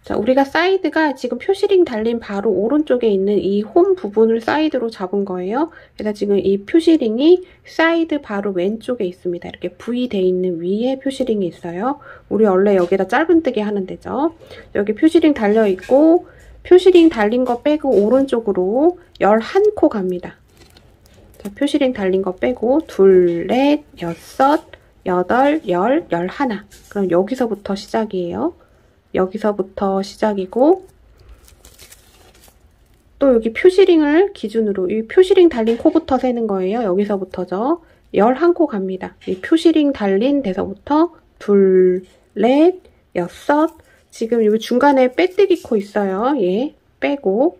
자, 우리가 사이드가 지금 표시링 달린 바로 오른쪽에 있는 이 홈 부분을 사이드로 잡은 거예요. 그래서 지금 이 표시링이 사이드 바로 왼쪽에 있습니다. 이렇게 V 돼 있는 위에 표시링이 있어요. 우리 원래 여기다 짧은뜨기 하는 데죠. 여기 표시링 달려있고 표시링 달린 거 빼고 오른쪽으로 11코 갑니다. 자, 표시링 달린 거 빼고 둘, 넷, 여섯, 여덟, 열, 11. 그럼 여기서부터 시작이에요. 여기서부터 시작이고 또 여기 표시링을 기준으로 이 표시링 달린 코부터 세는 거예요. 여기서부터죠. 11코 갑니다. 이 표시링 달린 데서부터 둘, 넷, 여섯 지금 여기 중간에 빼뜨기 코 있어요. 얘 빼고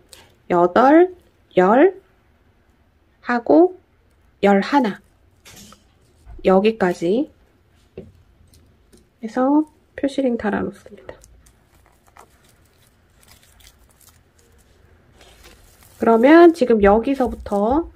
여덟, 열 하고 11 여기까지 해서 표시링 달아놓습니다. 그러면 지금 여기서부터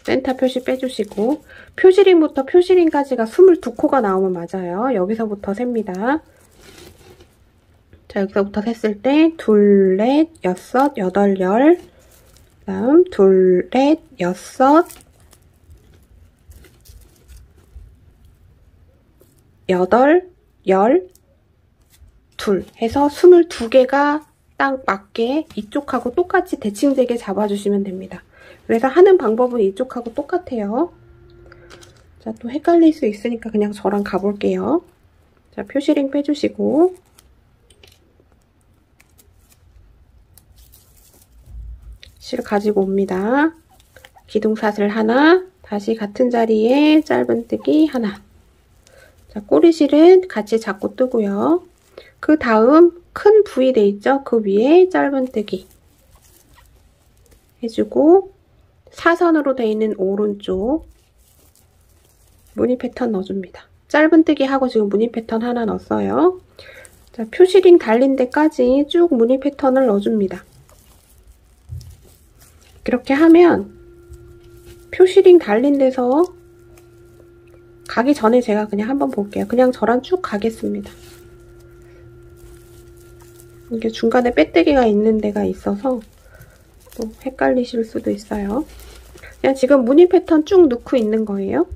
센터 표시 빼주시고 표시링부터 표시링까지가 22코가 나오면 맞아요. 여기서부터 셉니다. 자, 여기서부터 셌을 때 둘, 넷, 여섯, 여덟, 열 그다음 둘, 넷, 여섯 여덟, 열, 둘 해서 22개가 딱 맞게 이쪽하고 똑같이 대칭되게 잡아주시면 됩니다. 그래서 하는 방법은 이쪽하고 똑같아요. 자, 또 헷갈릴 수 있으니까 그냥 저랑 가볼게요. 자, 표시링 빼주시고 실 가지고 옵니다. 기둥사슬 하나, 다시 같은 자리에 짧은뜨기 하나. 자, 꼬리실은 같이 잡고 뜨고요. 그 다음 큰 V 돼 있죠? 그 위에 짧은뜨기 해주고 사선으로 돼 있는 오른쪽 무늬 패턴 넣어줍니다. 짧은뜨기 하고 지금 무늬 패턴 하나 넣었어요. 자, 표시링 달린 데까지 쭉 무늬 패턴을 넣어줍니다. 그렇게 하면 표시링 달린 데서 가기 전에 제가 그냥 한번 볼게요. 그냥 저랑 쭉 가겠습니다. 이게 중간에 빼뜨기가 있는 데가 있어서 또 헷갈리실 수도 있어요. 그냥 지금 무늬 패턴 쭉 넣고 있는 거예요.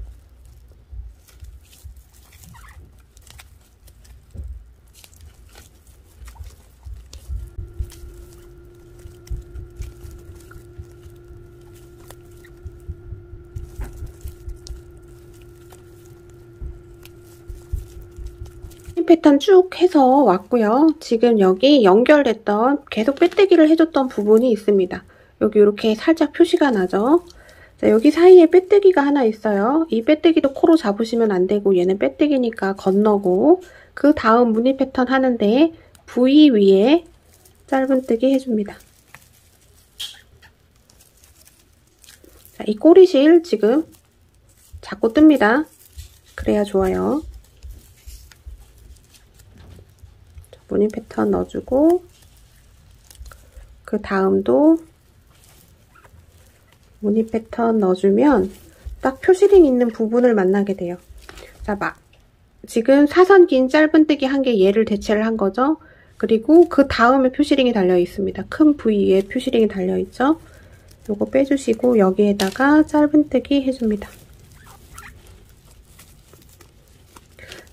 패턴 쭉 해서 왔고요. 지금 여기 연결됐던 계속 빼뜨기를 해줬던 부분이 있습니다. 여기 이렇게 살짝 표시가 나죠. 자, 여기 사이에 빼뜨기가 하나 있어요. 이 빼뜨기도 코로 잡으시면 안 되고 얘는 빼뜨기니까 건너고 그 다음 무늬 패턴 하는데 V 위에 짧은뜨기 해줍니다. 자, 이 꼬리실 지금 자꾸 뜹니다. 그래야 좋아요. 무늬 패턴 넣어주고 그 다음도 무늬 패턴 넣어주면 딱 표시링 있는 부분을 만나게 돼요. 자, 지금 사선 긴 짧은뜨기 한 개 얘를 대체를 한 거죠. 그리고 그 다음에 표시링이 달려 있습니다. 큰 부위에 표시링이 달려 있죠. 요거 빼주시고 여기에다가 짧은뜨기 해줍니다.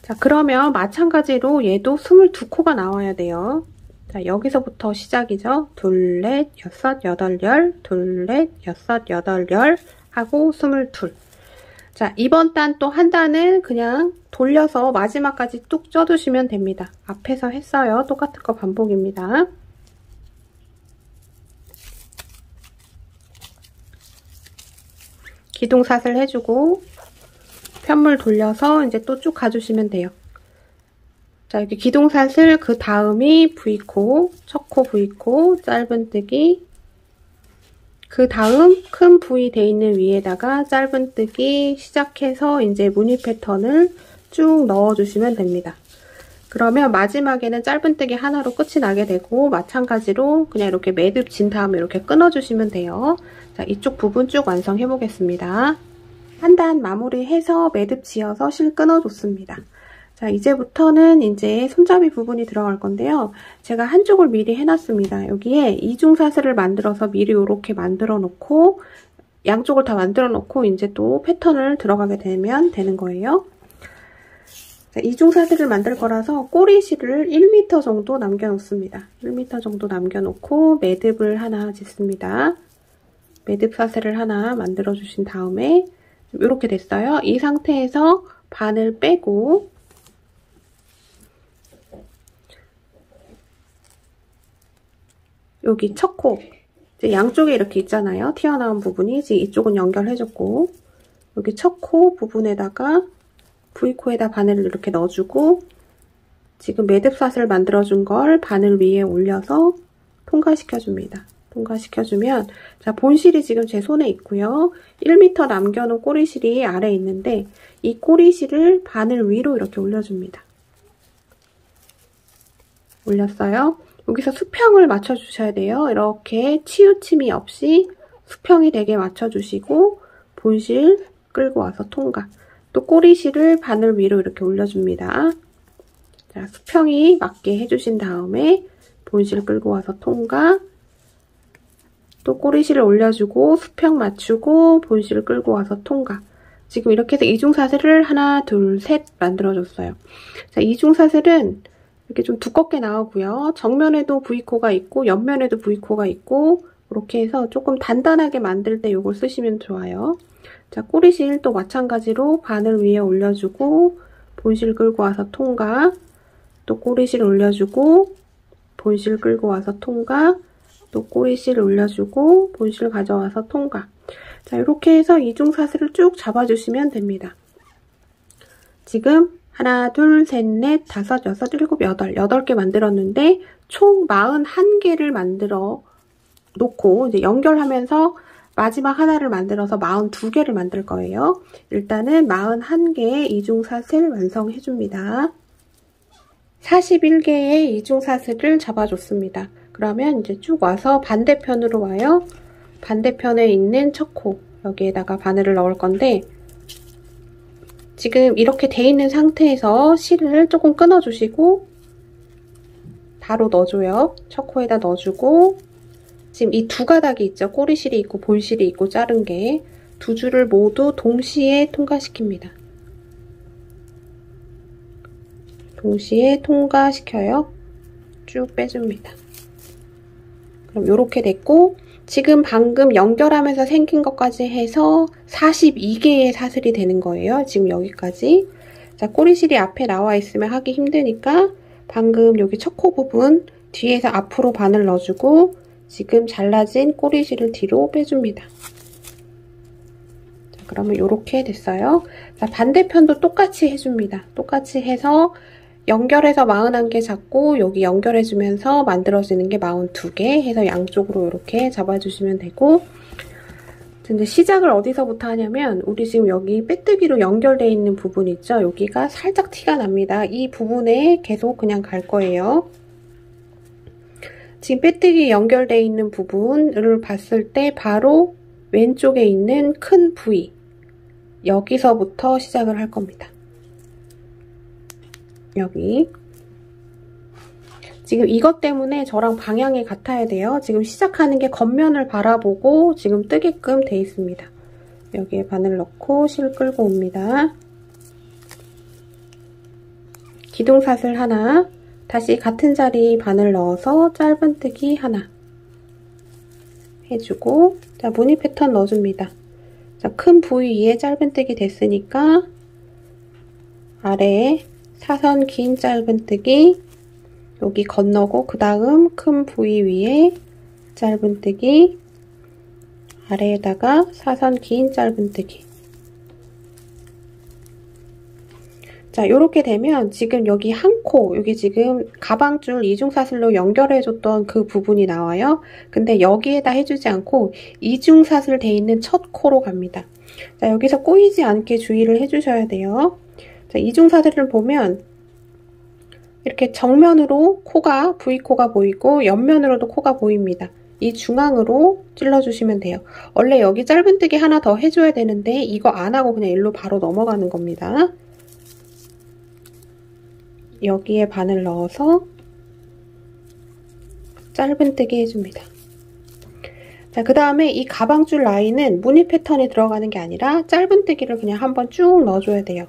자, 그러면 마찬가지로 얘도 22코가 나와야 돼요. 자, 여기서부터 시작이죠. 둘, 넷, 여섯, 여덟, 열, 둘, 넷, 여섯, 여덟, 열 하고 22. 자, 이번 단 또 한 단은 그냥 돌려서 마지막까지 뚝 쪄주시면 됩니다. 앞에서 했어요. 똑같은 거 반복입니다. 기둥사슬 해주고 편물 돌려서 이제 또 쭉 가주시면 돼요. 자, 여기 기둥사슬 그 다음이 V코, 첫 코 V코, 짧은뜨기 그 다음 큰 V 돼 있는 위에다가 짧은뜨기 시작해서 이제 무늬 패턴을 쭉 넣어주시면 됩니다. 그러면 마지막에는 짧은뜨기 하나로 끝이 나게 되고 마찬가지로 그냥 이렇게 매듭 진 다음에 이렇게 끊어주시면 돼요. 자, 이쪽 부분 쭉 완성해 보겠습니다. 한 단 마무리해서 매듭 지어서 실 끊어줬습니다. 자, 이제부터는 이제 손잡이 부분이 들어갈 건데요. 제가 한쪽을 미리 해놨습니다. 여기에 이중사슬을 만들어서 미리 이렇게 만들어 놓고 양쪽을 다 만들어 놓고 이제 또 패턴을 들어가게 되면 되는 거예요. 자, 이중사슬을 만들 거라서 꼬리실을 1m 정도 남겨놓습니다. 1m 정도 남겨놓고 매듭을 하나 짓습니다. 매듭 사슬을 하나 만들어 주신 다음에 이렇게 됐어요. 이 상태에서 바늘 빼고 여기 첫 코 양쪽에 이렇게 있잖아요. 튀어나온 부분이 지금 이쪽은 연결해줬고 여기 첫 코 부분에다가 V코에다 바늘을 이렇게 넣어주고 지금 매듭사슬 만들어준 걸 바늘 위에 올려서 통과시켜줍니다. 통과시켜주면 자, 본실이 지금 제 손에 있고요. 1m 남겨놓은 꼬리실이 아래에 있는데 이 꼬리실을 바늘 위로 이렇게 올려줍니다. 올렸어요. 여기서 수평을 맞춰주셔야 돼요. 이렇게 치우침이 없이 수평이 되게 맞춰주시고 본실 끌고 와서 통과. 또 꼬리실을 바늘 위로 이렇게 올려줍니다. 자, 수평이 맞게 해주신 다음에 본실 끌고 와서 통과. 또 꼬리실을 올려주고 수평 맞추고 본실을 끌고 와서 통과. 지금 이렇게 해서 이중사슬을 하나, 둘, 셋 만들어줬어요. 자, 이중사슬은 이렇게 좀 두껍게 나오고요. 정면에도 V코가 있고 옆면에도 V코가 있고 이렇게 해서 조금 단단하게 만들 때 이걸 쓰시면 좋아요. 자, 꼬리실 또 마찬가지로 바늘 위에 올려주고 본실 끌고 와서 통과. 또 꼬리실 올려주고 본실 끌고 와서 통과. 또 꼬리실 올려주고 본실 가져와서 통과. 자, 이렇게 해서 이중사슬을 쭉 잡아주시면 됩니다. 지금 하나, 둘, 셋, 넷, 다섯, 여섯, 일곱, 여덟 8개 만들었는데 총 41개를 만들어 놓고 이제 연결하면서 마지막 하나를 만들어서 42개를 만들 거예요. 일단은 41개의 이중사슬 완성해줍니다. 41개의 이중사슬을 잡아줬습니다. 그러면 이제 쭉 와서 반대편으로 와요. 반대편에 있는 첫 코, 여기에다가 바늘을 넣을 건데 지금 이렇게 돼 있는 상태에서 실을 조금 끊어주시고 바로 넣어줘요. 첫 코에다 넣어주고 지금 이 두 가닥이 있죠. 꼬리실이 있고 볼실이 있고 자른 게 두 줄을 모두 동시에 통과시킵니다. 동시에 통과시켜요. 쭉 빼줍니다. 그럼 이렇게 됐고 지금 방금 연결하면서 생긴 것까지 해서 42개의 사슬이 되는 거예요. 지금 여기까지. 자, 꼬리실이 앞에 나와 있으면 하기 힘드니까 방금 여기 첫 코 부분 뒤에서 앞으로 바늘 넣어주고 지금 잘라진 꼬리실을 뒤로 빼줍니다. 자, 그러면 이렇게 됐어요. 자, 반대편도 똑같이 해줍니다. 똑같이 해서 연결해서 41개 잡고 여기 연결해주면서 만들어지는 게 42개 해서 양쪽으로 이렇게 잡아주시면 되고 근데 시작을 어디서부터 하냐면 우리 지금 여기 빼뜨기로 연결되어 있는 부분 있죠? 여기가 살짝 티가 납니다. 이 부분에 계속 그냥 갈 거예요. 지금 빼뜨기 연결되어 있는 부분을 봤을 때 바로 왼쪽에 있는 큰 부위 여기서부터 시작을 할 겁니다. 여기 지금 이것 때문에 저랑 방향이 같아야 돼요. 지금 시작하는 게 겉면을 바라보고 지금 뜨게끔 돼 있습니다. 여기에 바늘 넣고 실 끌고 옵니다. 기둥사슬 하나, 다시 같은 자리 바늘 넣어서 짧은뜨기 하나 해주고 자, 무늬 패턴 넣어줍니다. 자, 큰 부위 위에 짧은뜨기 됐으니까 아래에 사선 긴 짧은뜨기 여기 건너고 그 다음 큰 부위 위에 짧은뜨기 아래에다가 사선 긴 짧은뜨기 자, 요렇게 되면 지금 여기 한 코, 여기 지금 가방줄 이중사슬로 연결해줬던 그 부분이 나와요. 근데 여기에다 해주지 않고 이중사슬 돼 있는 첫 코로 갑니다. 자, 여기서 꼬이지 않게 주의를 해주셔야 돼요. 자, 이중사슬을 보면 이렇게 정면으로 코가, V코가 보이고 옆면으로도 코가 보입니다. 이 중앙으로 찔러주시면 돼요. 원래 여기 짧은뜨기 하나 더 해줘야 되는데 이거 안 하고 그냥 일로 바로 넘어가는 겁니다. 여기에 바늘 넣어서 짧은뜨기 해줍니다. 자, 그 다음에 이 가방줄 라인은 무늬 패턴에 들어가는 게 아니라 짧은뜨기를 그냥 한번 쭉 넣어줘야 돼요.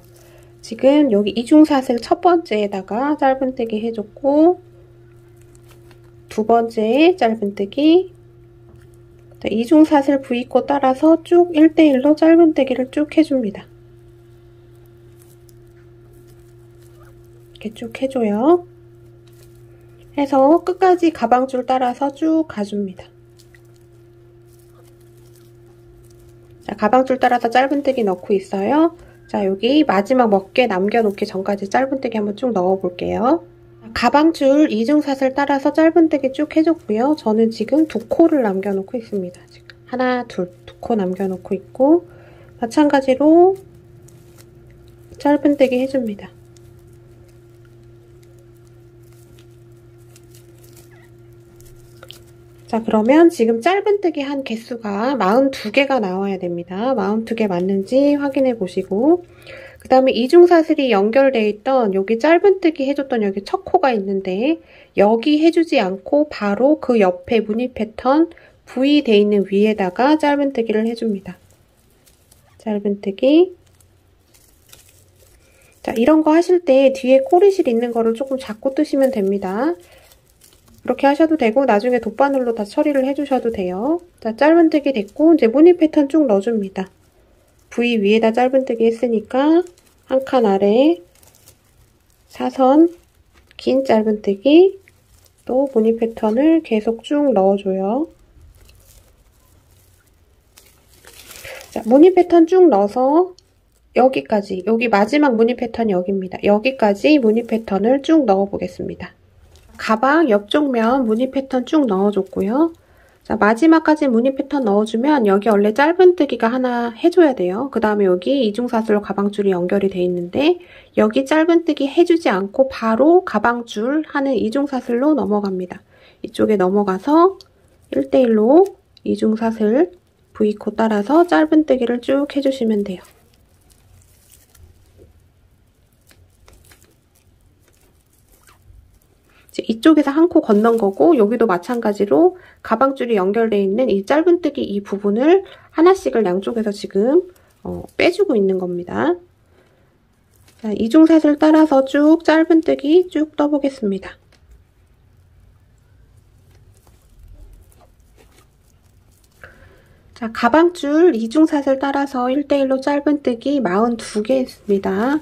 지금 여기 이중사슬 첫 번째에다가 짧은뜨기 해줬고 두 번째에 짧은뜨기 자, 이중사슬 V코 따라서 쭉 1대1로 짧은뜨기를 쭉 해줍니다. 이렇게 쭉 해줘요. 해서 끝까지 가방줄 따라서 쭉 가줍니다. 자, 가방줄 따라서 짧은뜨기 넣고 있어요. 자, 여기 마지막 먹게 남겨놓기 전까지 짧은뜨기 한번 쭉 넣어볼게요. 가방줄 이중사슬 따라서 짧은뜨기 쭉 해줬고요. 저는 지금 두 코를 남겨놓고 있습니다. 지금 하나, 둘, 두 코 남겨놓고 있고 마찬가지로 짧은뜨기 해줍니다. 자, 그러면 지금 짧은뜨기 한 개수가 42개가 나와야 됩니다. 42개 맞는지 확인해 보시고 그 다음에 이중사슬이 연결되어 있던 여기 짧은뜨기 해줬던 여기 첫 코가 있는데 여기 해주지 않고 바로 그 옆에 무늬 패턴 V 돼 있는 위에다가 짧은뜨기를 해줍니다. 짧은뜨기 자, 이런 거 하실 때 뒤에 꼬리실 있는 거를 조금 잡고 뜨시면 됩니다. 이렇게 하셔도 되고 나중에 돗바늘로 다 처리를 해주셔도 돼요. 자, 짧은뜨기 됐고 이제 무늬 패턴 쭉 넣어줍니다. V 위에다 짧은뜨기 했으니까 한 칸 아래 사선 긴 짧은뜨기 또 무늬 패턴을 계속 쭉 넣어줘요. 자, 무늬 패턴 쭉 넣어서 여기까지, 여기 마지막 무늬 패턴이 여기입니다. 여기까지 무늬 패턴을 쭉 넣어 보겠습니다. 가방 옆쪽면 무늬 패턴 쭉 넣어줬고요. 자, 마지막까지 무늬 패턴 넣어주면 여기 원래 짧은뜨기가 하나 해줘야 돼요. 그 다음에 여기 이중사슬로 가방줄이 연결이 돼 있는데 여기 짧은뜨기 해주지 않고 바로 가방줄 하는 이중사슬로 넘어갑니다. 이쪽에 넘어가서 1대1로 이중사슬 V코 따라서 짧은뜨기를 쭉 해주시면 돼요. 이쪽에서 한 코 건넌 거고 여기도 마찬가지로 가방줄이 연결되어 있는 이 짧은뜨기 이 부분을 하나씩을 양쪽에서 지금 빼주고 있는 겁니다. 자, 이중사슬 따라서 쭉 짧은뜨기 쭉 떠보겠습니다. 자, 가방줄 이중사슬 따라서 1대1로 짧은뜨기 42개 했습니다.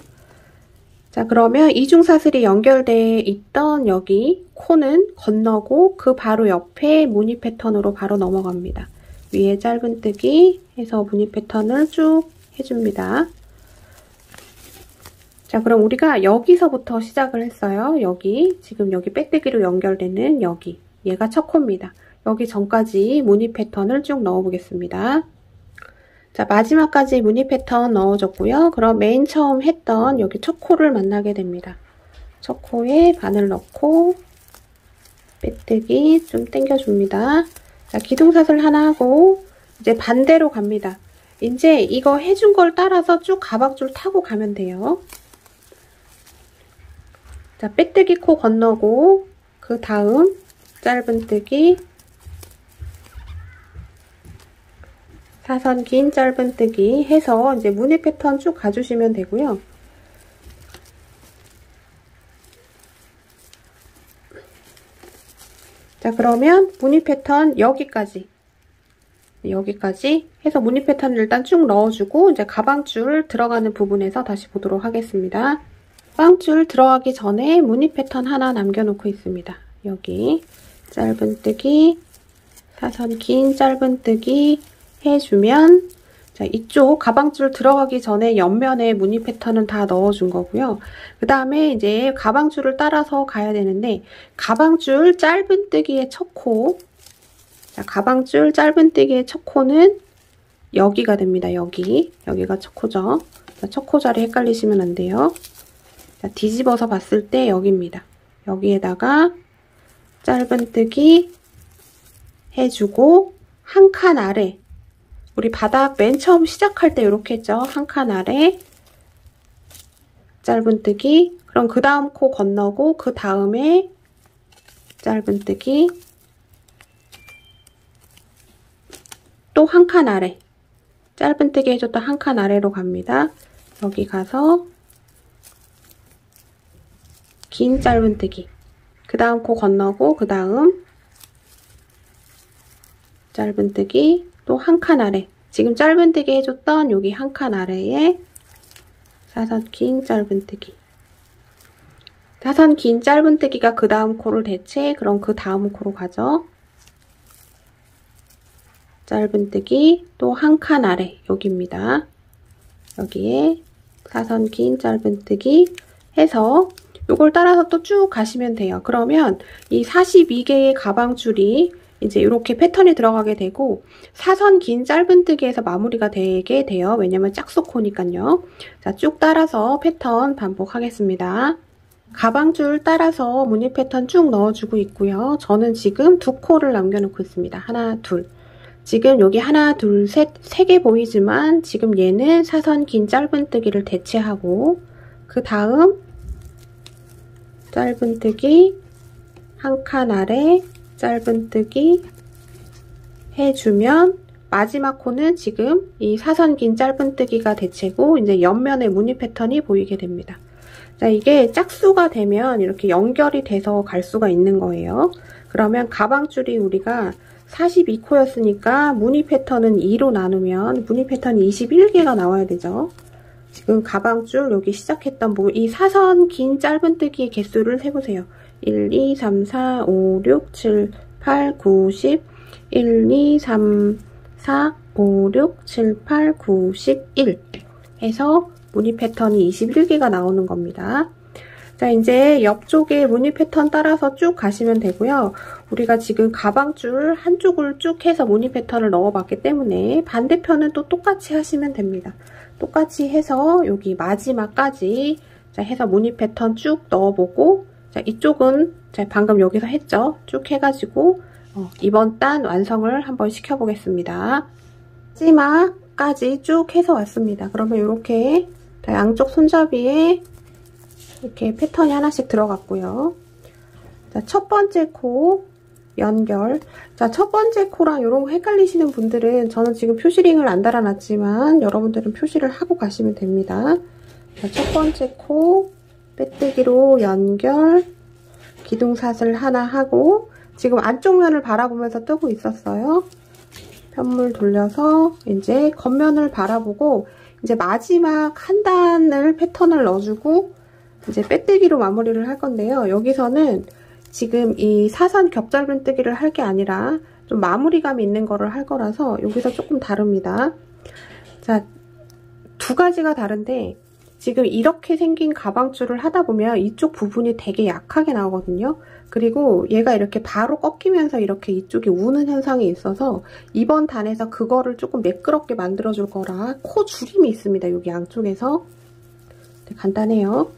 자, 그러면 이중사슬이 연결되어 있던 여기 코는 건너고 그 바로 옆에 무늬 패턴으로 바로 넘어갑니다. 위에 짧은뜨기 해서 무늬 패턴을 쭉 해줍니다. 자, 그럼 우리가 여기서부터 시작을 했어요. 여기, 지금 여기 빼뜨기로 연결되는 여기, 얘가 첫 코입니다. 여기 전까지 무늬 패턴을 쭉 넣어보겠습니다. 자, 마지막까지 무늬 패턴 넣어줬고요. 그럼 맨 처음 했던 여기 첫 코를 만나게 됩니다. 첫 코에 바늘 넣고 빼뜨기 좀 당겨줍니다. 자, 기둥사슬 하나 하고 이제 반대로 갑니다. 이제 이거 해준 걸 따라서 쭉 가방줄 타고 가면 돼요. 자, 빼뜨기 코 건너고 그 다음 짧은뜨기 사선 긴 짧은뜨기 해서 이제 무늬 패턴 쭉 가주시면 되고요. 자, 그러면 무늬 패턴 여기까지 해서 무늬 패턴을 일단 쭉 넣어주고 이제 가방줄 들어가는 부분에서 다시 보도록 하겠습니다. 가방줄 들어가기 전에 무늬 패턴 하나 남겨놓고 있습니다. 여기 짧은뜨기 사선 긴 짧은뜨기 해주면 자, 이쪽 가방줄 들어가기 전에 옆면에 무늬 패턴은 다 넣어준 거고요. 그 다음에 이제 가방줄을 따라서 가야 되는데 가방줄 짧은뜨기의 첫 코, 자, 가방줄 짧은뜨기의 첫 코는 여기가 됩니다. 여기가 첫 코죠. 자, 첫 코 자리 헷갈리시면 안 돼요. 자, 뒤집어서 봤을 때 여기입니다. 여기에다가 짧은뜨기 해주고 한 칸 아래, 우리 바닥 맨 처음 시작할 때 이렇게 했죠. 한 칸 아래 짧은뜨기, 그럼 그 다음 코 건너고 그 다음에 짧은뜨기, 또 한 칸 아래 짧은뜨기 해줬던 한 칸 아래로 갑니다. 여기 가서 긴 짧은뜨기, 그 다음 코 건너고 그 다음 짧은뜨기, 또 한 칸 아래, 지금 짧은뜨기 해줬던 여기 한 칸 아래에 사선 긴 짧은뜨기, 사선 긴 짧은뜨기가 그 다음 코를 대체, 그럼 그 다음 코로 가죠. 짧은뜨기, 또 한 칸 아래, 여기입니다. 여기에 사선 긴 짧은뜨기 해서 이걸 따라서 또 쭉 가시면 돼요. 그러면 이 42개의 가방줄이 이제 이렇게 패턴이 들어가게 되고 사선 긴 짧은뜨기에서 마무리가 되게 돼요. 왜냐면 짝수코니까요. 자, 쭉 따라서 패턴 반복하겠습니다. 가방줄 따라서 무늬 패턴 쭉 넣어주고 있고요. 저는 지금 두 코를 남겨놓고 있습니다. 하나, 둘. 지금 여기 하나, 둘, 셋, 세 개 보이지만 지금 얘는 사선 긴 짧은뜨기를 대체하고 그 다음 짧은뜨기 한 칸 아래 짧은뜨기 해주면 마지막 코는 지금 이 사선 긴 짧은뜨기가 대체고 이제 옆면에 무늬 패턴이 보이게 됩니다. 자, 이게 짝수가 되면 이렇게 연결이 돼서 갈 수가 있는 거예요. 그러면 가방줄이 우리가 42코였으니까 무늬 패턴은 2로 나누면 무늬 패턴이 21개가 나와야 되죠. 지금 가방줄 여기 시작했던 부분, 이 사선 긴 짧은뜨기의 개수를 세보세요. 1, 2, 3, 4, 5, 6, 7, 8, 9, 10, 1, 2, 3, 4, 5, 6, 7, 8, 9, 11 해서 무늬 패턴이 21개가 나오는 겁니다. 자, 이제 옆쪽에 무늬 패턴 따라서 쭉 가시면 되고요. 우리가 지금 가방줄 한쪽을 쭉 해서 무늬 패턴을 넣어봤기 때문에 반대편은 또 똑같이 하시면 됩니다. 똑같이 해서 여기 마지막까지 자, 해서 무늬 패턴 쭉 넣어보고 자, 이쪽은 자, 방금 여기서 했죠. 쭉 해가지고 이번 단 완성을 한번 시켜보겠습니다. 마지막까지 쭉 해서 왔습니다. 그러면 이렇게 양쪽 손잡이에 이렇게 패턴이 하나씩 들어갔고요. 자, 첫 번째 코 연결. 자, 첫 번째 코랑 이런 거 헷갈리시는 분들은 저는 지금 표시링을 안 달아놨지만 여러분들은 표시를 하고 가시면 됩니다. 자, 첫 번째 코 빼뜨기로 연결, 기둥사슬 하나 하고 지금 안쪽 면을 바라보면서 뜨고 있었어요. 편물 돌려서 이제 겉면을 바라보고 이제 마지막 한 단을 패턴을 넣어주고 이제 빼뜨기로 마무리를 할 건데요. 여기서는 지금 이 사선 겹잘분뜨기를 할 게 아니라 좀 마무리감이 있는 거를 할 거라서 여기서 조금 다릅니다. 자, 두 가지가 다른데 지금 이렇게 생긴 가방줄을 하다 보면 이쪽 부분이 되게 약하게 나오거든요. 그리고 얘가 이렇게 바로 꺾이면서 이렇게 이쪽이 우는 현상이 있어서 이번 단에서 그거를 조금 매끄럽게 만들어줄 거라 코 줄임이 있습니다. 여기 양쪽에서. 간단해요.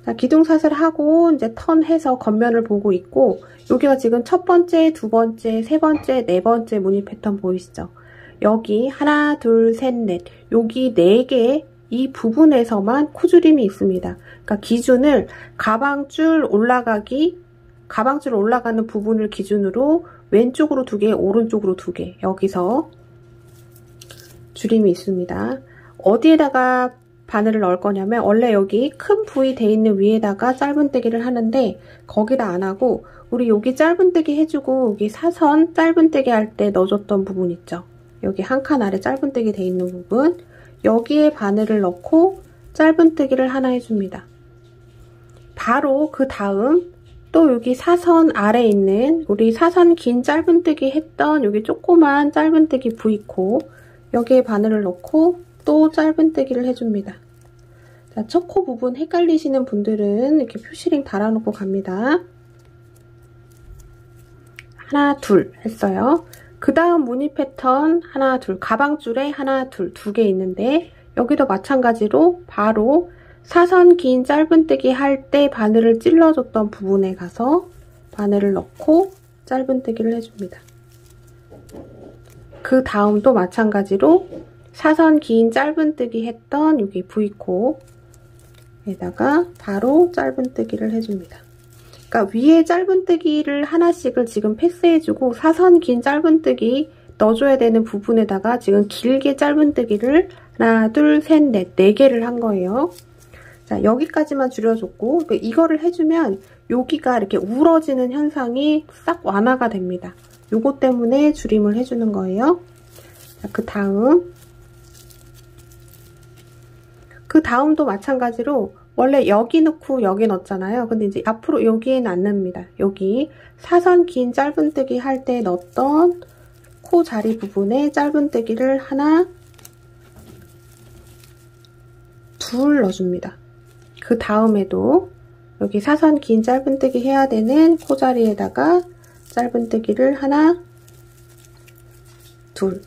자, 기둥사슬 하고 이제 턴해서 겉면을 보고 있고 여기가 지금 첫 번째, 두 번째, 세 번째, 네 번째 무늬 패턴 보이시죠? 여기 하나, 둘, 셋, 넷 여기 4개 이 부분에서만 코줄임이 있습니다. 그러니까 기준을 가방줄 올라가는 부분을 기준으로 왼쪽으로 2개, 오른쪽으로 2개 여기서 줄임이 있습니다. 어디에다가 바늘을 넣을 거냐면 원래 여기 큰 부위 돼 있는 위에다가 짧은뜨기를 하는데 거기다 안 하고 우리 여기 짧은뜨기 해주고 여기 사선 짧은뜨기 할 때 넣어줬던 부분 있죠. 여기 한 칸 아래 짧은뜨기 돼 있는 부분 여기에 바늘을 넣고 짧은뜨기를 하나 해줍니다. 바로 그 다음 또 여기 사선 아래에 있는 우리 사선 긴 짧은뜨기 했던 여기 조그만 짧은뜨기 V코 여기에 바늘을 넣고 또 짧은뜨기를 해줍니다. 자, 첫 코 부분 헷갈리시는 분들은 이렇게 표시링 달아놓고 갑니다. 하나, 둘 했어요. 그 다음 무늬 패턴 하나, 둘, 가방줄에 하나, 둘, 2개 있는데 여기도 마찬가지로 바로 사선 긴 짧은뜨기 할 때 바늘을 찔러줬던 부분에 가서 바늘을 넣고 짧은뜨기를 해줍니다. 그 다음도 마찬가지로 사선 긴 짧은뜨기 했던 여기 V코에다가 바로 짧은뜨기를 해줍니다. 그러니까 위에 짧은뜨기를 하나씩을 지금 패스해주고 사선 긴 짧은뜨기 넣어줘야 되는 부분에다가 지금 길게 짧은뜨기를 하나, 둘, 셋, 넷, 4개를 한 거예요. 자, 여기까지만 줄여줬고 이거를 해주면 여기가 이렇게 울어지는 현상이 싹 완화가 됩니다. 요거 때문에 줄임을 해주는 거예요. 자, 그 다음도 마찬가지로 원래 여기 넣고 여기 넣었잖아요. 근데 이제 앞으로 여기에는 안 넣습니다. 여기 사선 긴 짧은뜨기 할 때 넣었던 코 자리 부분에 짧은뜨기를 하나, 둘 넣어줍니다. 그 다음에도 여기 사선 긴 짧은뜨기 해야 되는 코 자리에다가 짧은뜨기를 하나, 둘.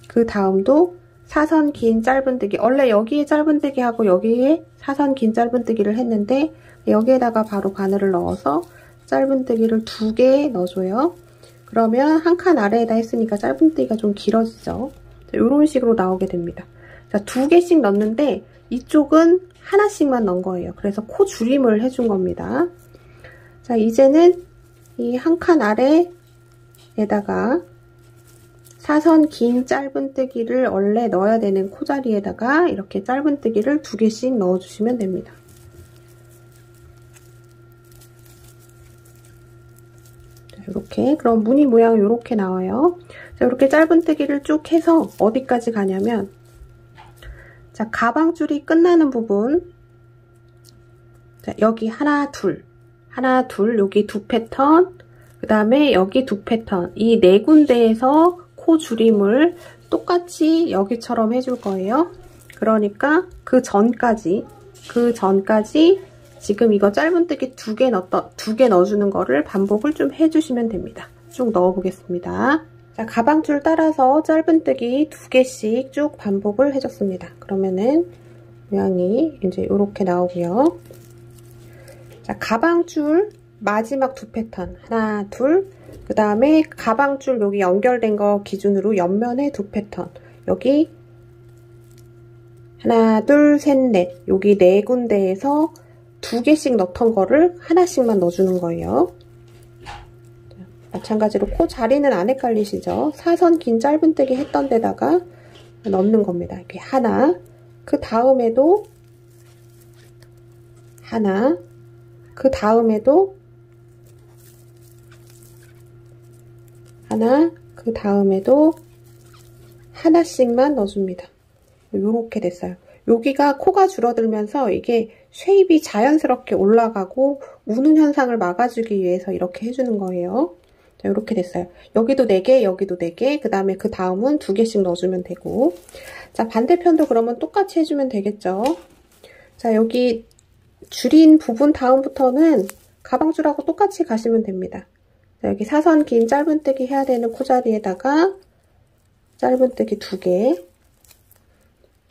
그 다음도 사선 긴 짧은뜨기 원래 여기에 짧은뜨기 하고 여기에 사선 긴 짧은뜨기를 했는데 여기에다가 바로 바늘을 넣어서 짧은뜨기를 2개 넣어줘요. 그러면 한 칸 아래에다 했으니까 짧은뜨기가 좀 길어지죠. 이런 식으로 나오게 됩니다. 자, 2개씩 넣는데 이쪽은 하나씩만 넣은 거예요. 그래서 코 줄임을 해준 겁니다. 자, 이제는 이 한 칸 아래에다가 사선 긴 짧은뜨기를 원래 넣어야 되는 코자리에다가 이렇게 짧은뜨기를 2개씩 넣어주시면 됩니다. 자, 이렇게 그럼 무늬 모양은 이렇게 나와요. 자, 이렇게 짧은뜨기를 쭉 해서 어디까지 가냐면 자, 가방줄이 끝나는 부분 자, 여기 하나, 둘 여기 2 패턴 그 다음에 여기 2 패턴 이 4군데에서 코 줄임을 똑같이 여기처럼 해줄 거예요. 그러니까 그 전까지 지금 이거 짧은뜨기 2개 넣어주는 거를 반복을 좀 해주시면 됩니다. 쭉 넣어보겠습니다. 자, 가방줄 따라서 짧은뜨기 2개씩 쭉 반복을 해줬습니다. 그러면은 모양이 이제 이렇게 나오고요. 자, 가방줄 마지막 2패턴 하나, 둘, 그 다음에 가방줄 여기 연결된 거 기준으로 옆면에 2패턴 여기 하나, 둘, 셋, 넷 여기 4군데에서 2개씩 넣던 거를 하나씩만 넣어주는 거예요. 마찬가지로 코 자리는 안 헷갈리시죠? 사선 긴 짧은뜨기 했던 데다가 넣는 겁니다. 이렇게 하나, 그 다음에도 하나, 그 다음에도 하나, 그 다음에도 하나씩만 넣어줍니다. 요렇게 됐어요. 여기가 코가 줄어들면서 이게 쉐입이 자연스럽게 올라가고 우는 현상을 막아주기 위해서 이렇게 해주는 거예요. 자, 이렇게 됐어요. 여기도 4개, 여기도 4개, 그 다음에 그 다음은 2개씩 넣어주면 되고. 자, 반대편도 그러면 똑같이 해주면 되겠죠. 자, 여기 줄인 부분 다음부터는 가방줄하고 똑같이 가시면 됩니다. 자, 여기 사선 긴 짧은뜨기 해야 되는 코자리에다가 짧은뜨기 2개,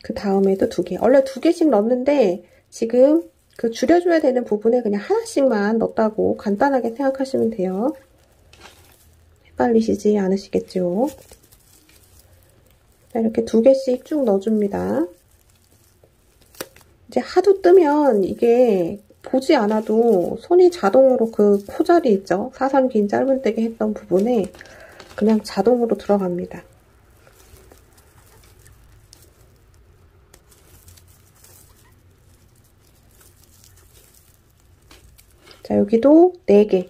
그 다음에도 2개. 원래 2개씩 넣는데 지금 그 줄여줘야 되는 부분에 그냥 하나씩만 넣었다고 간단하게 생각하시면 돼요. 헷갈리시지 않으시겠죠? 자, 이렇게 2개씩 쭉 넣어줍니다. 이제 하도 뜨면 이게 보지 않아도 손이 자동으로 그 코자리 있죠? 사선 긴 짧은뜨기 했던 부분에 그냥 자동으로 들어갑니다. 자, 여기도 4개.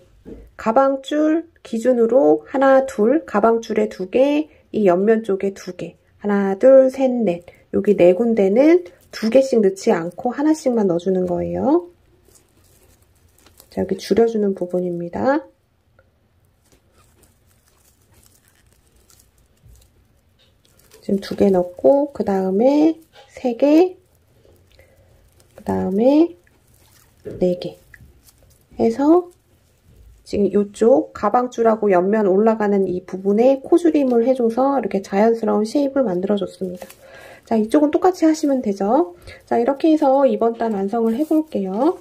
가방줄 기준으로 하나, 둘, 가방줄에 2개, 이 옆면 쪽에 2개. 하나, 둘, 셋, 넷. 여기 4군데는 2개씩 넣지 않고 하나씩만 넣어주는 거예요. 자, 여기 줄여주는 부분입니다. 지금 2개 넣고, 그 다음에 3개, 그 다음에 4개. 해서 지금 이쪽 가방줄하고 옆면 올라가는 이 부분에 코줄임을 해줘서 이렇게 자연스러운 쉐입을 만들어줬습니다. 자, 이쪽은 똑같이 하시면 되죠. 자, 이렇게 해서 이번 단 완성을 해볼게요.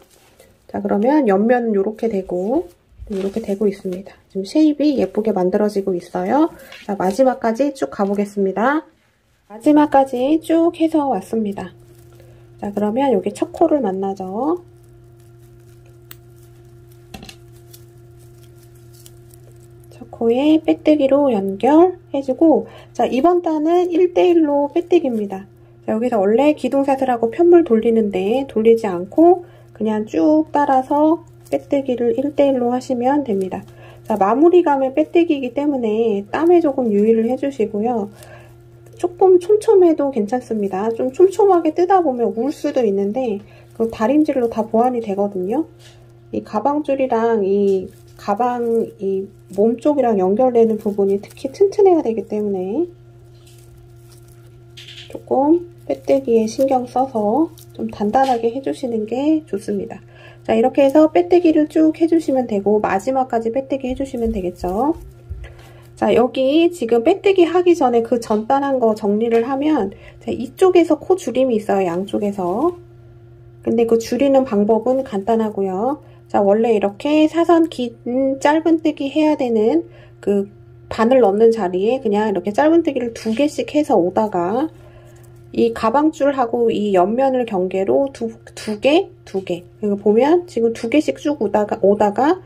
자, 그러면 옆면은 이렇게 되고 있습니다. 지금 쉐입이 예쁘게 만들어지고 있어요. 자, 마지막까지 쭉 가보겠습니다. 마지막까지 쭉 해서 왔습니다. 자, 그러면 여기 첫 코를 만나죠. 코에 빼뜨기로 연결해주고, 자, 이번 단은 1대1로 빼뜨기입니다. 자, 여기서 원래 기둥사슬하고 편물 돌리는데 돌리지 않고 그냥 쭉 따라서 빼뜨기를 1대1로 하시면 됩니다. 자, 마무리감의 빼뜨기이기 때문에 땀에 조금 유의를 해주시고요. 조금 촘촘해도 괜찮습니다. 좀 촘촘하게 뜨다 보면 울 수도 있는데 그 다림질로 다 보완이 되거든요. 이 가방줄이랑 이 가방 이 몸 쪽이랑 연결되는 부분이 특히 튼튼해야 되기 때문에 조금 빼뜨기에 신경 써서 좀 단단하게 해주시는 게 좋습니다. 자, 이렇게 해서 빼뜨기를 쭉 해주시면 되고 마지막까지 빼뜨기 해주시면 되겠죠. 자, 여기 지금 빼뜨기 하기 전에 그 전단한 거 정리를 하면 자, 이쪽에서 코 줄임이 있어요. 양쪽에서. 근데 그 줄이는 방법은 간단하고요. 자, 원래 이렇게 사선 긴 짧은뜨기 해야 되는 그 바늘 넣는 자리에 그냥 이렇게 짧은뜨기를 2개씩 해서 오다가 이 가방줄하고 이 옆면을 경계로 두 개. 그리고 보면 지금 2개씩 쭉 오다가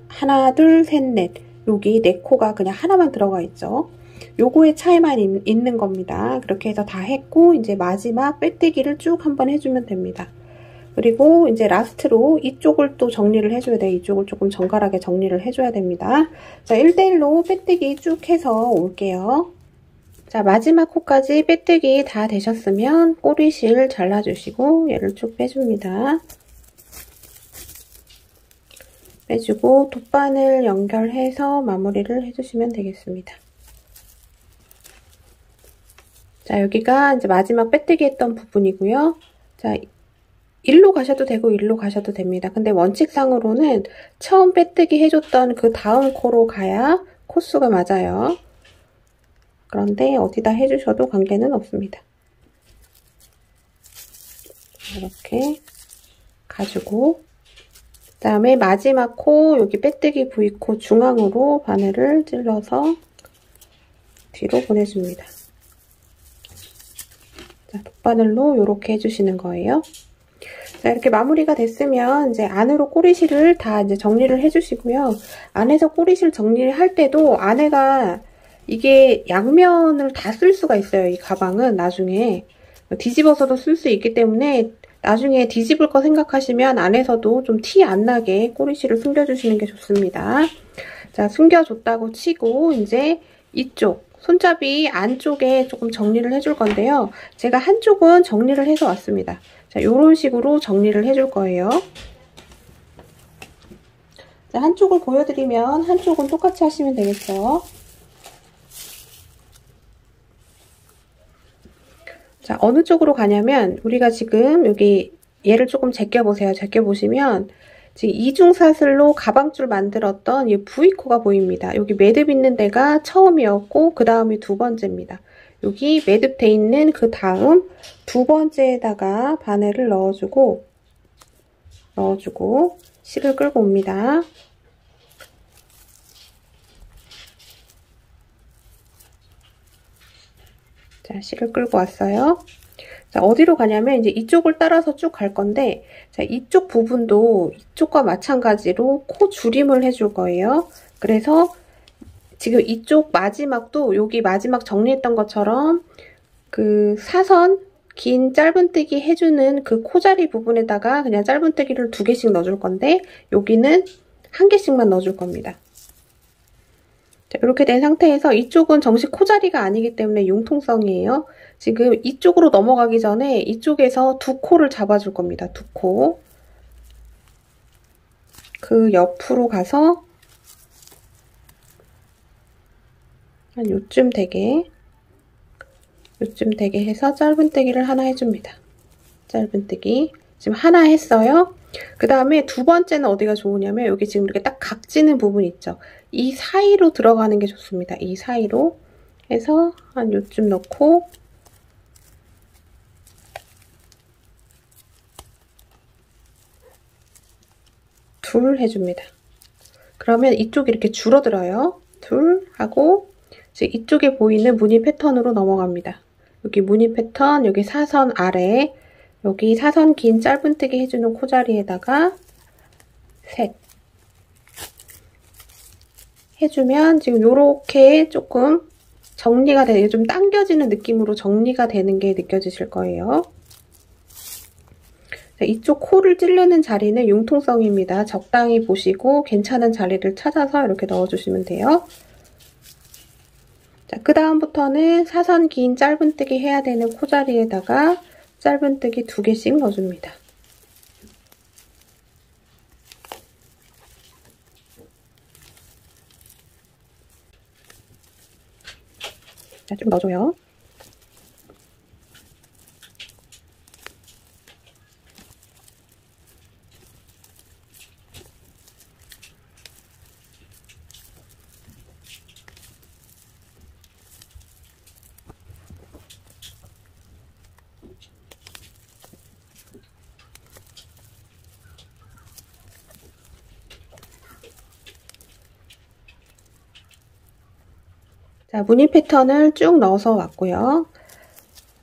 하나, 둘, 셋, 넷. 여기 4코가 그냥 하나만 들어가 있죠. 요거의 차이만 있는 겁니다. 그렇게 해서 다 했고 이제 마지막 빼뜨기를 쭉 한번 해주면 됩니다. 그리고 이제 라스트로 이쪽을 또 정리를 해줘야 돼요. 이쪽을 조금 정갈하게 정리를 해줘야 됩니다. 자, 1대1로 빼뜨기 쭉 해서 올게요. 자, 마지막 코까지 빼뜨기 다 되셨으면 꼬리실 잘라주시고 얘를 쭉 빼줍니다. 빼주고 돗바늘 연결해서 마무리를 해주시면 되겠습니다. 자, 여기가 이제 마지막 빼뜨기 했던 부분이고요. 자, 일로 가셔도 되고 일로 가셔도 됩니다. 근데 원칙상으로는 처음 빼뜨기 해줬던 그 다음 코로 가야 코수가 맞아요. 그런데 어디다 해주셔도 관계는 없습니다. 이렇게 가지고 그 다음에 마지막 코 여기 빼뜨기 V코 중앙으로 바늘을 찔러서 뒤로 보내줍니다. 자, 돗바늘로 이렇게 해주시는 거예요. 자, 이렇게 마무리가 됐으면 이제 안으로 꼬리실을 다 이제 정리를 해주시고요. 안에서 꼬리실 정리를 할 때도 안에가 이게 양면을 다 쓸 수가 있어요. 이 가방은 나중에 뒤집어서도 쓸 수 있기 때문에 나중에 뒤집을 거 생각하시면 안에서도 좀 티 안 나게 꼬리실을 숨겨주시는 게 좋습니다. 자, 숨겨줬다고 치고 이제 이쪽 손잡이 안쪽에 조금 정리를 해줄 건데요. 제가 한쪽은 정리를 해서 왔습니다. 자, 요런 식으로 정리를 해줄 거예요. 자, 한쪽을 보여드리면 한쪽은 똑같이 하시면 되겠죠. 자, 어느 쪽으로 가냐면 우리가 지금 여기 얘를 조금 제껴보세요. 제껴보시면 지금 이중사슬로 가방줄 만들었던 이 V코가 보입니다. 여기 매듭 있는 데가 처음이었고 그 다음이 두 번째입니다. 여기 매듭 돼 있는 그 다음 두 번째에다가 바늘을 넣어주고 실을 끌고 옵니다. 자, 실을 끌고 왔어요. 자, 어디로 가냐면 이제 이쪽을 따라서 쭉 갈 건데, 자, 이쪽 부분도 이쪽과 마찬가지로 코 줄임을 해줄 거예요. 그래서 지금 이쪽 마지막도 여기 마지막 정리했던 것처럼 그 사선 긴 짧은뜨기 해주는 그 코자리 부분에다가 그냥 짧은뜨기를 2개씩 넣어줄 건데 여기는 1개씩만 넣어줄 겁니다. 자, 이렇게 된 상태에서 이쪽은 정식 코자리가 아니기 때문에 융통성이에요. 지금 이쪽으로 넘어가기 전에 이쪽에서 2코를 잡아줄 겁니다. 2코. 그 옆으로 가서 한 요쯤 되게 해서 짧은뜨기를 하나 해줍니다. 짧은뜨기. 지금 하나 했어요. 그 다음에 두 번째는 어디가 좋으냐면 여기 지금 이렇게 딱 각지는 부분 있죠. 이 사이로 들어가는 게 좋습니다. 이 사이로 해서 한 요쯤 넣고 둘 해줍니다. 그러면 이쪽이 이렇게 줄어들어요. 둘 하고 이제 이쪽에 보이는 무늬 패턴으로 넘어갑니다. 여기 무늬 패턴, 여기 사선 아래, 여기 사선 긴 짧은뜨기 해주는 코자리에다가 셋 해주면 지금 요렇게 조금 정리가 되게 좀 당겨지는 느낌으로 정리가 되는 게 느껴지실 거예요. 자, 이쪽 코를 찌르는 자리는 융통성입니다. 적당히 보시고 괜찮은 자리를 찾아서 이렇게 넣어주시면 돼요. 자, 그 다음부터는 사선 긴 짧은뜨기 해야 되는 코자리에다가 짧은뜨기 2개씩 넣어줍니다. 자, 좀 넣어줘요. 자, 무늬 패턴을 쭉 넣어서 왔고요.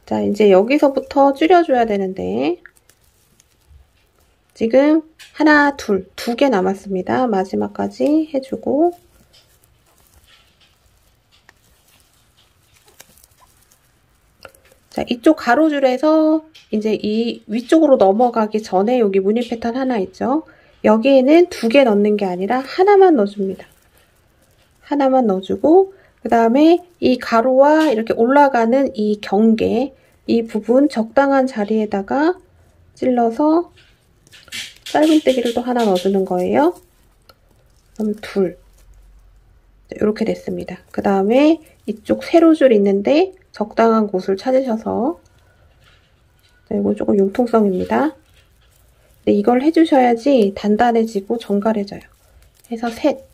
자, 이제 여기서부터 줄여줘야 되는데 지금 하나, 둘, 2개 남았습니다. 마지막까지 해주고 자, 이쪽 가로줄에서 이제 이 위쪽으로 넘어가기 전에 여기 무늬 패턴 하나 있죠? 여기에는 2개 넣는 게 아니라 하나만 넣어줍니다. 하나만 넣어주고 그 다음에 이 가로와 이렇게 올라가는 이 경계, 이 부분 적당한 자리에다가 찔러서 짧은뜨기를 또 하나 넣어주는 거예요. 그럼 둘. 이렇게 됐습니다. 그 다음에 이쪽 세로줄 있는데 적당한 곳을 찾으셔서. 자, 이거 조금 융통성입니다. 근데 이걸 해주셔야지 단단해지고 정갈해져요. 해서 셋.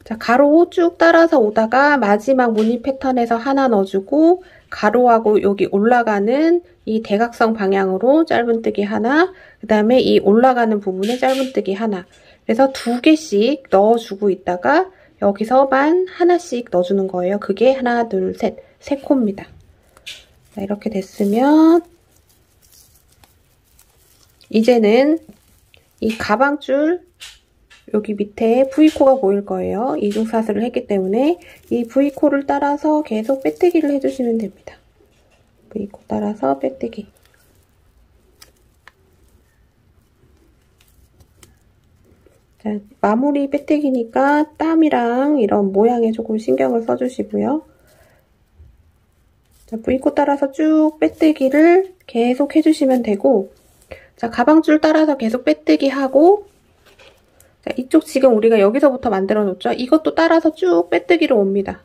자, 가로 쭉 따라서 오다가 마지막 무늬 패턴에서 하나 넣어주고 가로하고 여기 올라가는 이 대각선 방향으로 짧은뜨기 하나, 그 다음에 이 올라가는 부분에 짧은뜨기 하나. 그래서 2개씩 넣어주고 있다가 여기서만 하나씩 넣어주는 거예요. 그게 하나, 둘, 셋. 3코입니다. 자, 이렇게 됐으면 이제는 이 가방줄 여기 밑에 V코가 보일 거예요. 이중사슬을 했기 때문에 이 V코를 따라서 계속 빼뜨기를 해주시면 됩니다. V코 따라서 빼뜨기. 자, 마무리 빼뜨기니까 땀이랑 이런 모양에 조금 신경을 써주시고요. 자, V코 따라서 쭉 빼뜨기를 계속 해주시면 되고, 자, 가방줄 따라서 계속 빼뜨기 하고, 자, 이쪽 지금 우리가 여기서부터 만들어 놓죠? 이것도 따라서 쭉 빼뜨기로 옵니다.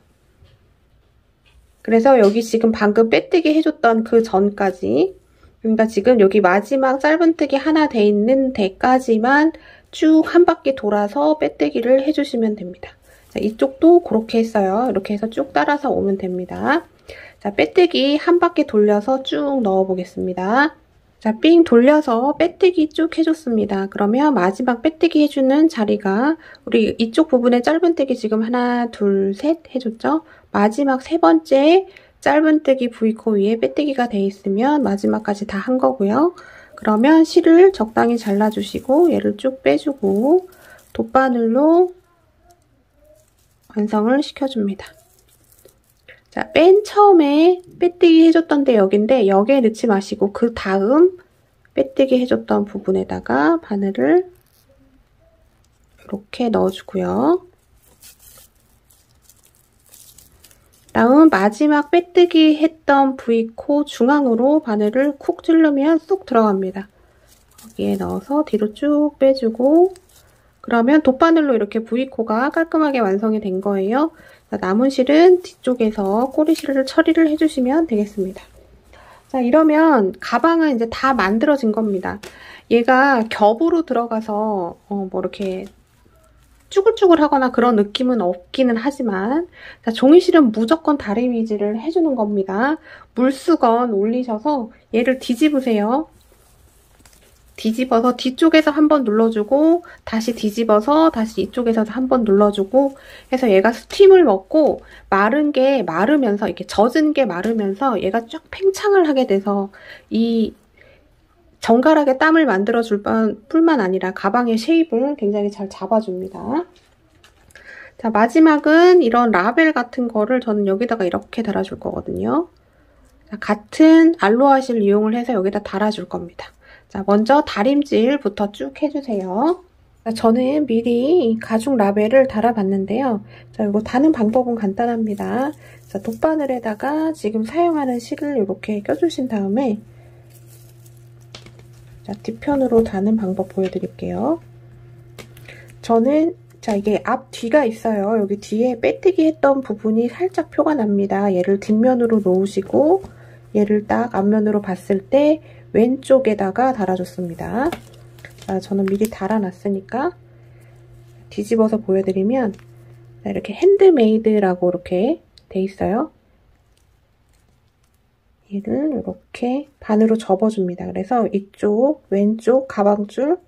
그래서 여기 지금 방금 빼뜨기 해줬던 그 전까지, 그러니까 지금 여기 마지막 짧은뜨기 하나 돼 있는 데까지만 쭉 한 바퀴 돌아서 빼뜨기를 해주시면 됩니다. 자, 이쪽도 그렇게 했어요. 이렇게 해서 쭉 따라서 오면 됩니다. 자, 빼뜨기 한 바퀴 돌려서 쭉 넣어 보겠습니다. 자, 삥 돌려서 빼뜨기 쭉 해줬습니다. 그러면 마지막 빼뜨기 해주는 자리가 우리 이쪽 부분에 짧은뜨기 지금 하나, 둘, 셋 해줬죠? 마지막 3번째 짧은뜨기 V코 위에 빼뜨기가 돼 있으면 마지막까지 다 한 거고요. 그러면 실을 적당히 잘라주시고 얘를 쭉 빼주고 돗바늘로 완성을 시켜줍니다. 자, 맨 처음에 빼뜨기 해줬던 데 여긴데 여기에 넣지 마시고 그 다음 빼뜨기 해줬던 부분에다가 바늘을 이렇게 넣어주고요. 다음 마지막 빼뜨기 했던 V코 중앙으로 바늘을 쿡 찌르면 쏙 들어갑니다. 여기에 넣어서 뒤로 쭉 빼주고 그러면 돗바늘로 이렇게 V코가 깔끔하게 완성이 된 거예요. 자, 남은 실은 뒤쪽에서 꼬리실을 처리를 해주시면 되겠습니다. 자, 이러면 가방은 이제 다 만들어진 겁니다. 얘가 겹으로 들어가서 뭐 이렇게 쭈글쭈글 하거나 그런 느낌은 없기는 하지만 자, 종이실은 무조건 다리미질을 해주는 겁니다. 물수건 올리셔서 얘를 뒤집으세요. 뒤집어서 뒤쪽에서 한번 눌러주고 다시 뒤집어서 다시 이쪽에서 한번 눌러주고 해서 얘가 스팀을 먹고 마른 게 마르면서 이렇게 젖은 게 마르면서 얘가 쫙 팽창을 하게 돼서 이 정갈하게 땀을 만들어줄 뿐만 아니라 가방의 쉐입을 굉장히 잘 잡아줍니다. 자, 마지막은 이런 라벨 같은 거를 저는 여기다가 이렇게 달아줄 거거든요. 자, 같은 알로하실 이용을 해서 여기다 달아줄 겁니다. 자, 먼저 다림질부터 쭉 해주세요. 자, 저는 미리 이 가죽 라벨을 달아봤는데요. 자, 이거 다는 방법은 간단합니다. 자, 돗바늘에다가 지금 사용하는 실을 이렇게 껴주신 다음에 자, 뒤편으로 다는 방법 보여드릴게요. 저는 자, 이게 앞 뒤가 있어요. 여기 뒤에 빼뜨기 했던 부분이 살짝 표가 납니다. 얘를 뒷면으로 놓으시고 얘를 딱 앞면으로 봤을 때 왼쪽에다가 달아줬습니다. 자, 저는 미리 달아놨으니까 뒤집어서 보여드리면 자, 이렇게 핸드메이드라고 이렇게 돼 있어요. 얘를 이렇게 반으로 접어줍니다. 그래서 이쪽 왼쪽 가방줄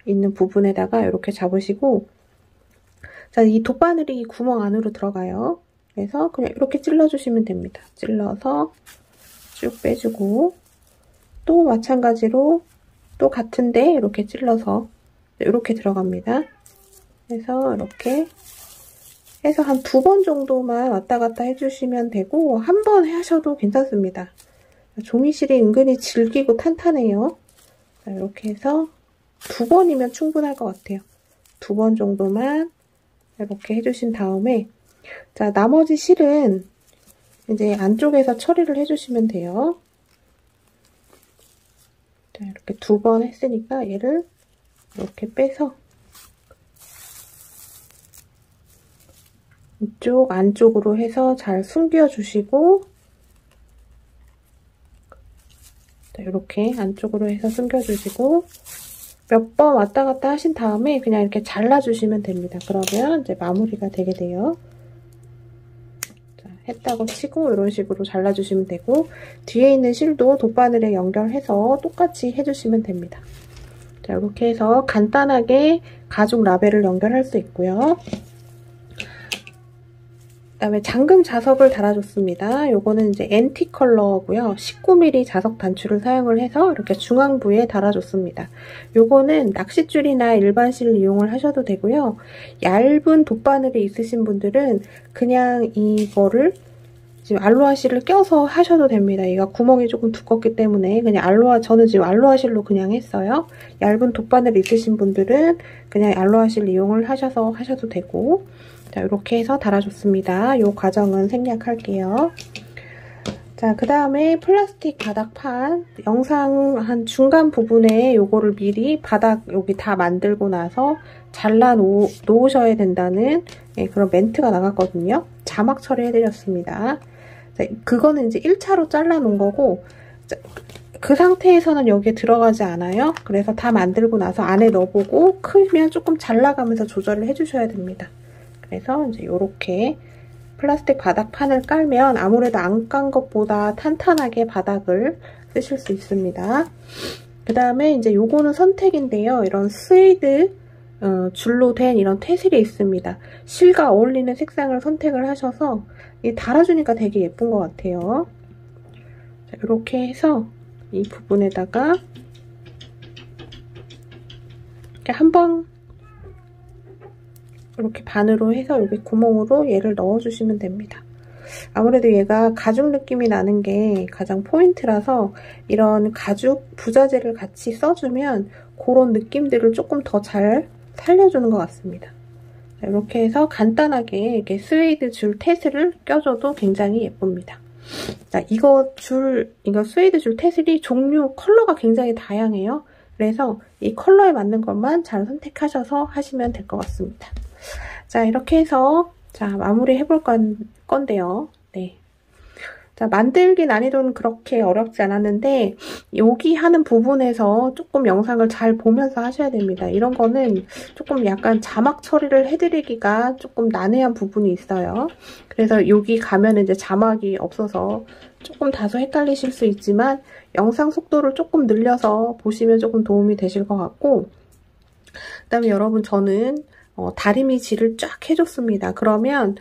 있는 부분에다가 이렇게 잡으시고 자, 이 돗바늘이 구멍 안으로 들어가요. 그래서 그냥 이렇게 찔러주시면 됩니다. 찔러서 쭉 빼주고 또 마찬가지로 또 같은데 이렇게 찔러서 이렇게 들어갑니다. 그래서 이렇게 해서 한 2번 정도만 왔다 갔다 해주시면 되고 한 번 하셔도 괜찮습니다. 종이실이 은근히 질기고 탄탄해요. 자, 이렇게 해서 2번이면 충분할 것 같아요. 2번 정도만 이렇게 해주신 다음에 자, 나머지 실은 이제 안쪽에서 처리를 해주시면 돼요. 자, 이렇게 2번 했으니까 얘를 이렇게 빼서 이쪽 안쪽으로 해서 잘 숨겨주시고, 이렇게 안쪽으로 해서 숨겨주시고, 몇 번 왔다 갔다 하신 다음에 그냥 이렇게 잘라주시면 됩니다. 그러면 이제 마무리가 되게 돼요. 자, 했다고 치고 이런 식으로 잘라주시면 되고, 뒤에 있는 실도 돗바늘에 연결해서 똑같이 해주시면 됩니다. 자, 이렇게 해서 간단하게 가죽 라벨을 연결할 수 있고요. 그다음에 잠금 자석을 달아줬습니다. 요거는 이제 앤틱 컬러고요. 19mm 자석 단추를 사용을 해서 이렇게 중앙부에 달아줬습니다. 요거는 낚싯줄이나 일반 실 이용을 하셔도 되고요. 얇은 돗바늘이 있으신 분들은 그냥 이거를 지금 알로하 실을 껴서 하셔도 됩니다. 얘가 구멍이 조금 두껍기 때문에 그냥 저는 지금 알로하 실로 그냥 했어요. 얇은 돗바늘 있으신 분들은 그냥 알로하 실 이용을 하셔도 되고, 자, 이렇게 해서 달아줬습니다. 이 과정은 생략할게요. 자, 그 다음에 플라스틱 바닥판, 영상 한 중간 부분에 요거를 미리 바닥 여기 다 만들고 나서 잘라 놓으셔야 된다는 그런 멘트가 나갔거든요. 자막 처리해드렸습니다. 자, 그거는 이제 1차로 잘라 놓은 거고, 자, 그 상태에서는 여기에 들어가지 않아요. 그래서 다 만들고 나서 안에 넣어보고 크면 조금 잘라가면서 조절을 해주셔야 됩니다. 그래서 이제 이렇게 플라스틱 바닥판을 깔면 아무래도 안 깐 것보다 탄탄하게 바닥을 쓰실 수 있습니다. 그 다음에 이제 요거는 선택인데요. 이런 스웨이드 줄로 된 이런 테슬이 있습니다. 실과 어울리는 색상을 선택을 하셔서 달아주니까 되게 예쁜 것 같아요. 자, 이렇게 해서 이 부분에다가 이렇게 한번 이렇게 반으로 해서 여기 구멍으로 얘를 넣어주시면 됩니다. 아무래도 얘가 가죽 느낌이 나는 게 가장 포인트라서 이런 가죽 부자재를 같이 써주면 그런 느낌들을 조금 더 잘 살려주는 것 같습니다. 자, 이렇게 해서 간단하게 이렇게 스웨이드 줄 테슬을 껴줘도 굉장히 예쁩니다. 자, 이거 스웨이드 줄 테슬이 종류, 컬러가 굉장히 다양해요. 그래서 이 컬러에 맞는 것만 잘 선택하셔서 하시면 될 것 같습니다. 자, 이렇게 해서 마무리 해볼 건데요. 네. 자, 만들기 난이도는 그렇게 어렵지 않았는데 여기 하는 부분에서 조금 영상을 잘 보면서 하셔야 됩니다. 이런 거는 조금 약간 자막 처리를 해드리기가 조금 난해한 부분이 있어요. 그래서 여기 가면 이제 자막이 없어서 조금 다소 헷갈리실 수 있지만 영상 속도를 조금 늘려서 보시면 조금 도움이 되실 것 같고, 그다음에 여러분 저는 다리미질을 쫙 해줬습니다. 그러면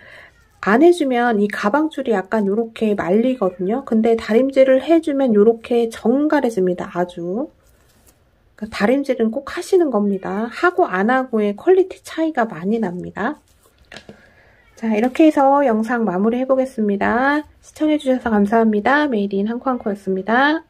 안 해주면 이 가방줄이 약간 이렇게 말리거든요. 근데 다림질을 해주면 이렇게 정갈해집니다. 아주. 그러니까 다림질은 꼭 하시는 겁니다. 하고 안 하고의 퀄리티 차이가 많이 납니다. 자, 이렇게 해서 영상 마무리 해보겠습니다. 시청해주셔서 감사합니다. 메이드 인 한코한코였습니다.